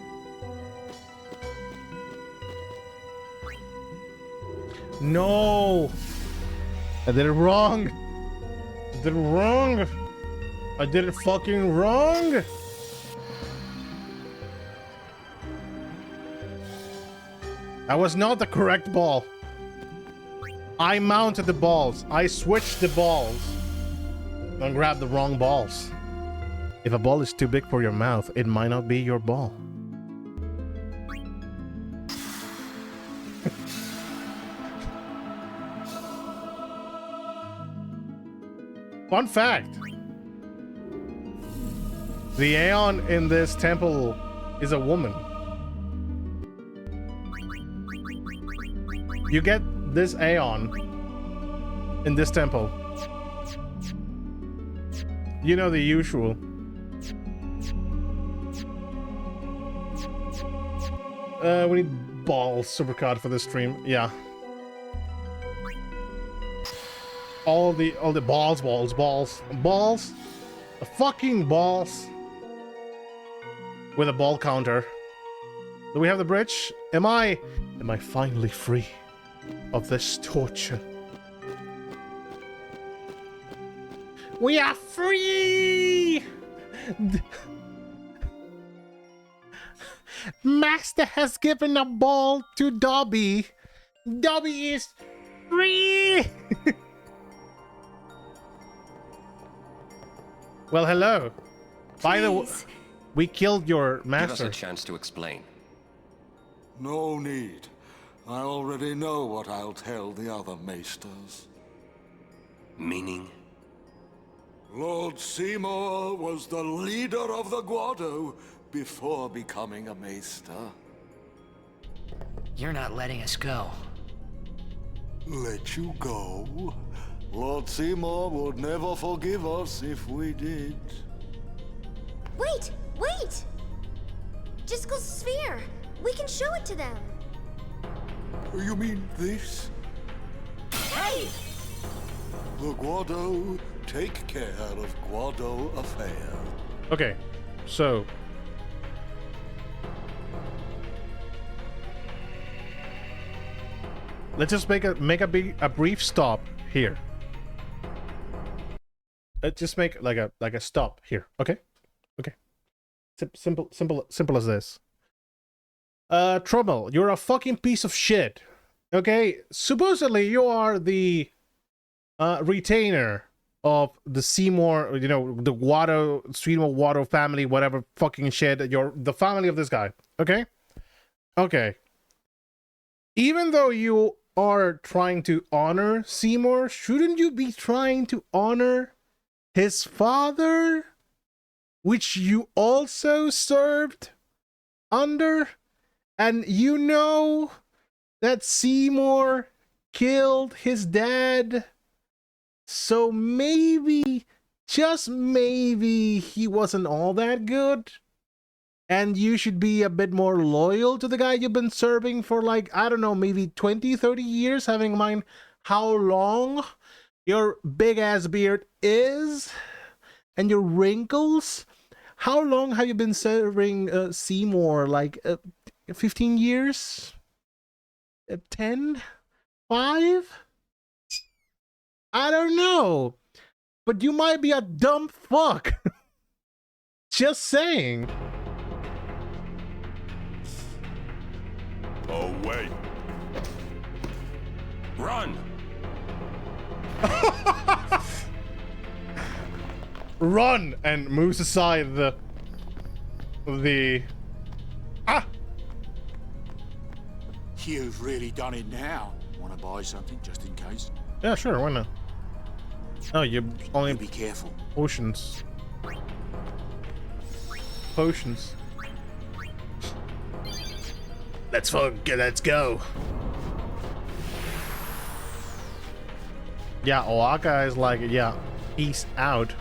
No! I did it wrong! I did it wrong! I did it fucking wrong! That was not the correct ball. I mounted the balls. I switched the balls. Don't grab the wrong balls. If a ball is too big for your mouth, it might not be your ball. Fun fact. The Aeon in this temple is a woman. You get this Aeon in this temple. You know the usual. We need balls, supercard for this stream. Yeah. All the balls. The fucking balls. With a ball counter. Do we have the bridge? Am I finally free of this torture? We are free! Master has given a ball to Dobby. Dobby is free! Well, hello. By the way, we killed your master. Give us a chance to explain. No need. I already know what I'll tell the other maesters. Meaning? Lord Seymour was the leader of the Guado before becoming a maester. You're not letting us go. Let you go? Lord Seymour would never forgive us if we did. Wait! Jiskel's sphere! We can show it to them! You mean this? Hey! The Guado take care of Guado affair. Okay, so let's just make a brief stop here. Let's just make like a stop here. Okay, okay. Simple as this. Trouble, you're a fucking piece of shit. Okay, supposedly you are the retainer of the Seymour, you know, the Seymour Watto family, whatever fucking shit. You're the family of this guy. Okay, okay. Even though you are trying to honor Seymour, shouldn't you be trying to honor his father, which you also served under? And you know that Seymour killed his dad, so maybe, just maybe, he wasn't all that good, and you should be a bit more loyal to the guy you've been serving for, like, I don't know, maybe 20, 30 years, having in mind how long your big-ass beard is, and your wrinkles. How long have you been serving Seymour? Like, 15 years? 10? 5? I don't know. But you might be a dumb fuck. Just saying. Oh, wait. Run! Run! And moves aside the ah! You've really done it now. Want to buy something just in case? Yeah, sure, why not? Oh, you only be careful. Potions. Potions. Let's go. Yeah, Oaka is like, yeah, peace out.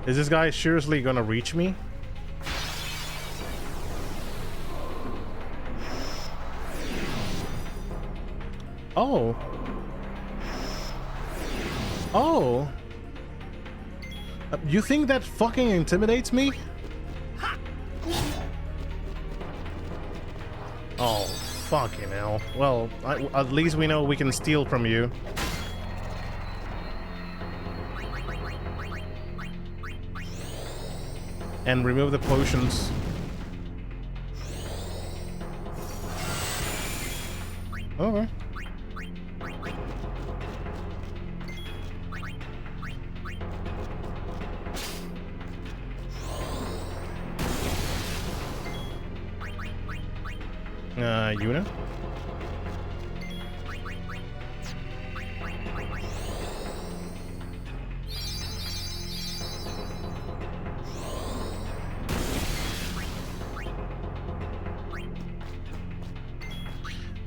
Is this guy seriously gonna reach me? Oh. Oh. You think that fucking intimidates me? Oh, fucking hell. Well, at least we know we can steal from you. And remove the potions. Okay. Yuna?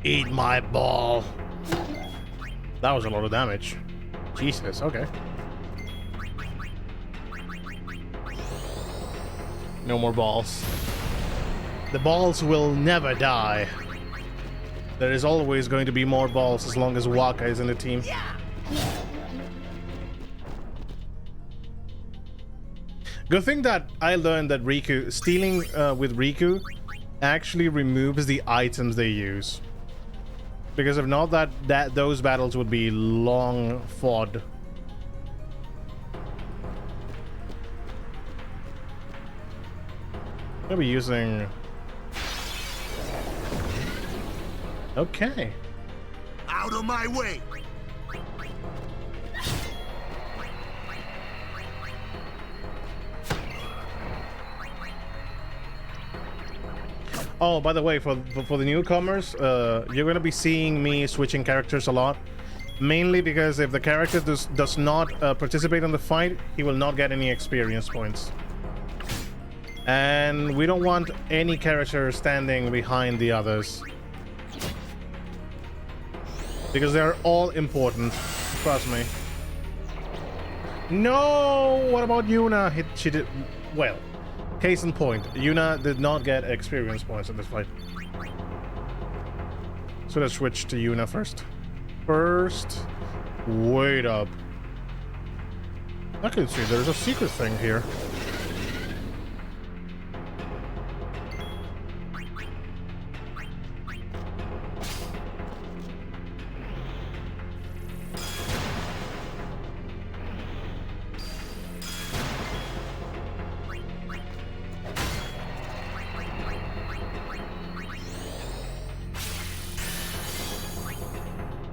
Eat my ball. That was a lot of damage. Jesus, okay. No more balls. The balls will never die. There is always going to be more balls as long as Waka is in the team. Good thing that I learned that Riku, stealing with Riku actually removes the items they use. Because if not, those battles would be long fought. I'll be using... Okay. Out of my way! Oh, by the way, for the newcomers, you're gonna be seeing me switching characters a lot. Mainly because if the character does not participate in the fight, he will not get any experience points. And we don't want any character standing behind the others. Because they're all important, trust me. No! What about Yuna? She did... Well, case in point, Yuna did not get experience points in this fight. So let's switch to Yuna first. Wait up. I can see there's a secret thing here.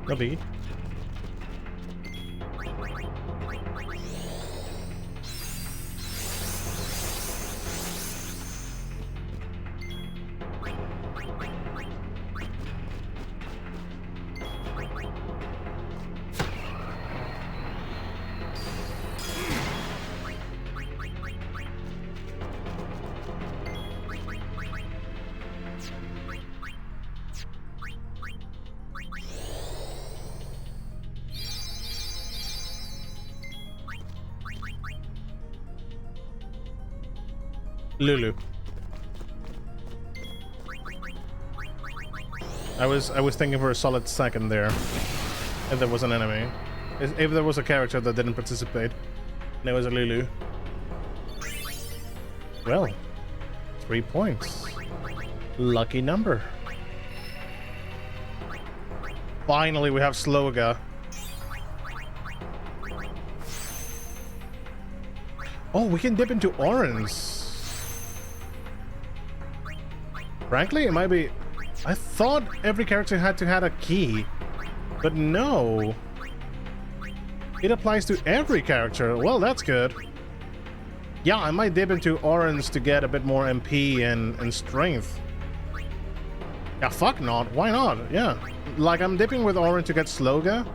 No biggie. Lulu. I was thinking for a solid second there. If there was an enemy. If there was a character that didn't participate. And it was a Lulu. Well, 3 points. Lucky number. Finally we have Sloga. Oh, we can dip into orange. Frankly, it might be... I thought every character had to have a key. But no. It applies to every character. Well, that's good. Yeah, I might dip into orange to get a bit more MP and strength. Yeah, fuck not. Why not? Yeah. Like, I'm dipping with orange to get Sloga.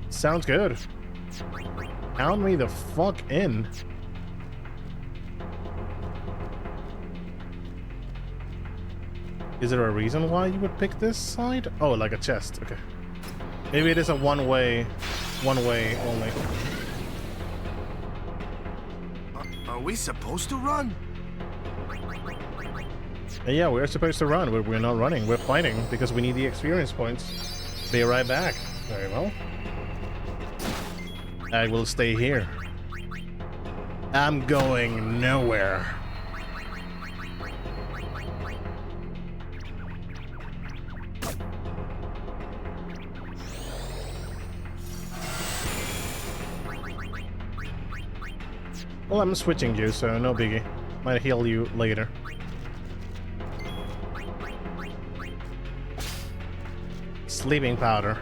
Sounds good. Count me the fuck in. Is there a reason why you would pick this side? Oh, like a chest. Okay. Maybe it is a one-way only. Are we supposed to run? Yeah, we're supposed to run. We're not running. We're fighting because we need the experience points. Be right back. Very well. I will stay here. I'm going nowhere. Well, I'm switching you, so no biggie. Might heal you later. Sleeping powder.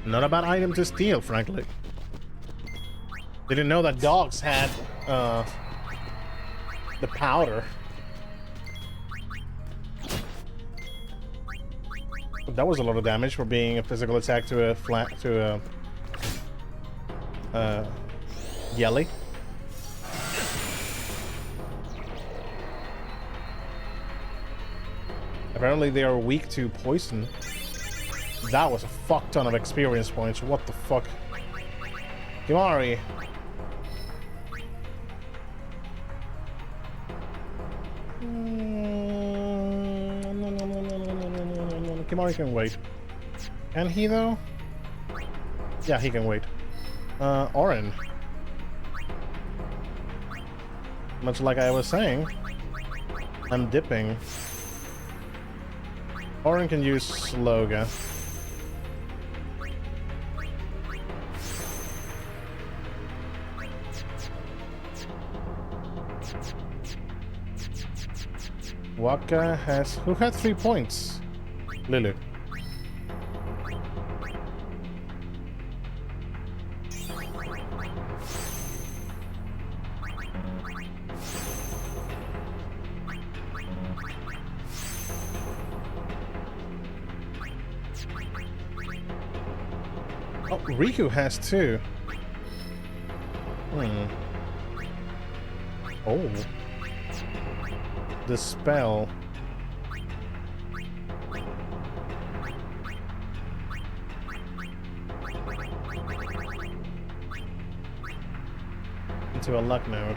Not a bad item to steal, frankly. Didn't know that dogs had the powder. That was a lot of damage for being a physical attack to a Yelly. Apparently they are weak to poison. That was a fuck ton of experience points. What the fuck? Kimari. Kimari can wait. Can he though? Yeah, he can wait. Oren. Much like I was saying, I'm dipping. Oren can use Sloga. Waka has... Who had 3 points? Lulu. Oh, Riku has 2. Oh. The spell. Into a luck node.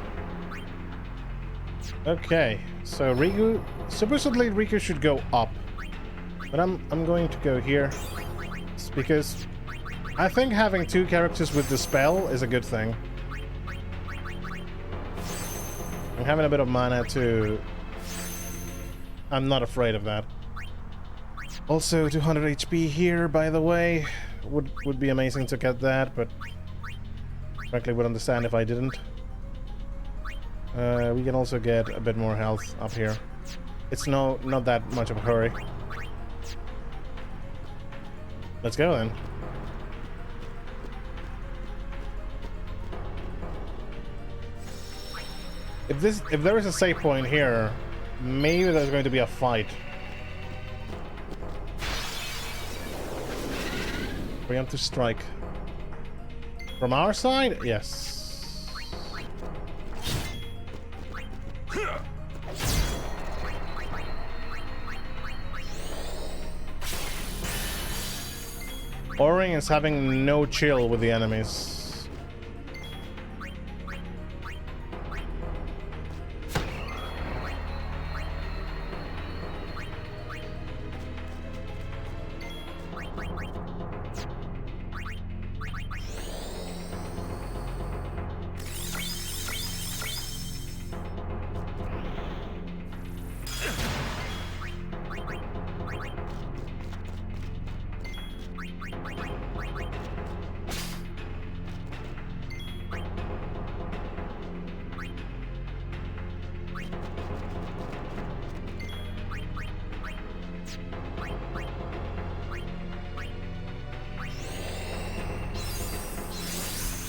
Okay, so Riku... Supposedly Riku should go up. But I'm going to go here. It's because I think having 2 characters with the spell is a good thing. And having a bit of mana too. I'm not afraid of that. Also, 200 HP here, by the way. Would be amazing to get that, but frankly would understand if I didn't. We can also get a bit more health up here. It's not that much of a hurry. Let's go then. If there is a save point here, maybe there's going to be a fight. Preemptive strike. From our side? Yes. Oring is having no chill with the enemies.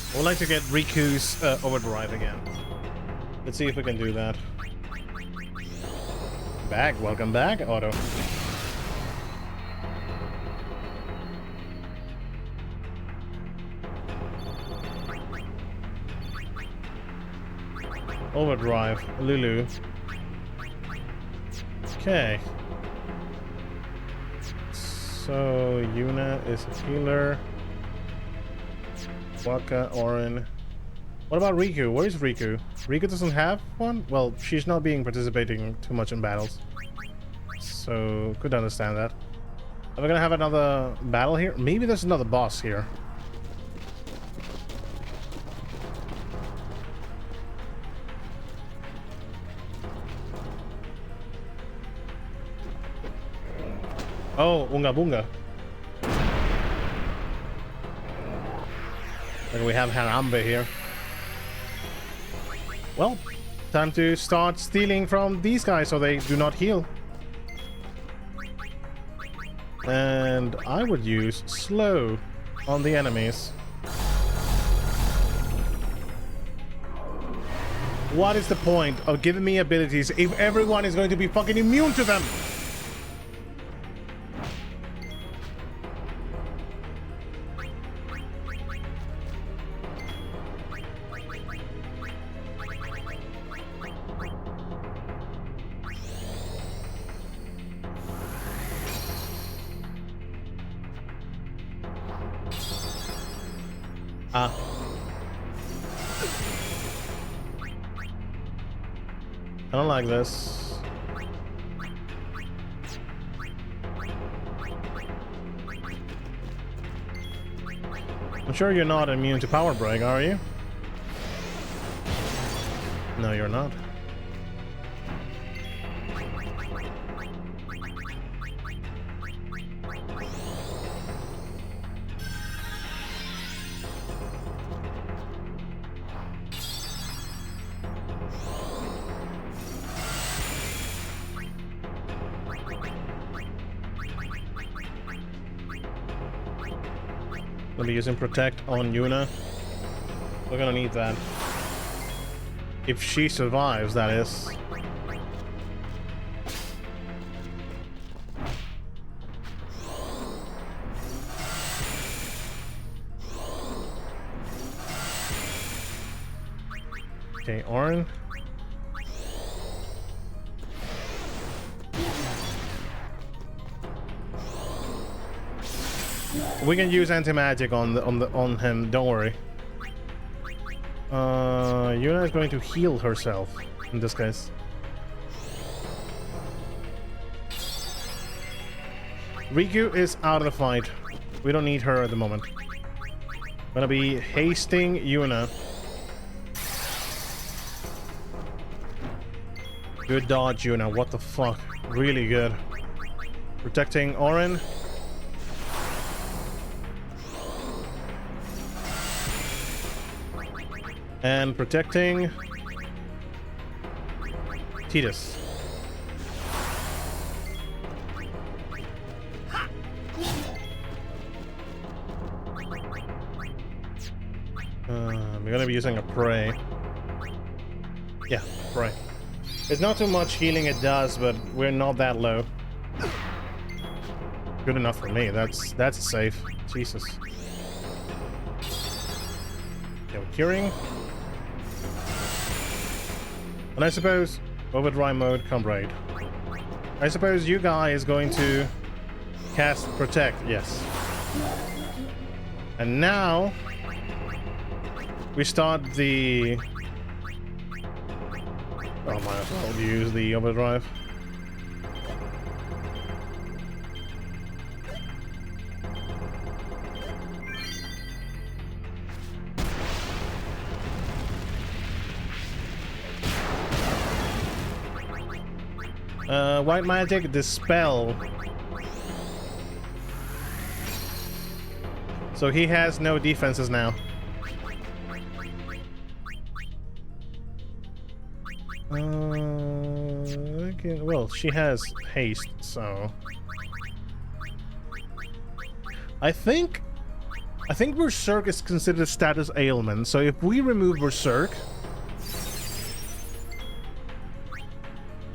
I would like to get Riku's overdrive again. Let's see if we can do that. Back, welcome back, Otto. Overdrive, Lulu. Okay. So Yuna is a healer. Waka, Orin. What about Riku? Where is Riku? Riku doesn't have one? Well, she's not being participating too much in battles. So, could understand that. Are we gonna have another battle here? Maybe there's another boss here. Oh, Unga Bunga. And we have Harambe here. Well, time to start stealing from these guys so they do not heal. And I would use slow on the enemies. What is the point of giving me abilities if everyone is going to be fucking immune to them? I don't like this. I'm sure you're not immune to power break, are you? No, you're not. Let me using protect on Yuna. We're gonna need that. If she survives, that is. Okay, Orin. We can use anti-magic on him, don't worry. Yuna is going to heal herself in this case. Riku is out of the fight. We don't need her at the moment. Gonna be hasting Yuna. Good dodge, Yuna. What the fuck? Really good. Protecting Orin. And protecting Titus. We're gonna be using a prey. Yeah, prey. It's not too much healing it does, but we're not that low. Good enough for me. That's safe. Jesus. Okay, we're curing. And I suppose overdrive mode, come raid. I suppose you guy is going to cast protect. Yes. And now we start the... Oh, might as well use the overdrive. White magic, dispel. So he has no defenses now. Okay, well, she has haste, so I think Berserk is considered a status ailment. So if we remove Berserk,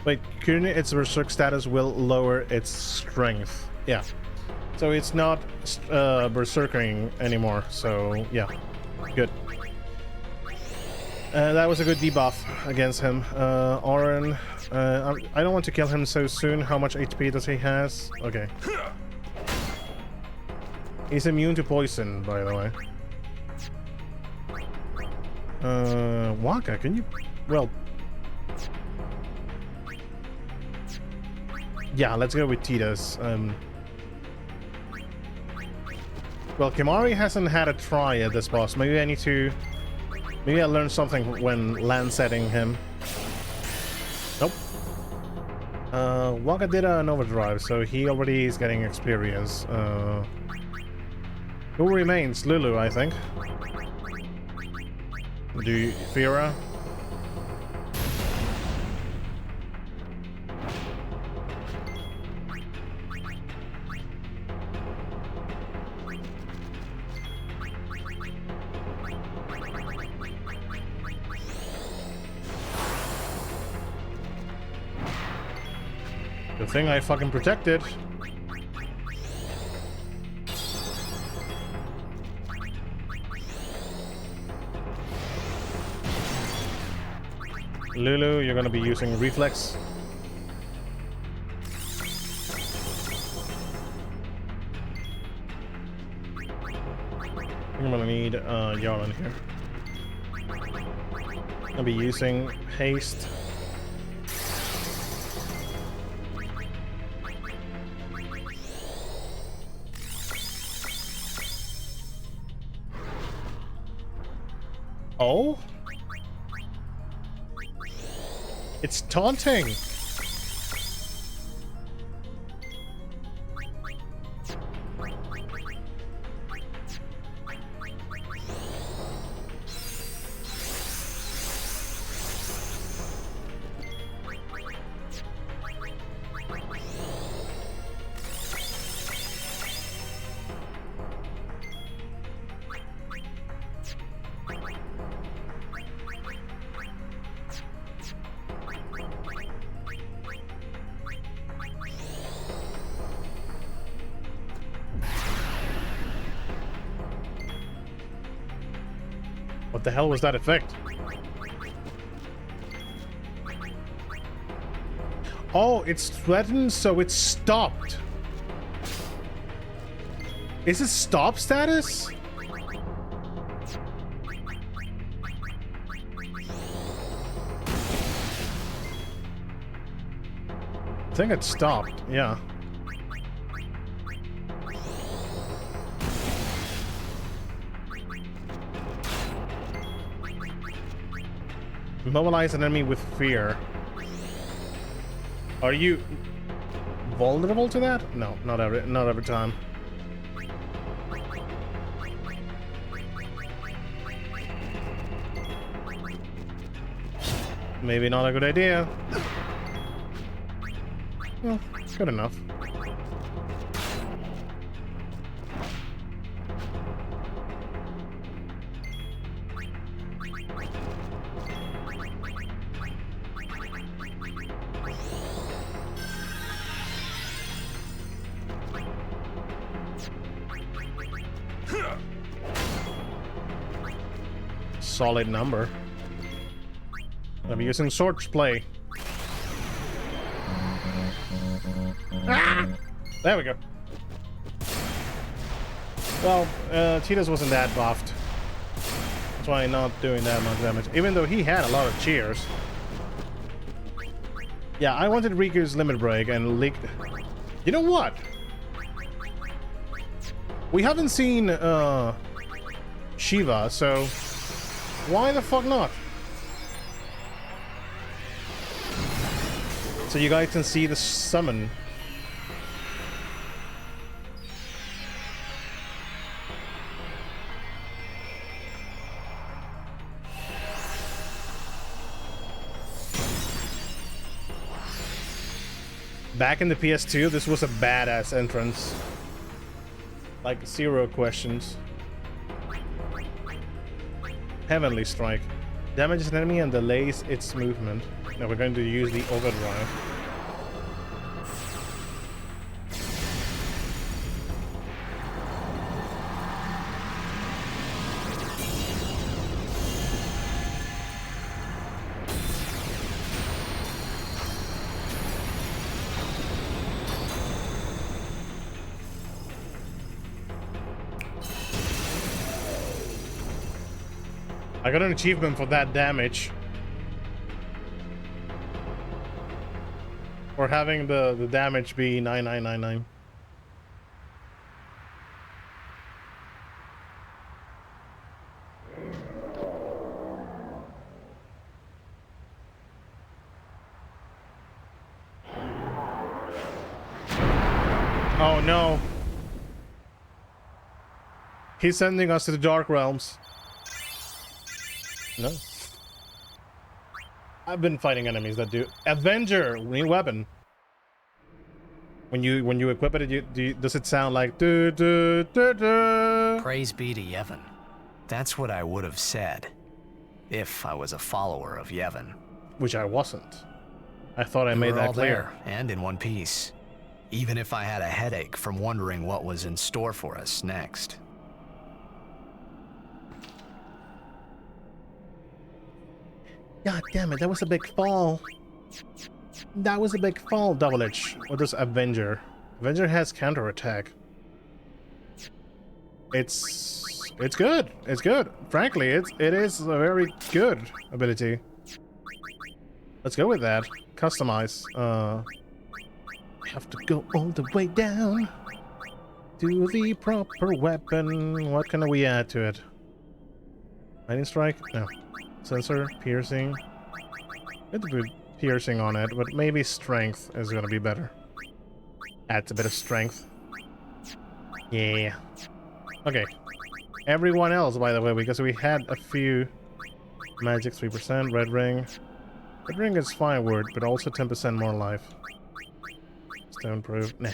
wait, currently its Berserk status will lower its strength. Yeah, so it's not Berserking anymore. So yeah, good. That was a good debuff against him. Orin, I don't want to kill him so soon. How much HP does he has? Okay. He's immune to poison, by the way. Waka, can you... Well... Yeah, let's go with Titus. Well, Kimari hasn't had a try at this boss. Maybe I need to... Maybe I learned something when land setting him. Nope. Waka did an overdrive, so he already is getting experience. Who remains? Lulu, I think. Do Fira? Good thing I fucking protected. Lulu, you're gonna be using reflex. I'm gonna need Yarlan here. I'll be using haste. Oh? It's taunting! What the hell was that effect? Oh, it's threatened, so it's stopped. Is it stop status? I think it stopped, yeah. Mobilize an enemy with fear. Are you vulnerable to that? No, not every time. Maybe not a good idea. Well, good enough. Solid number. I'm using swordplay. Ah! There we go. Well, Titus wasn't that buffed. That's why I'm not doing that much damage. Even though he had a lot of cheers. Yeah, I wanted Riku's limit break and leaked. You know what? We haven't seen Shiva, so why the fuck not? So you guys can see the summon. Back in the PS2, this was a badass entrance. Like, 0 questions. Heavenly Strike. Damages an enemy and delays its movement. Now we're going to use the overdrive. I got an achievement for that damage. For having the damage be 9999. Oh no. He's sending us to the Dark Realms. No. I've been fighting enemies that do. Avenger, new weapon. When you equip it, does it sound like do do do do? Praise be to Yevon. That's what I would have said if I was a follower of Yevon. Which I wasn't. I thought I made that clear. There, and in one piece. Even if I had a headache from wondering what was in store for us next. God damn it, that was a big fall. That was a big fall, Double H. What is Avenger? Avenger has counterattack. It's good. It's good. Frankly, it is a very good ability. Let's go with that. Customize. We have to go all the way down to the proper weapon. What can we add to it? Lightning strike? No. Sensor, piercing. It's a good piercing on it, but maybe strength is gonna be better. Adds a bit of strength. Yeah. Okay. Everyone else, by the way, because we had a few magic 3%, red ring. Red ring is fine word, but also 10% more life. Stone proof. Nah.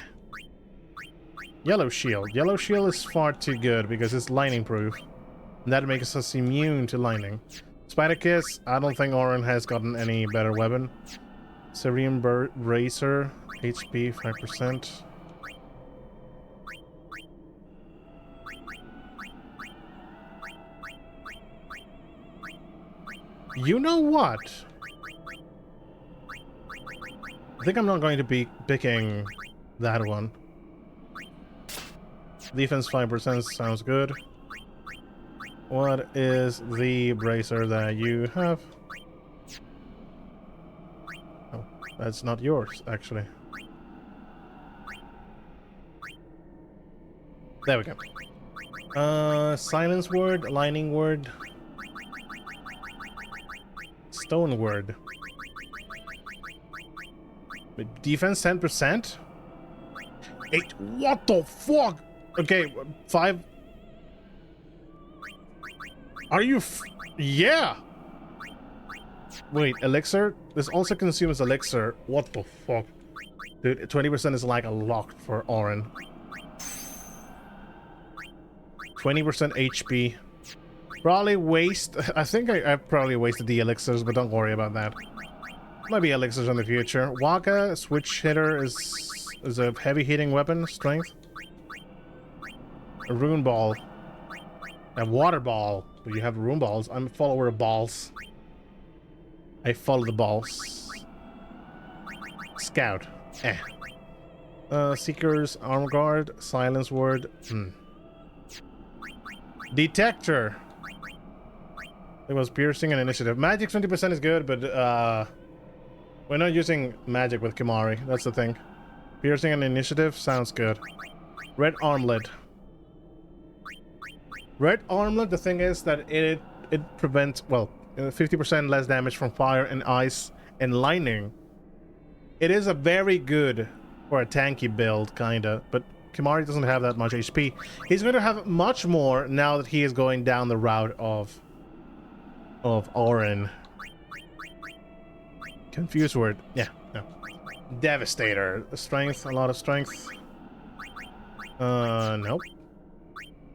Yellow shield. Yellow shield is far too good because it's lightning proof. And that makes us immune to lightning. Spider Kiss, I don't think Orin has gotten any better weapon. Syrian Racer, HP 5%. You know what? I think I'm not going to be picking that one. Defense 5% sounds good. What is the bracer that you have? Oh, that's not yours, actually. There we go. Silence word, lightning word. Stone word. With defense 10%? 8. What the fuck? Okay, 5. Are you yeah! Wait, elixir? This also consumes elixir. What the fuck? Dude, 20% is like a lot for Orin. 20% HP. Probably waste. I think I probably wasted the elixirs, but don't worry about that. Might be elixirs in the future. Waka, switch hitter is a heavy hitting weapon, strength. A rune ball. A water ball. You have rune balls. I'm a follower of balls. I follow the balls. Scout. Seekers, armor guard, silence word. Detector. It was piercing and initiative. Magic 20% is good, but we're not using magic with Kimahri. That's the thing. Piercing and initiative sounds good. Red armlet. Red armlet, the thing is that it prevents, well, 50% less damage from fire and ice and lightning. It is a very good for a tanky build, kinda, but Kimahri doesn't have that much HP. He's going to have much more now that he is going down the route of Orin. Confused word. Yeah, no. Devastator. Strength, a lot of strength. Nope.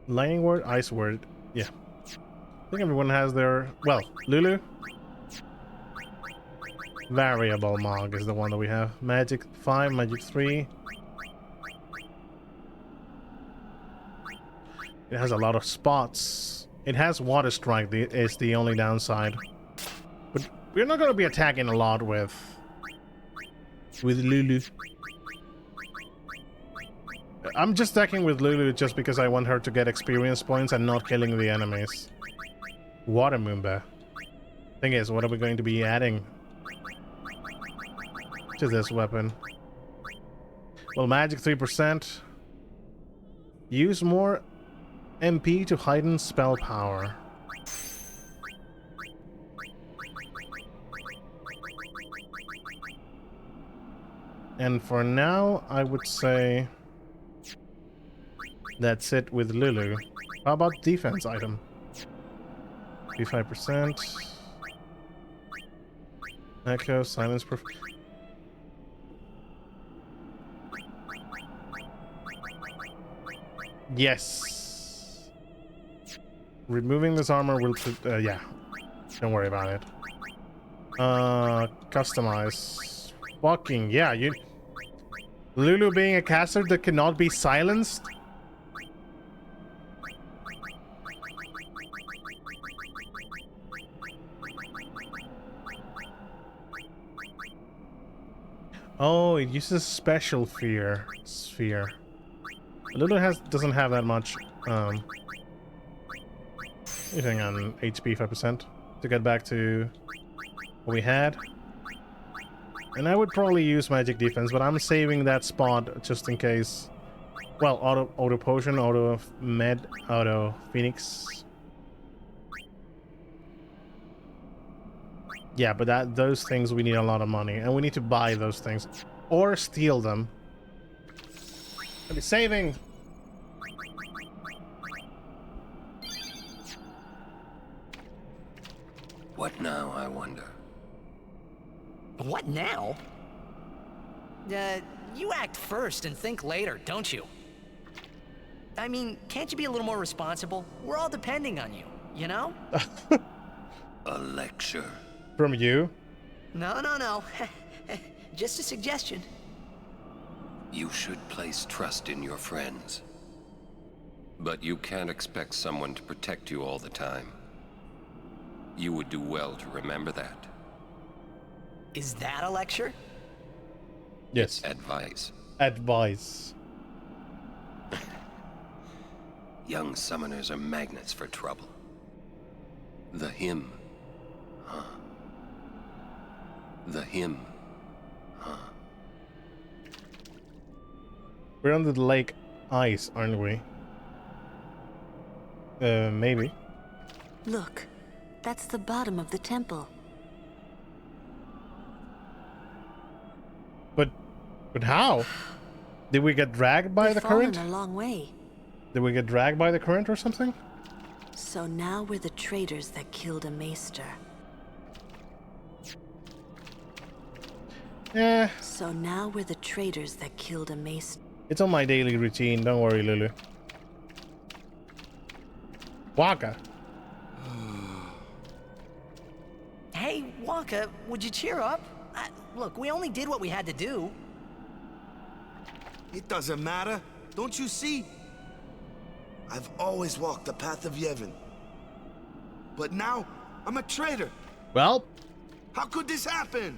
Lightning word, ice word. Yeah. I think everyone has their... Well, Lulu. Variable Mog is the one that we have. Magic 5, Magic 3. It has a lot of spots. It has Water Strike, is the only downside. But we're not going to be attacking a lot with Lulu. I'm just attacking with Lulu just because I want her to get experience points and not killing the enemies. Water Moomba. Thing is, what are we going to be adding to this weapon? Well, magic 3%. Use more MP to heighten spell power. And for now, I would say that's it with Lulu. How about defense item? 55%. Echo, silence proof. Yes. Removing this armor will yeah. Don't worry about it. Customize. Fucking yeah, you Lulu being a caster that cannot be silenced? Oh, it uses special sphere. Lulu doesn't have that much anything on HP 5% to get back to what we had. And I would probably use magic defense, but I'm saving that spot just in case. Well, auto potion, auto med, auto phoenix. Yeah, but those things we need a lot of money, and we need to buy those things or steal them. I'll be saving. What now, I wonder? What now? You act first and think later, don't you? I mean, can't you be a little more responsible? We're all depending on you, you know? A lecture? From you? No. Just a suggestion. You should place trust in your friends. But you can't expect someone to protect you all the time. You would do well to remember that. Is that a lecture? Yes. Advice. Advice. Young summoners are magnets for trouble. The hymn. Huh. The hymn. Huh. We're on the lake ice, aren't we? Maybe. Look, that's the bottom of the temple. But how? Did we get dragged by the current? We've fallen a long way. Did we get dragged by the current or something? So now we're the traitors that killed a maester. Yeah. So now we're the traitors that killed a maester. It's on my daily routine. Don't worry, Lulu. Waka. Hey, Waka, would you cheer up? Look, we only did what we had to do. It doesn't matter. Don't you see? I've always walked the path of Yevon. But now, I'm a traitor. Well? How could this happen?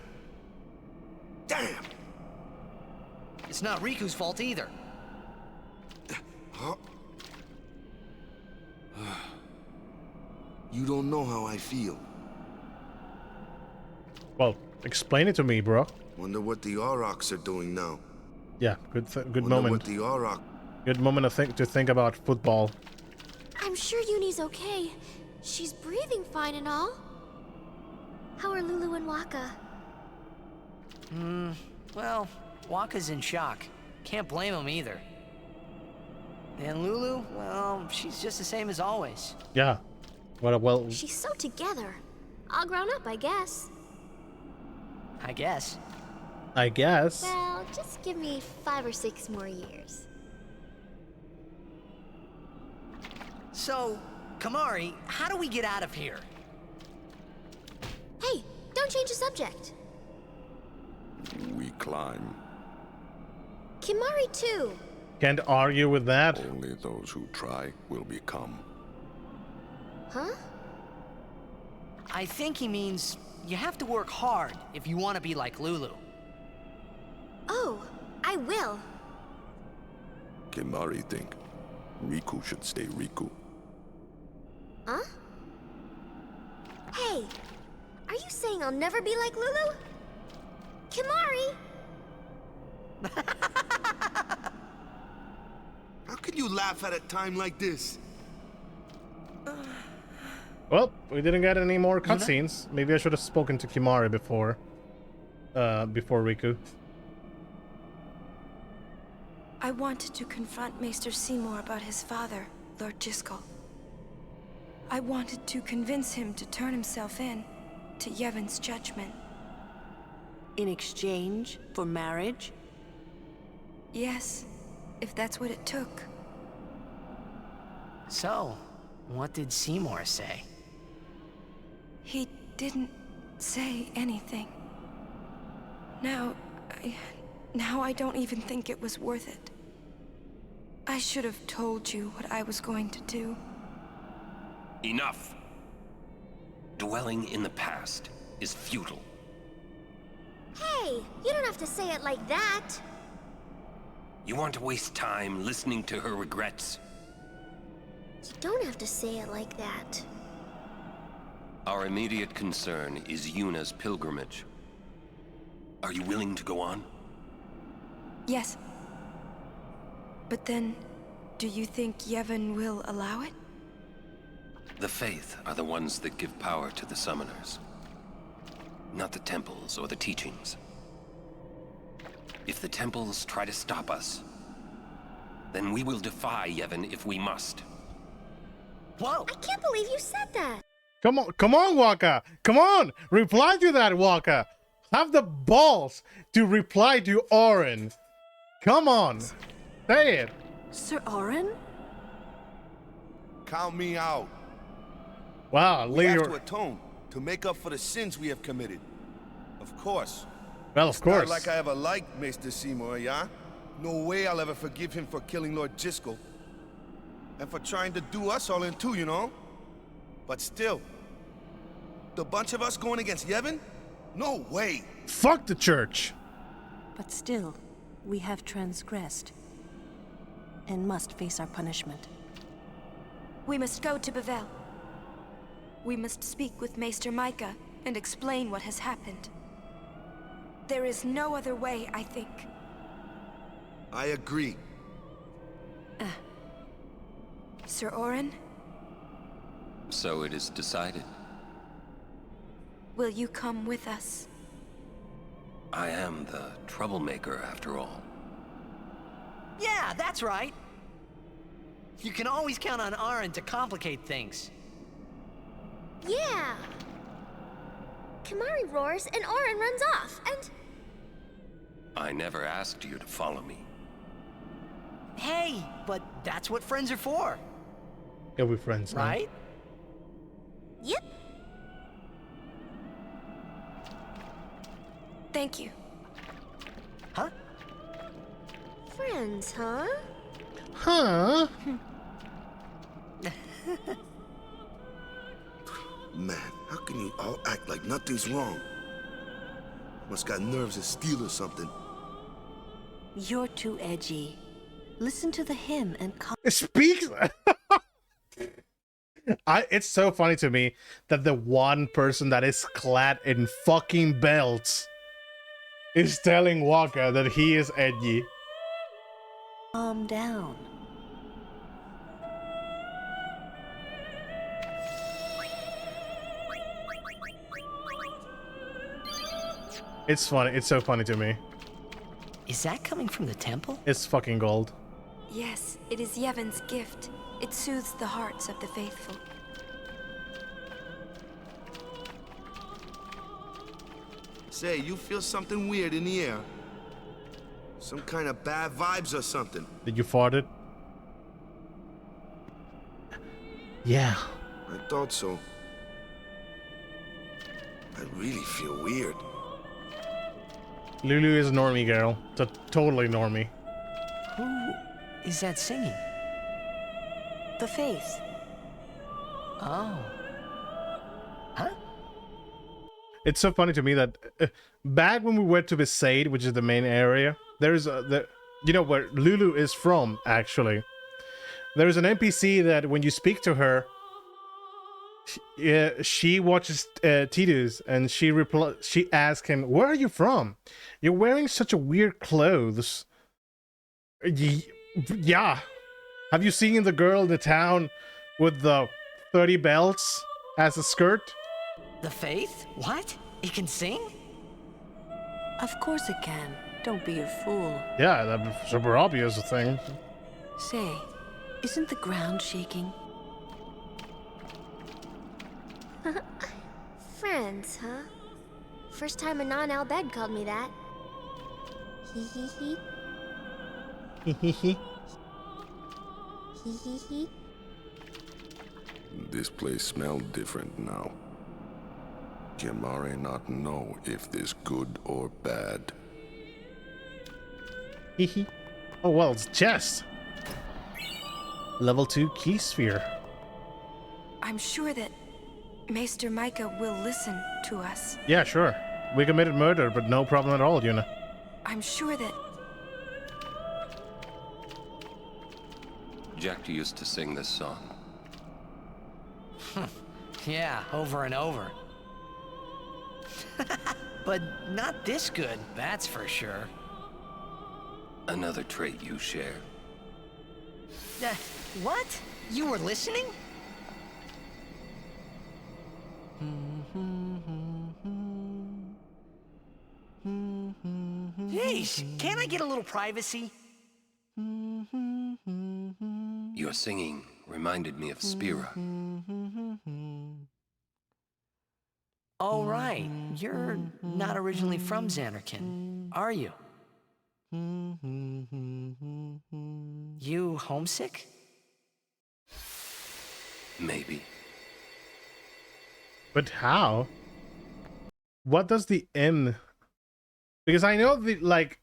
Damn! It's not Riku's fault either. Huh? You don't know how I feel. Well, explain it to me, bro. Wonder what the Aurochs are doing now. Yeah, good Wonder moment. what the Auroch... Good moment to think about football. I'm sure Uni's okay. She's breathing fine and all. How are Lulu and Waka? Well, Waka's in shock. Can't blame him either. And Lulu, well, she's just the same as always. Yeah. What a well... She's so together. All grown up, I guess. I guess. I guess. Well, just give me 5 or 6 more years. So, Kamari, how do we get out of here? Hey, don't change the subject. We climb. Kimari too. Can't argue with that. Only those who try will become. Huh? I think he means you have to work hard if you want to be like Lulu. Oh, I will. Kimari think Riku should stay Riku. Huh? Hey, are you saying I'll never be like Lulu? Kimari! How can you laugh at a time like this? Well, we didn't get any more cutscenes. Maybe I should have spoken to Kimari before Riku. I wanted to confront Maester Seymour about his father, Lord Jyscal. I wanted to convince him to turn himself in to Yevon's judgment. In exchange for marriage? Yes, if that's what it took. So, what did Seymour say? He didn't say anything. Now I don't even think it was worth it. I should have told you what I was going to do. Enough! Dwelling in the past is futile. Hey, you don't have to say it like that. You want to waste time listening to her regrets? You don't have to say it like that. Our immediate concern is Yuna's pilgrimage. Are you willing to go on? Yes. But then, do you think Yevon will allow it? The Faith are the ones that give power to the summoners. Not the temples or the teachings. If the temples try to stop us, then we will defy Yevon if we must. Whoa! I can't believe you said that! Come on, Waka! Come on! Reply to that, Waka! Have the balls to reply to Orin. Come on! Say it! Sir Orin? Count me out. Wow, we have Leo. to atone, to make up for the sins we have committed. Of course. Well, of course. Not like I ever liked Maester Seymour, yeah? No way I'll ever forgive him for killing Lord Jyscal. And for trying to do us all in two, you know? But still, the bunch of us going against Yevon? No way! Fuck the church! But still, we have transgressed. And must face our punishment. We must go to Bevel. We must speak with Maester Micah and explain what has happened. There is no other way, I think. I agree. Sir Orin? So it is decided. Will you come with us? I am the troublemaker, after all. Yeah, that's right. You can always count on Aaron to complicate things. Yeah. Kamari roars and Aaron runs off, and... I never asked you to follow me. Hey, but that's what friends are for. Yeah, we're friends, now. Right? Yep. Thank you. Huh? Friends, huh? Huh? Man, how can you all act like nothing's wrong? Must got nerves of steel or something. You're too edgy. Listen to the hymn and Speak. It's so funny to me that the one person that is clad in fucking belts is telling Walker that he is edgy. calm down. It's funny. It's so funny to me. Is that coming from the temple? It's fucking gold. Yes, it is Yevon's gift. It soothes the hearts of the faithful. Say, you feel something weird in the air? Some kind of bad vibes or something? Did you fart it? Yeah. I thought so. I really feel weird. Lulu is a normie girl. It's a totally normie. Who is that singing? The faith. Oh. Huh? It's so funny to me that back when we went to Besaid, which is the main area, there's you know where Lulu is from, actually. There's an NPC that when you speak to her, she watches Titus and she asks him, "Where are you from? You're wearing such a weird clothes." Yeah. Have you seen the girl in the town with the 30 belts as a skirt? The faith? What? It can sing? Of course it can. Don't be a fool. Yeah, that's super obvious thing. Say, isn't the ground shaking? Friends, huh? First time a non-Al-Bed called me that. Hee hee hee. Hee hee hee. Hee hee hee. This place smells different now. Can Mare not know if this good or bad? Hee hee. Oh well, it's chest. Level 2 key sphere. I'm sure that Maester Micah will listen to us. Yeah, sure. We committed murder, but no problem at all, Yuna. I'm sure that... Jack used to sing this song. Yeah, over and over. But not this good, that's for sure. Another trait you share. What? You were listening? Jeez, can't I get a little privacy? Your singing reminded me of Spira. Oh, right. You're not originally from Xanarkand, are you? You homesick? Maybe. But how? What does the M... Because I know the, like,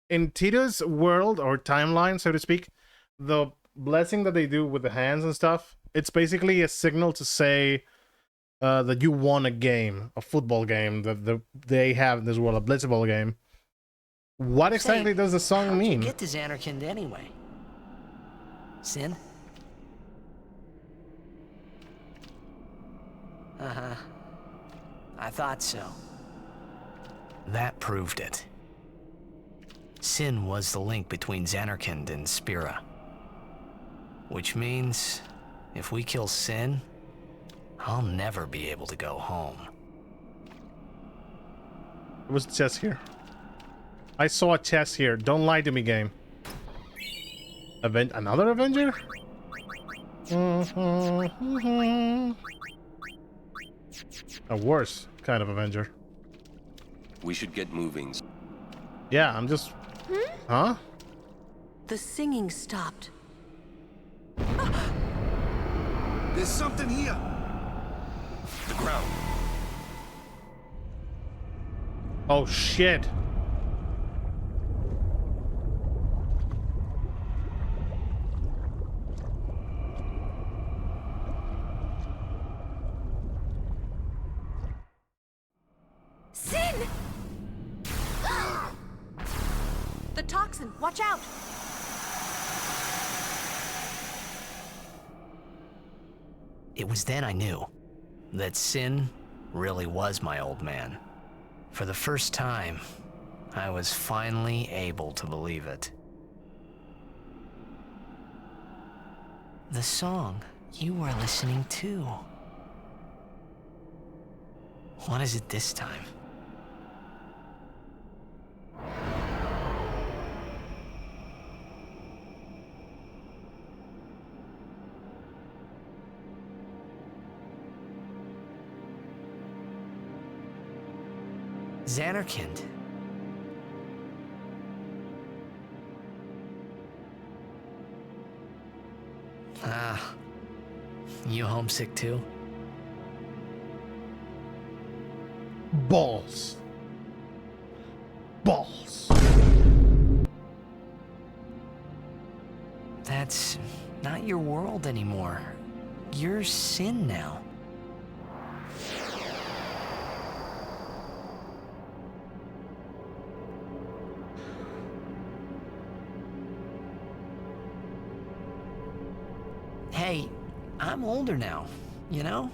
in Tito's world, or timeline, so to speak, the blessing that they do with the hands and stuff, it's basically a signal to say that you won a game, a football game, that they have in this world, a blitzball game. What exactly does the song mean? How'd you get to Xanarkand anyway? Sin? Uh-huh. I thought so. That proved it. Sin was the link between Xanarkand and Spira. Which means, if we kill Sin, I'll never be able to go home. It was just here. I saw a chest here. Don't lie to me, game. Another Avenger? A worse kind of Avenger. We should get moving. Yeah, I'm just... Huh? The singing stopped. There's something here. The ground. Oh, shit. Sin! The toxin, watch out! It was then I knew that Sin really was my old man. For the first time, I was finally able to believe it. The song you were listening to. What is it this time? Xanarkand. Ah, you homesick too? Balls. Balls. That's not your world anymore. You're Sin now. Hey, I'm older now, you know?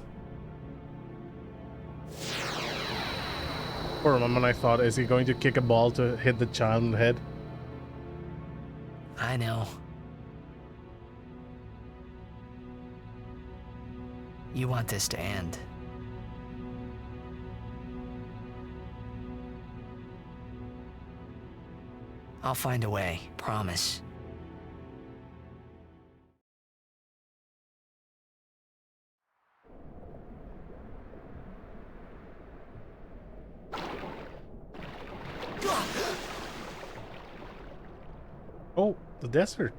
For a moment I thought, is he going to kick a ball to hit the child in the head? I know. You want this to end. I'll find a way, promise. Oh, the desert.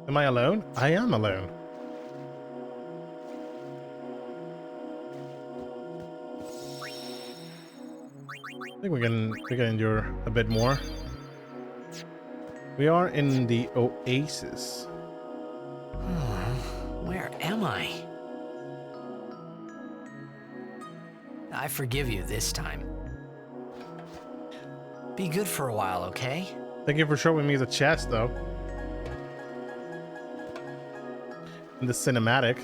Am I alone? I am alone. I think we can endure a bit more. We are in the oasis. Where am I? I forgive you this time. Be good for a while, okay? Thank you for showing me the chest, though. In the cinematic.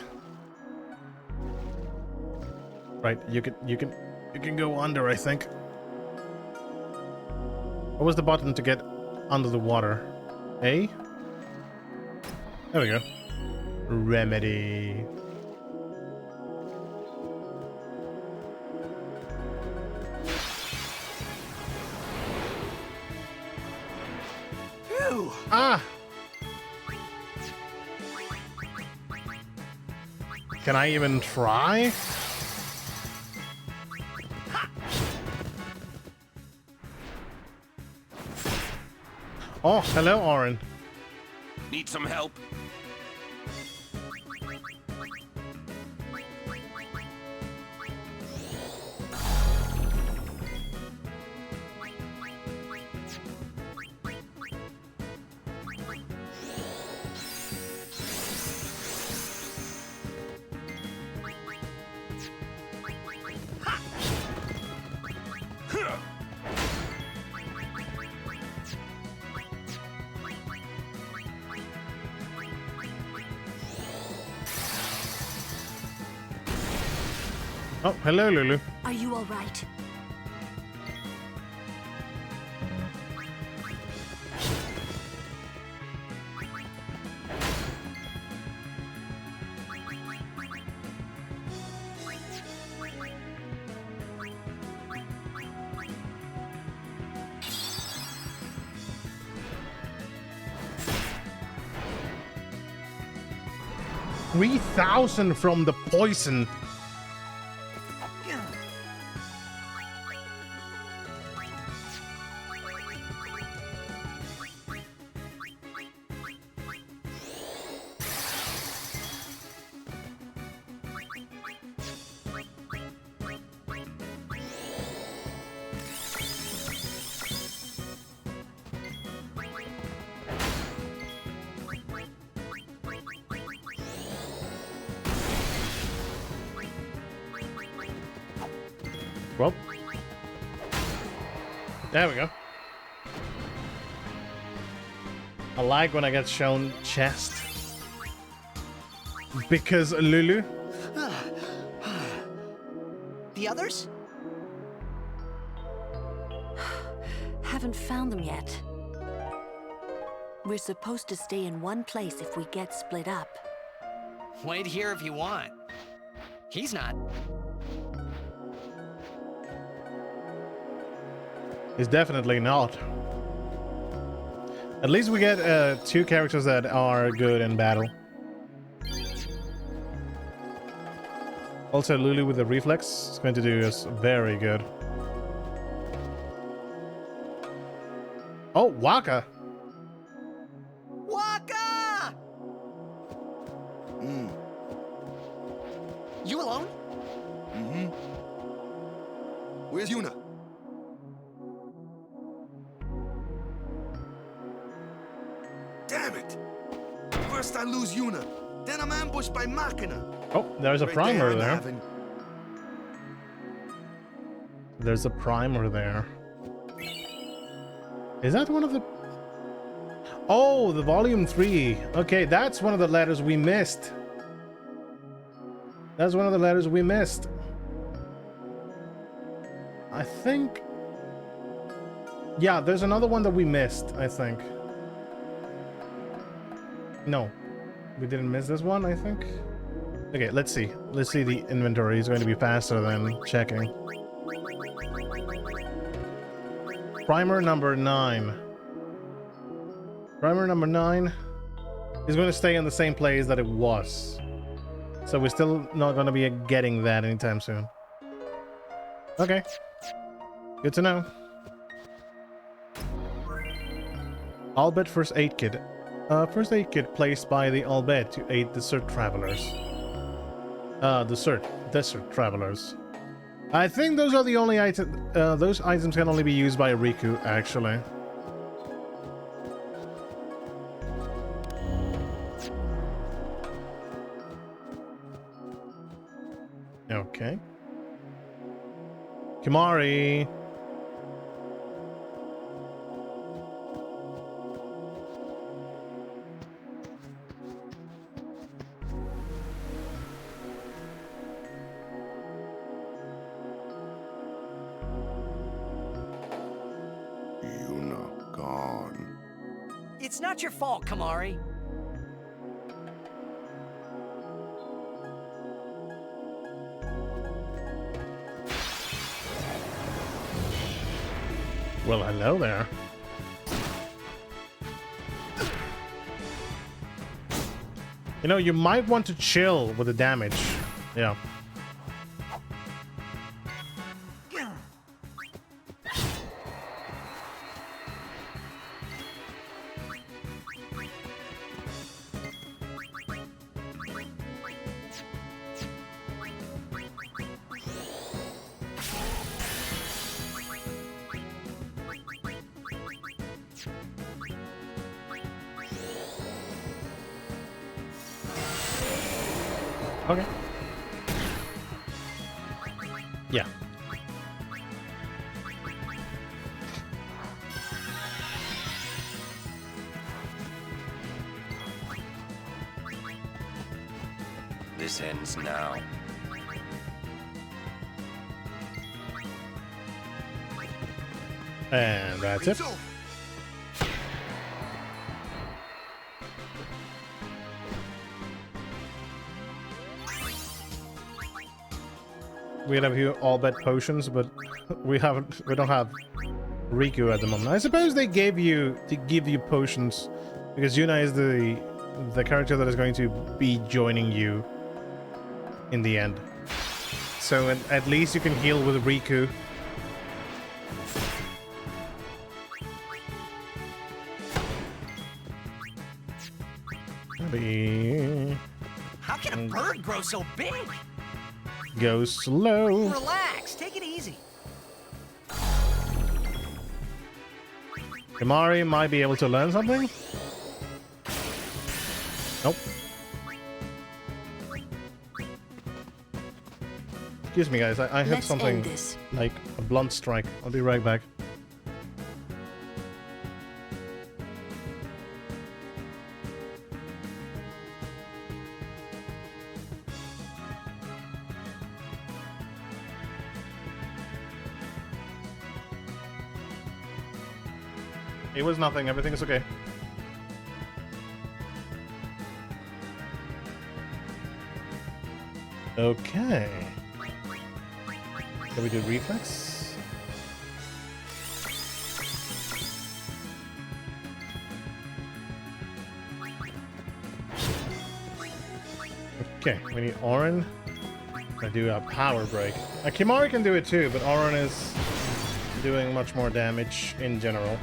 Right, you can go under, I think. What was the button to get under the water? A? There we go. Remedy. Ah! Can I even try? Oh, hello, Oren. Need some help? Oh, hello, Lulu. Are you all right? 3,000 from the poison. Well, there we go. I like when I get shown chest. Because Lulu. The others? Haven't found them yet. We're supposed to stay in one place if we get split up. Wait here if you want. He's not. He's definitely not. At least we get 2 characters that are good in battle. Also, Lulu with the reflex is going to do us very good. Oh, Waka! Waka! You alone? Mm-hmm. Where's Yuna? Damn it! First I lose Yuna, then I'm ambushed by Machina. Oh, there's a Right primer I'm there. having- There's a primer there. Is that one of the... Oh, the volume 3. Okay, that's one of the letters we missed. That's one of the letters we missed. I think... Yeah, there's another one that we missed, I think. No. We didn't miss this one, I think. Okay, let's see. Let's see the inventory. It's going to be faster than checking. Primer number 9. Primer number 9 is going to stay in the same place that it was. So we're still not going to be getting that anytime soon. Okay. Good to know. Albed First Aid Kit. First Aid Kit placed by the Albed to aid desert travelers. Desert travelers. I think those are the only items. Those items can only be used by Riku, actually. Okay. Kimari. Yuna gone. It's not your fault, Kamari. Well, hello there. You know, you might want to chill with the damage. Yeah. Okay. Yeah. This ends now. And that's it. We have here all bed potions, but we don't have Riku at the moment. I suppose they give you potions because Yuna is the the character that is going to be joining you in the end. So at least you can heal with Riku. How can a bird grow so big? Go slow. Relax, take it easy. Kimahri might be able to learn something? Nope. Excuse me, guys. I hit something like a blunt strike. I'll be right back. It was nothing. Everything is okay. Okay. Can we do reflex? Okay, we need Auron. I do a power break. Kimahri can do it too, but Auron is doing much more damage in general.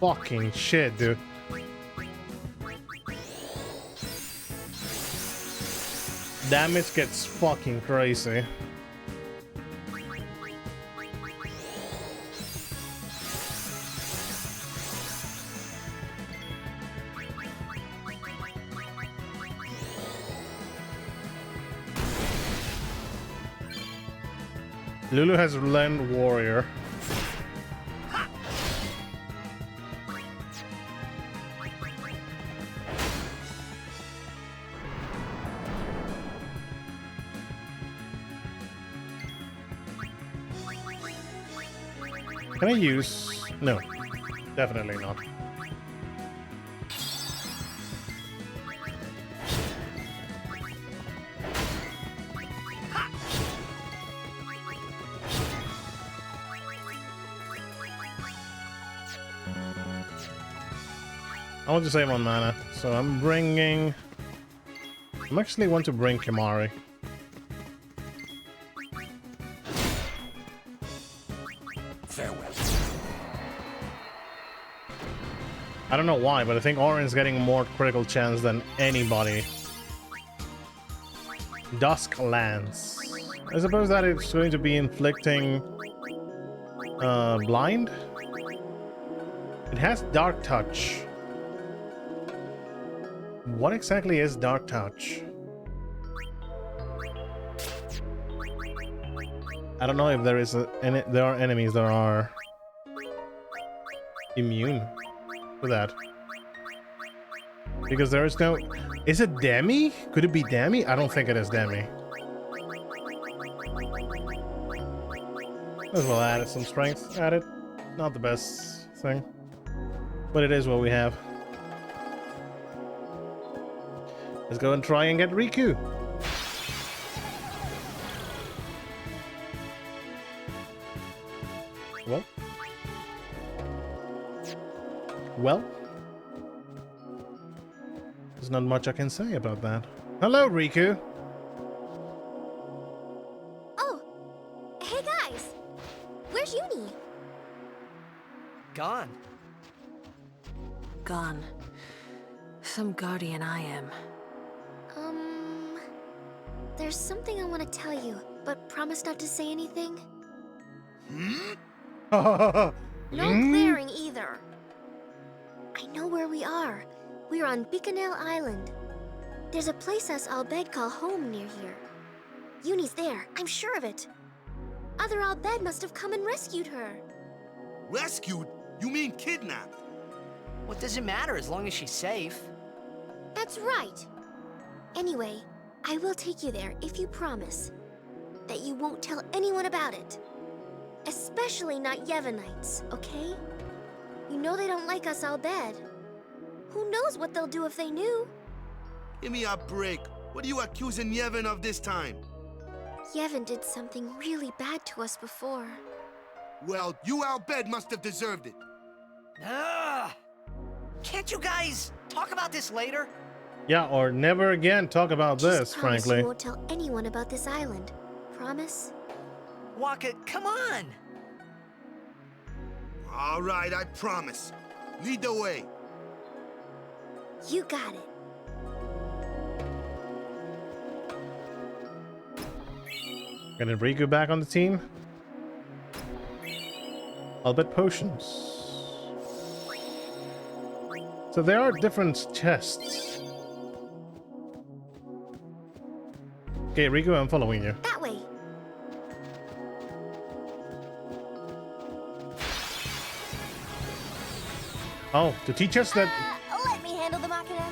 Fucking shit, dude. Damage gets fucking crazy. Lulu has learned warrior. Can I use... No, definitely not. I want to save on mana, so I'm bringing... I actually want to bring Kimahri. I don't know why, but I think Auron's getting more critical chance than anybody. Dusk Lance. I suppose that it's going to be inflicting blind. It has Dark Touch. What exactly is Dark Touch? I don't know if there is there are enemies that are immune to that. Because there is no... Is it Demi? Could it be Demi? I don't think it is Demi. As well add some strength at it. Not the best thing. But it is what we have. Let's go and try and get Riku. Well, there's not much I can say about that. Hello, Riku. Oh, hey guys. Where's Uni? Gone. Gone. Some guardian I am. There's something I want to tell you, but promise not to say anything. No glaring either. I know where we are. We're on Bikanel Island. There's a place us Albed call home near here. Uni's there, I'm sure of it. Other Albed must have come and rescued her. Rescued? You mean kidnapped? What does it matter as long as she's safe? That's right. Anyway, I will take you there if you promise that you won't tell anyone about it. Especially not Yevonites, okay? You know they don't like us, I'll bet. Who knows what they'll do if they knew? Give me a break. What are you accusing Yevon of this time? Yevon did something really bad to us before. Well, you Al-Bed must have deserved it. Can't you guys talk about this later? Yeah, or never again talk about this, Promise frankly. you won't tell anyone about this island. Promise? Waka, come on! All right, I promise. Lead the way. You got it. Getting Riku back on the team. I'll bet potions. So there are different chests. Okay, Riku, I'm following you. That way. Oh, to teach us that... Let me handle the Machina.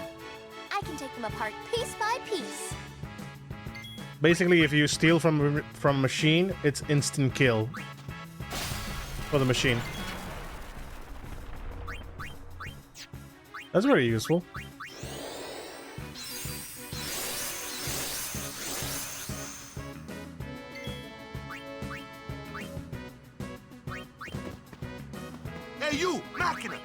I can take them apart piece by piece. Basically, if you steal from a machine, it's instant kill for the machine. That's very useful. Hey, you, Machina!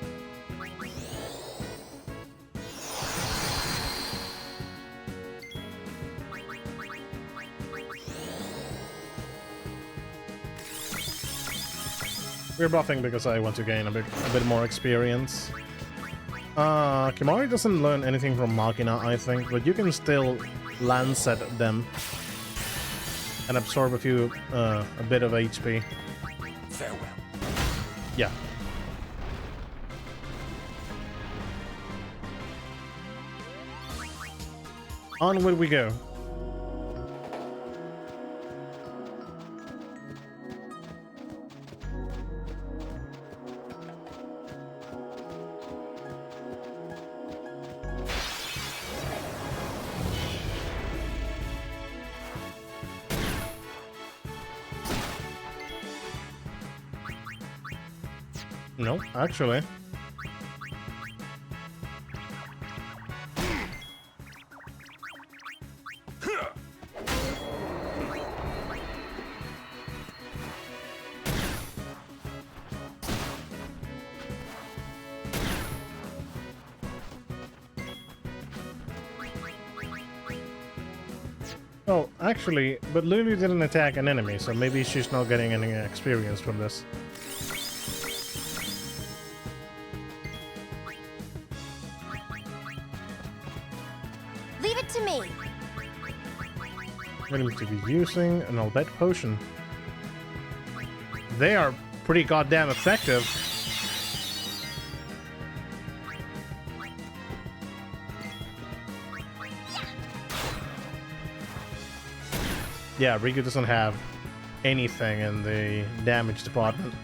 We're buffing because I want to gain a bit more experience. Kimahri doesn't learn anything from Machina, I think, but you can still lancet them and absorb a bit of HP. Farewell. Yeah. Onward we go. No, actually. Oh, actually, but Lulu didn't attack an enemy, so maybe she's not getting any experience from this. Leave it to me. I'm going to be using an I'll bet potion. They are pretty goddamn effective. Yeah, Riku doesn't have anything in the damage department.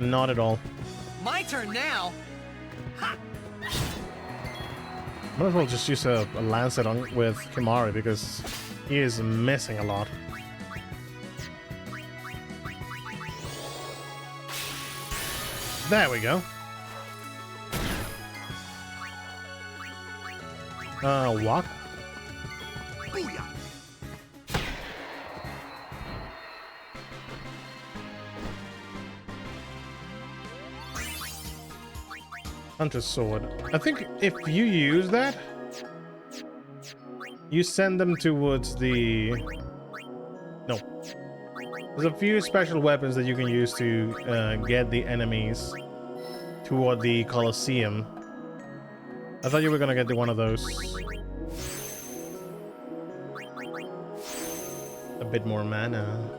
Not at all. My turn now. Might as well just use a lancet on with Kimahri because he is missing a lot. There we go. What? Hunter's sword. I think if you use that, you send them towards the... No. There's a few special weapons that you can use to get the enemies toward the Colosseum. I thought you were gonna get one of those. A bit more mana.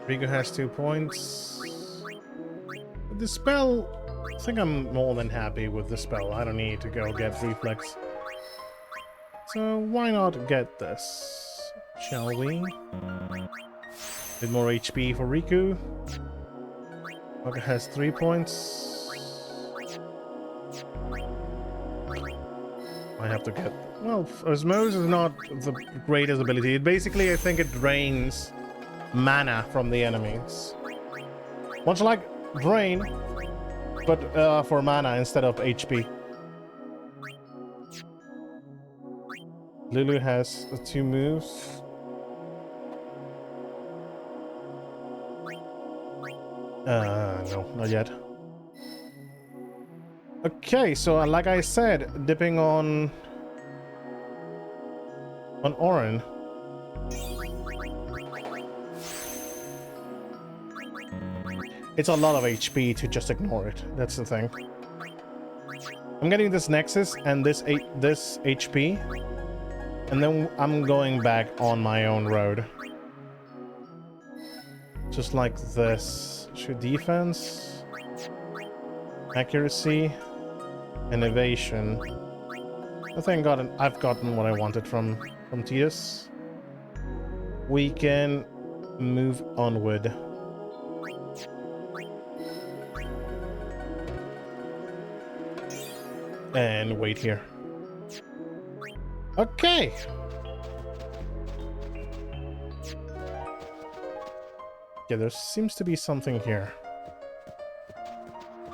Riku has 2 points. The spell, I think I'm more than happy with the spell. I don't need to go get reflex. So why not get this? Shall we? Bit more HP for Riku. Waka has 3 points. I have to get. Well, osmosis is not the greatest ability. It basically, I think it drains mana from the enemies. Much like drain, but for mana instead of HP. Lulu has 2 moves. No, not yet. Okay, so like I said, dipping on Orin. It's a lot of HP to just ignore it. That's the thing. I'm getting this Nexus and this HP, and then I'm going back on my own road. Just like this. Shoot defense, accuracy, and evasion. I think I've gotten what I wanted from Titus. We can move onward. And wait here. Okay. Yeah, there seems to be something here.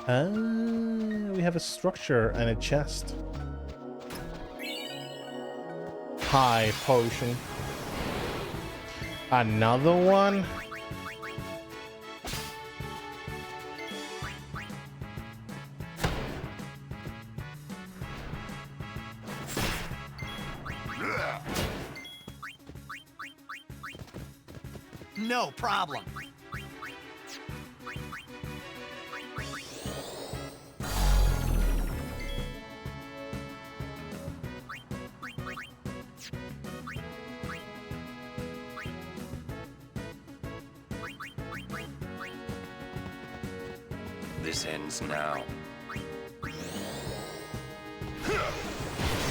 We have a structure and a chest. High potion. Another one? No problem. This ends now.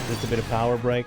Just a bit of power break.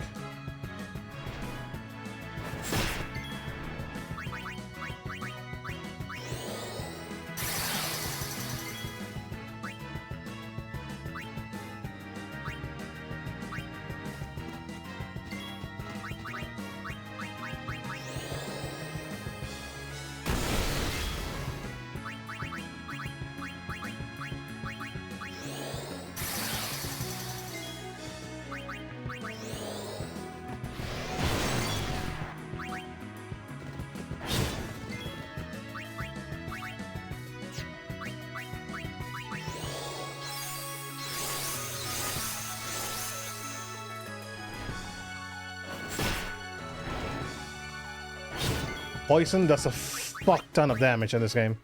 Poison does a fuck ton of damage in this game.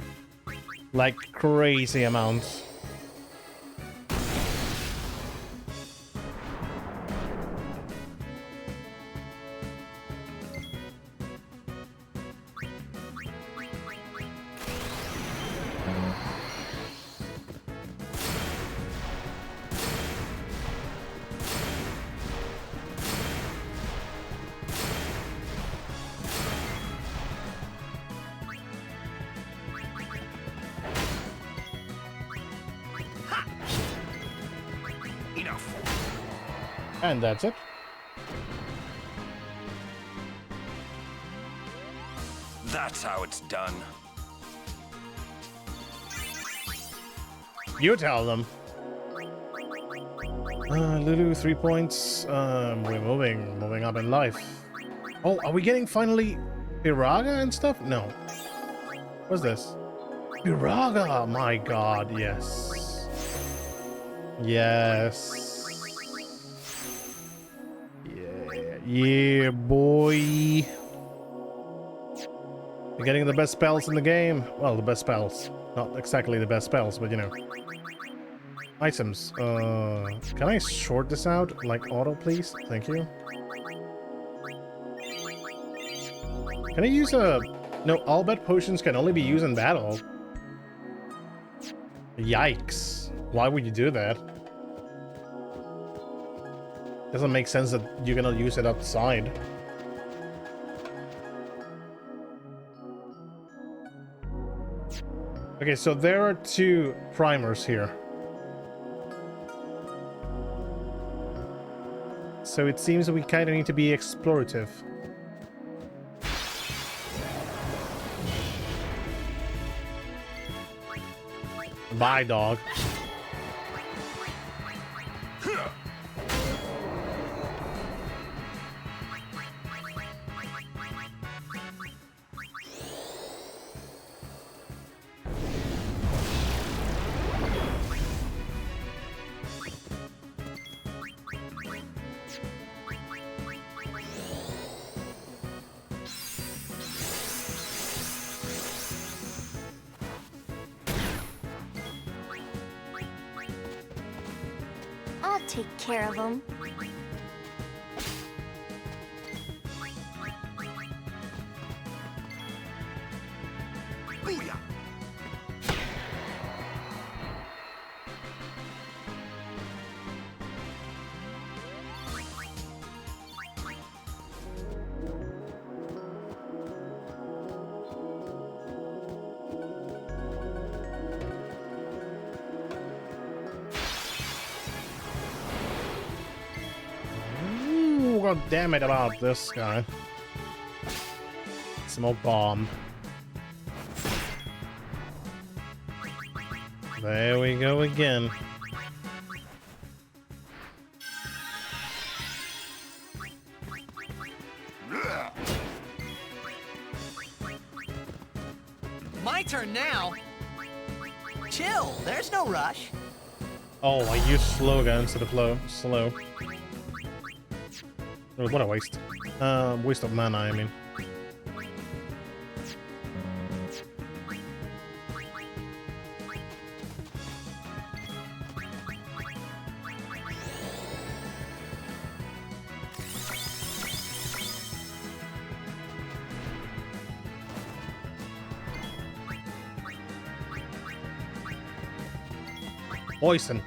Like crazy amounts. And that's it. That's how it's done. You tell them. Lulu, 3 points. We're moving up in life. Oh, are we getting finally Iraga and stuff? No. What's this? Iraga! My god, yes. Yes. Yeah, boy. You're getting the best spells in the game. Well, the best spells. Not exactly the best spells, but you know. Items. Can I short this out? Like auto, please? Thank you. Can I use a... No, all bet potions can only be used in battle. Yikes. Why would you do that? Doesn't make sense that you're gonna use it outside. Okay, so there are 2 primers here. So it seems we kind of need to be explorative. Bye, dog. I'll take care of him. Booyah! God damn it about this guy. Smoke bomb. There we go again. My turn now. Chill, there's no rush. Oh, I used slow again instead of slow. Oh, what a waste. Waste of mana, I mean. Poison.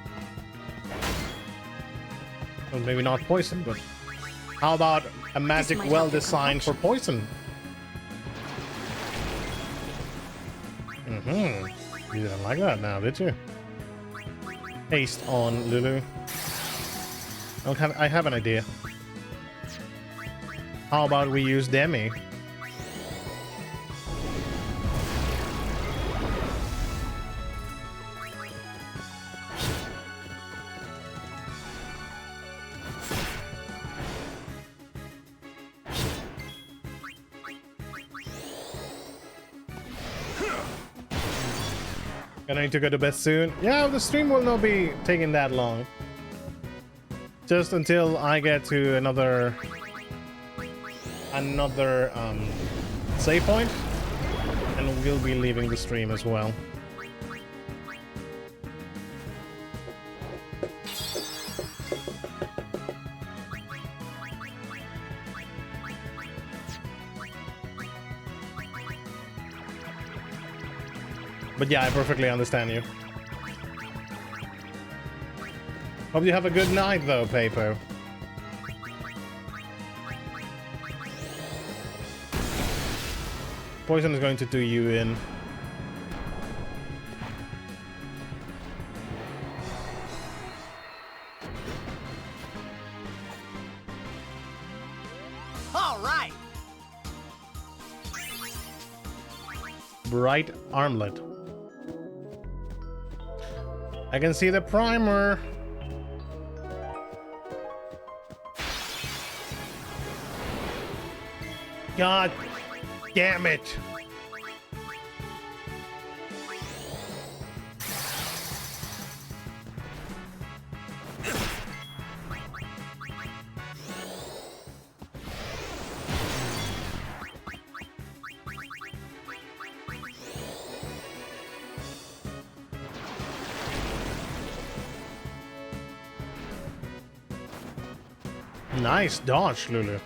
Well, maybe not poison, but how about a magic well designed for poison? You didn't like that now, did you? Haste on Lulu. I have an idea. How about we use Demi? And I need to go to bed soon. Yeah, the stream will not be taking that long. Just until I get to another save point, and we'll be leaving the stream as well. But yeah, I perfectly understand you. Hope you have a good night though, Papo. Poison is going to do you in. All right. Bright armlet. I can see the primer. God damn it. Nice dodge, Lulu.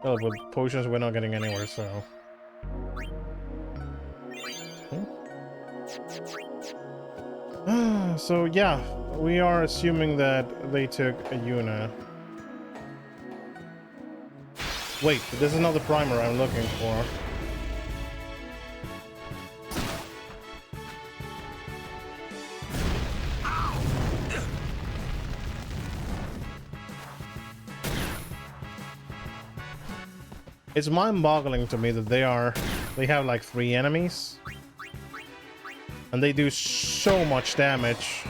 Well, with potions we're not getting anywhere, so... So yeah, we are assuming that they took a Yuna. Wait, this is not the primer I'm looking for. It's mind-boggling to me that they have like 3 enemies. And they do so much damage.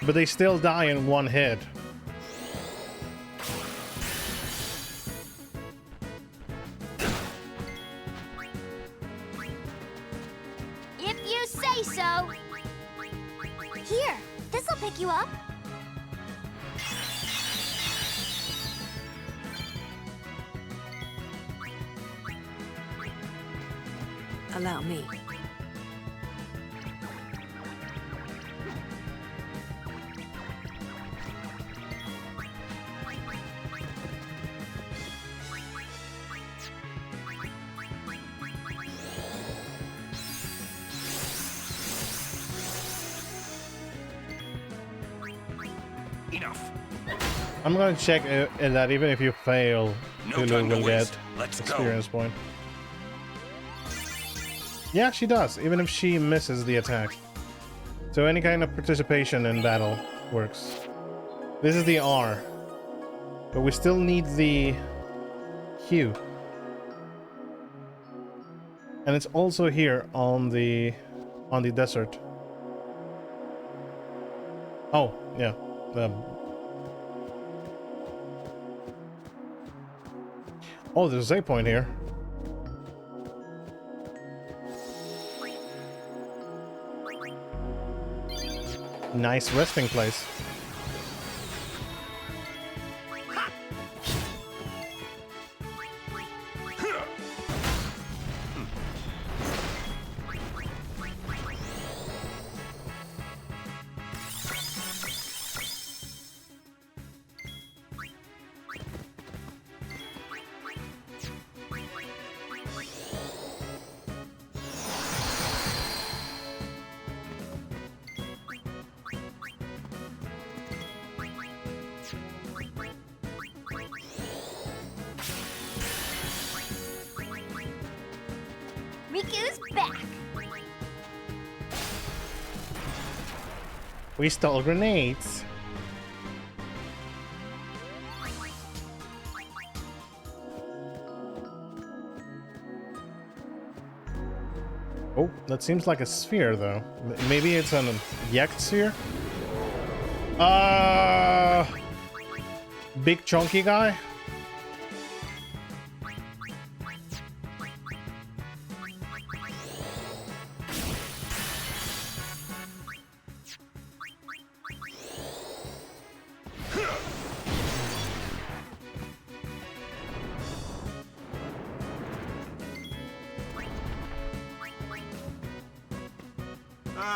But they still die in 1 hit. If you say so. Here, this'll pick you up. Allow me. Enough. I'm gonna check that even if you fail, Tulu will get experience point. Yeah, she does, even if she misses the attack. So any kind of participation in battle works. This is the R. But we still need the Q. And it's also here on the desert. Oh, yeah. Oh, there's a save point here. Nice resting place. Riku's back. We stole grenades. Oh, that seems like a sphere, though. Maybe it's an yacht sphere? Big chunky guy?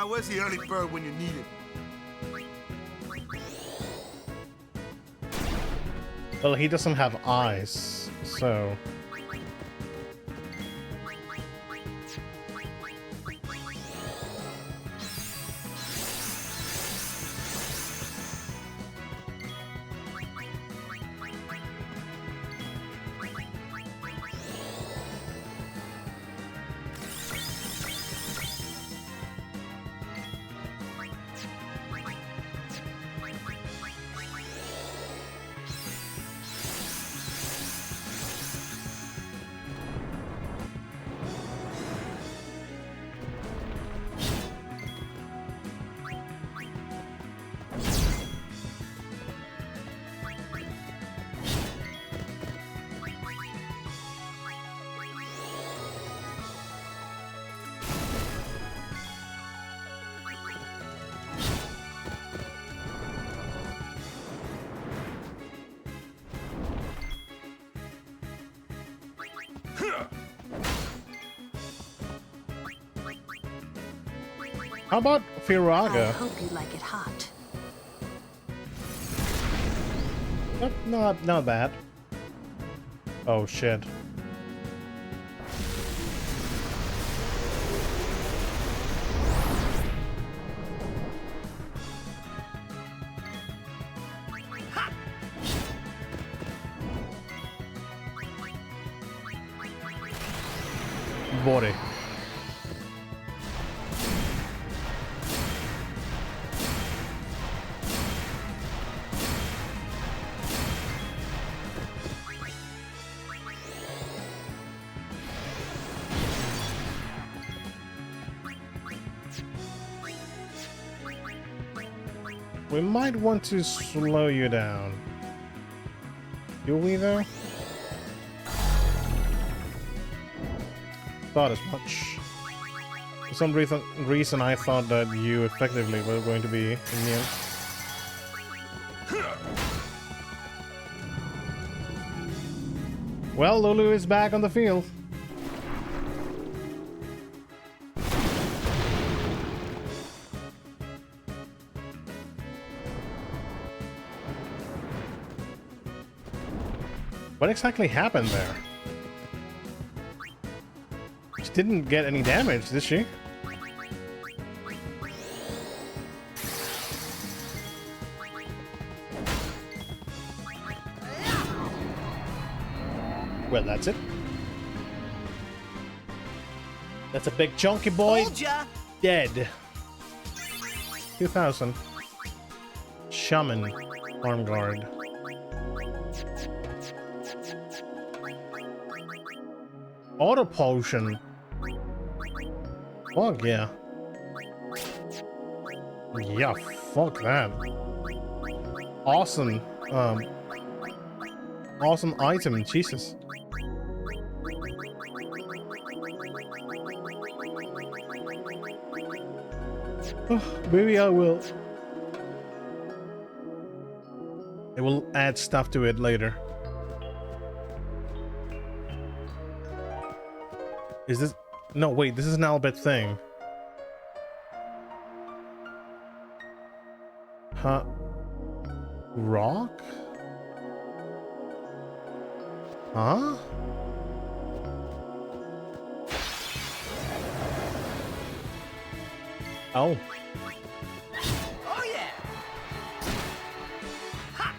Where's the early bird when you need it? Well, he doesn't have eyes, so... How about I Firaga? hope you like it hot. Not bad. Oh shit. Body. We might want to slow you down. Do we though? Thought as much. For some reason I thought that you effectively were going to be immune. Well, Lulu is back on the field. What exactly happened there? She didn't get any damage, did she? Well, that's it. That's a big chunky boy. Dead. 2000. Shaman. Arm guard. Auto potion. Fuck yeah. Yeah, fuck that. Awesome. Awesome item, Jesus. Maybe I will add stuff to it later. Is this... No, wait, this is an Albert thing. Huh? Rock? Huh? Oh. Oh yeah. Ha.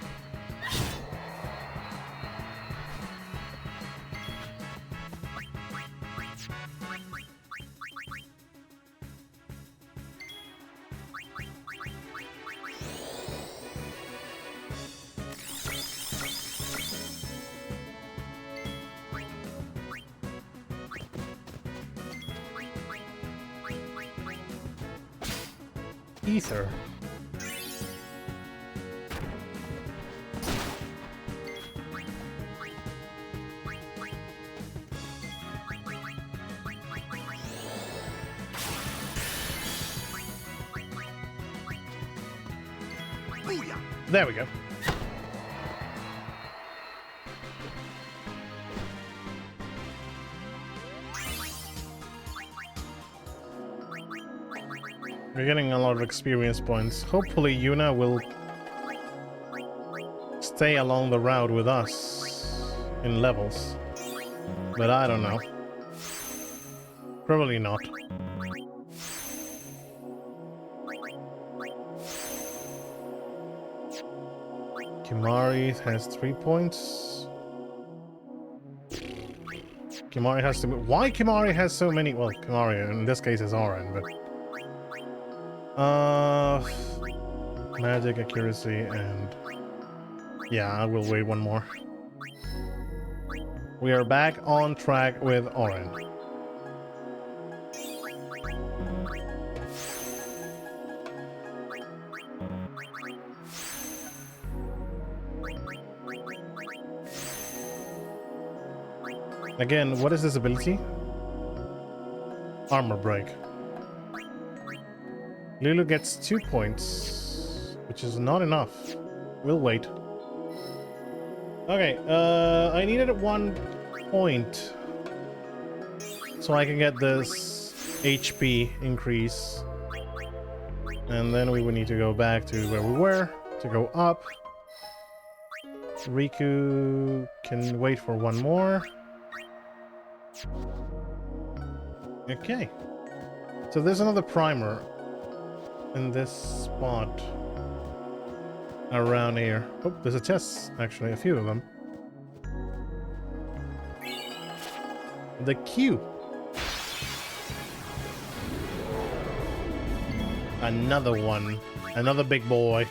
Ether. There we go. We're getting a lot of experience points. Hopefully Yuna will stay along the route with us in levels. But I don't know. Probably not. Kimahri has 3 points. Kimahri has to... Why Kimahri has so many... Well, Kimahri in this case is Oren, but... Magic, accuracy, and... Yeah, I will wait one more. We are back on track with Oren. Again, what is this ability? Armor break. Lulu gets 2 points, which is not enough. We'll wait. Okay, I needed 1 point so I can get this HP increase. And then we would need to go back to where we were to go up. Riku can wait for one more. Okay. So there's another primer in this spot around here. Oh, there's a chest, actually, a few of them. The Q. Another one. Another big boy.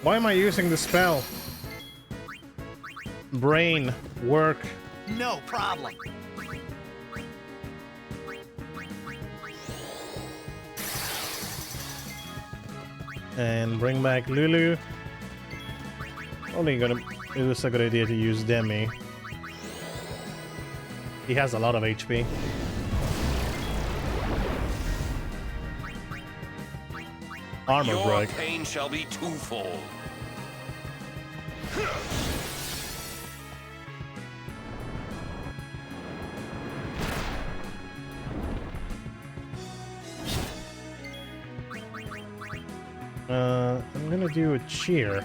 Why am I using the spell? Brain, work. No problem. And bring back Lulu. It was a good idea to use Demi. He has a lot of HP. Armor Your break. pain shall be twofold. I'm gonna do a cheer.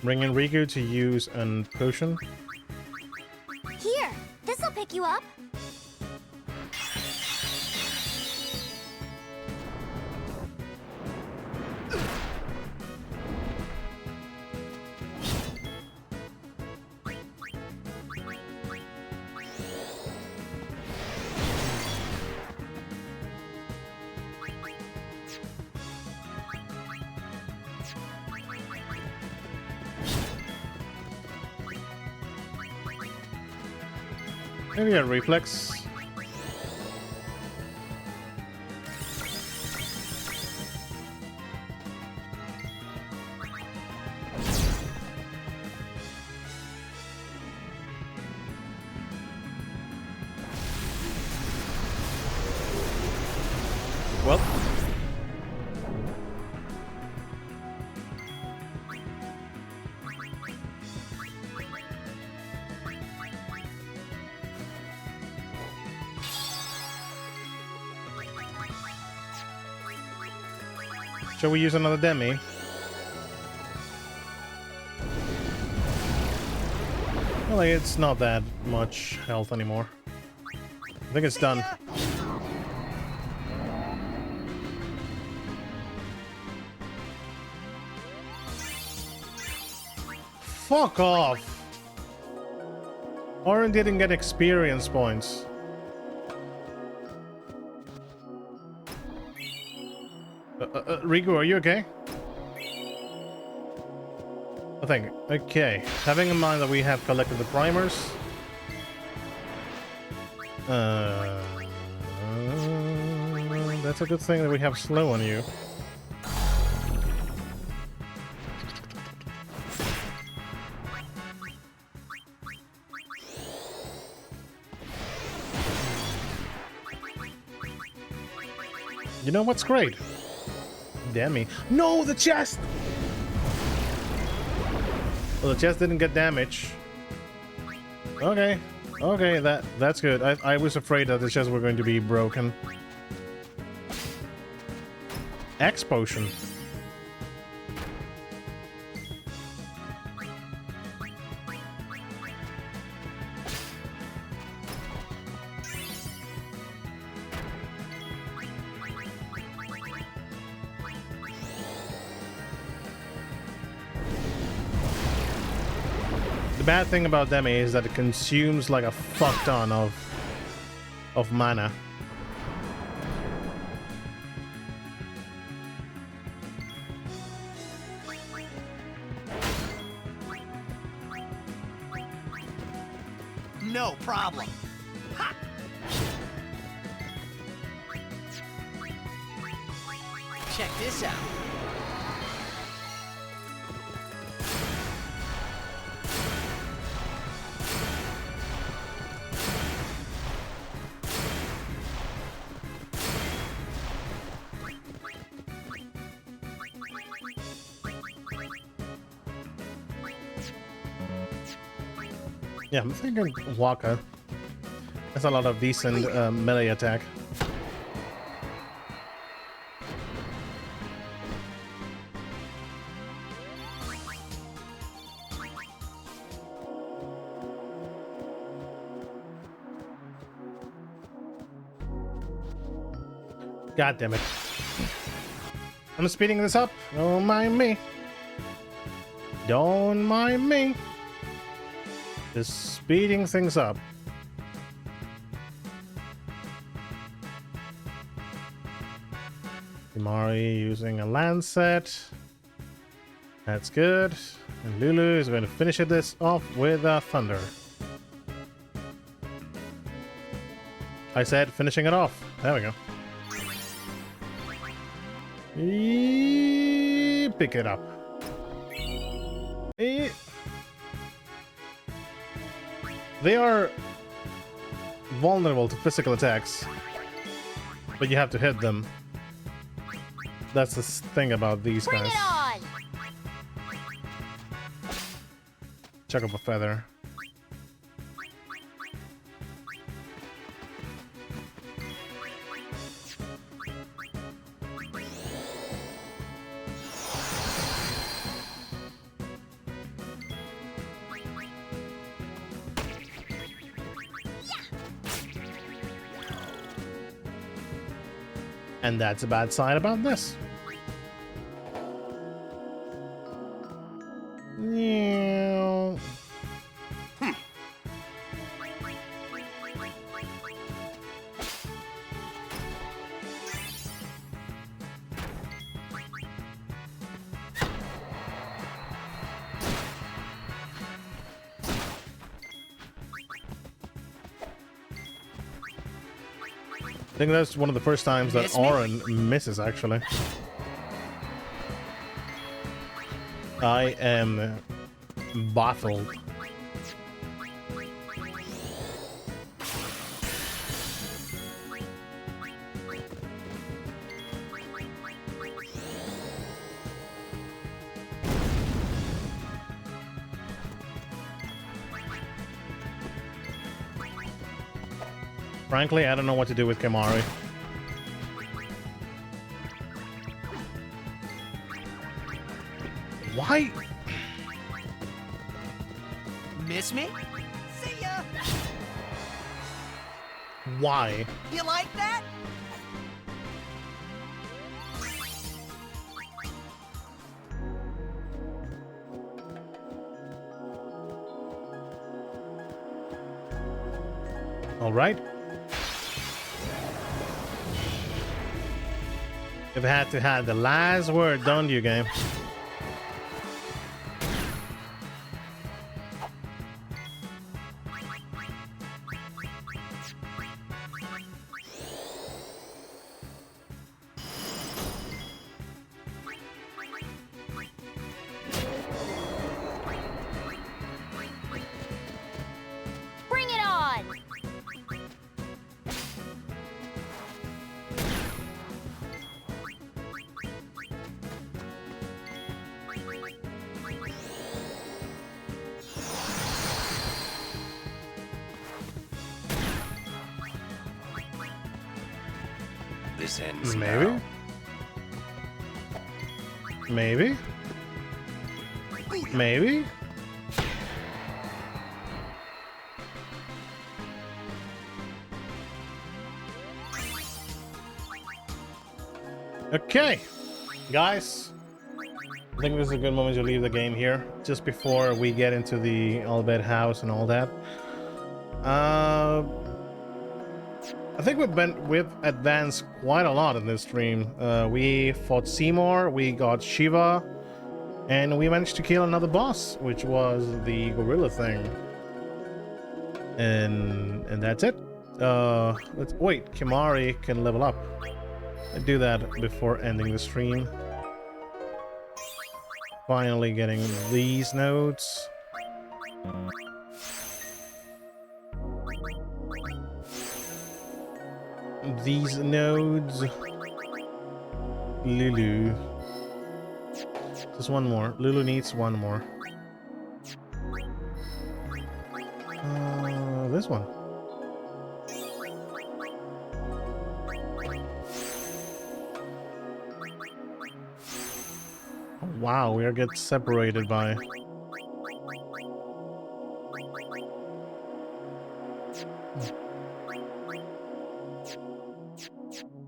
Bring in Riku to use an potion. Here, this'll pick you up. Maybe a reflex. Well. Shall we use another Demi? Well, like, it's not that much health anymore. I think it's done. Fuck off! Orin didn't get experience points. Riku, are you okay? I think. Okay. Having in mind that we have collected the primers. That's a good thing that we have slow on you. You know what's great? Demi. No, the chest! Well, the chest didn't get damage. Okay. Okay, that's good. I was afraid that the chests were going to be broken. X potion. The bad thing about Demi is that it consumes like a fuck ton of mana. no problem. Ha! Check this out. Yeah, I'm thinking Waka. That's a lot of decent melee attack. God damn it. I'm speeding this up. Don't mind me. Don't mind me. Just speeding things up. Imari using a Lancet. That's good. And Lulu is going to finish this off with a Thunder. I said finishing it off. There we go. Pick it up. They are vulnerable to physical attacks, but you have to hit them. That's the thing about these guys. Bring it on! Chuck up a feather. And that's a bad sign about this. Yeah. I think that's one of the first times that Auron misses, actually. I am baffled. Frankly, I don't know what to do with Kimari. Why? Miss me? See ya! Why? You like that? All right. You've had to have the last word, don't you, game? Bring it on! This ends Maybe. now. Maybe. Maybe. Okay, guys. I think this is a good moment to leave the game here, just before we get into the Albed house and all that. I think we've advanced quite a lot in this stream. We fought Seymour, we got Shiva, and we managed to kill another boss, which was the gorilla thing. And that's it. Let's wait. Kimari can level up. I do that before ending the stream. Finally getting these nodes. These nodes. Lulu. Just one more. Lulu needs one more. This one. Oh, wow, we are getting separated by...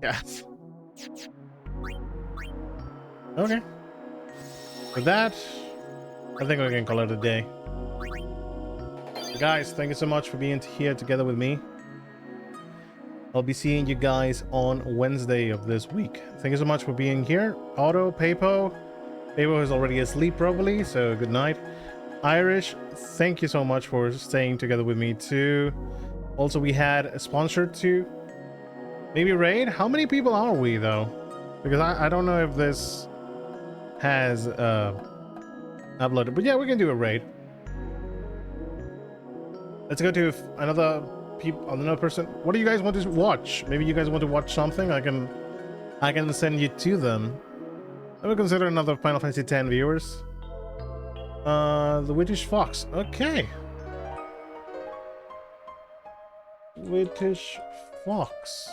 Yes. Okay. With that, I think we can call it a day. Guys, thank you so much for being here together with me. I'll be seeing you guys on Wednesday of this week. Thank you so much for being here. Otto, Pepo. Pepo is already asleep probably, so good night. Irish, thank you so much for staying together with me too. Also, we had a sponsor too. Maybe raid? How many people are we though? Because I don't know if this has uploaded, but yeah, we can do a raid. Let's go to another person. What do you guys want to watch? Maybe you guys want to watch something. I can send you to them. I will consider another Final Fantasy X viewers. The Wittish Fox. Okay. Wittish Fox.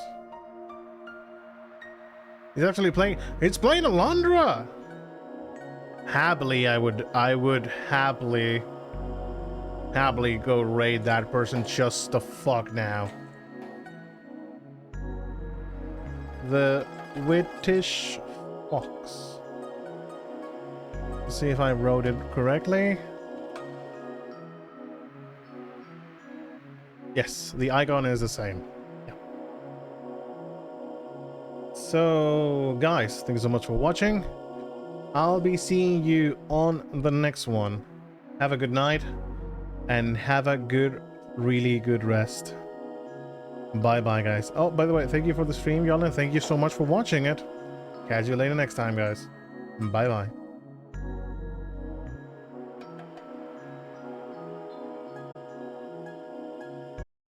He's actually playing. It's playing Alondra. Happily, I would happily go raid that person just the fuck now. The Wittish Fox. Let's see if I wrote it correctly. Yes, the icon is the same. Yeah. So, guys, thank you so much for watching. I'll be seeing you on the next one. Have a good night. And have a good, really good rest. Bye-bye, guys. Oh, by the way, thank you for the stream, Yharlan. Thank you so much for watching it. Catch you later next time, guys. Bye-bye.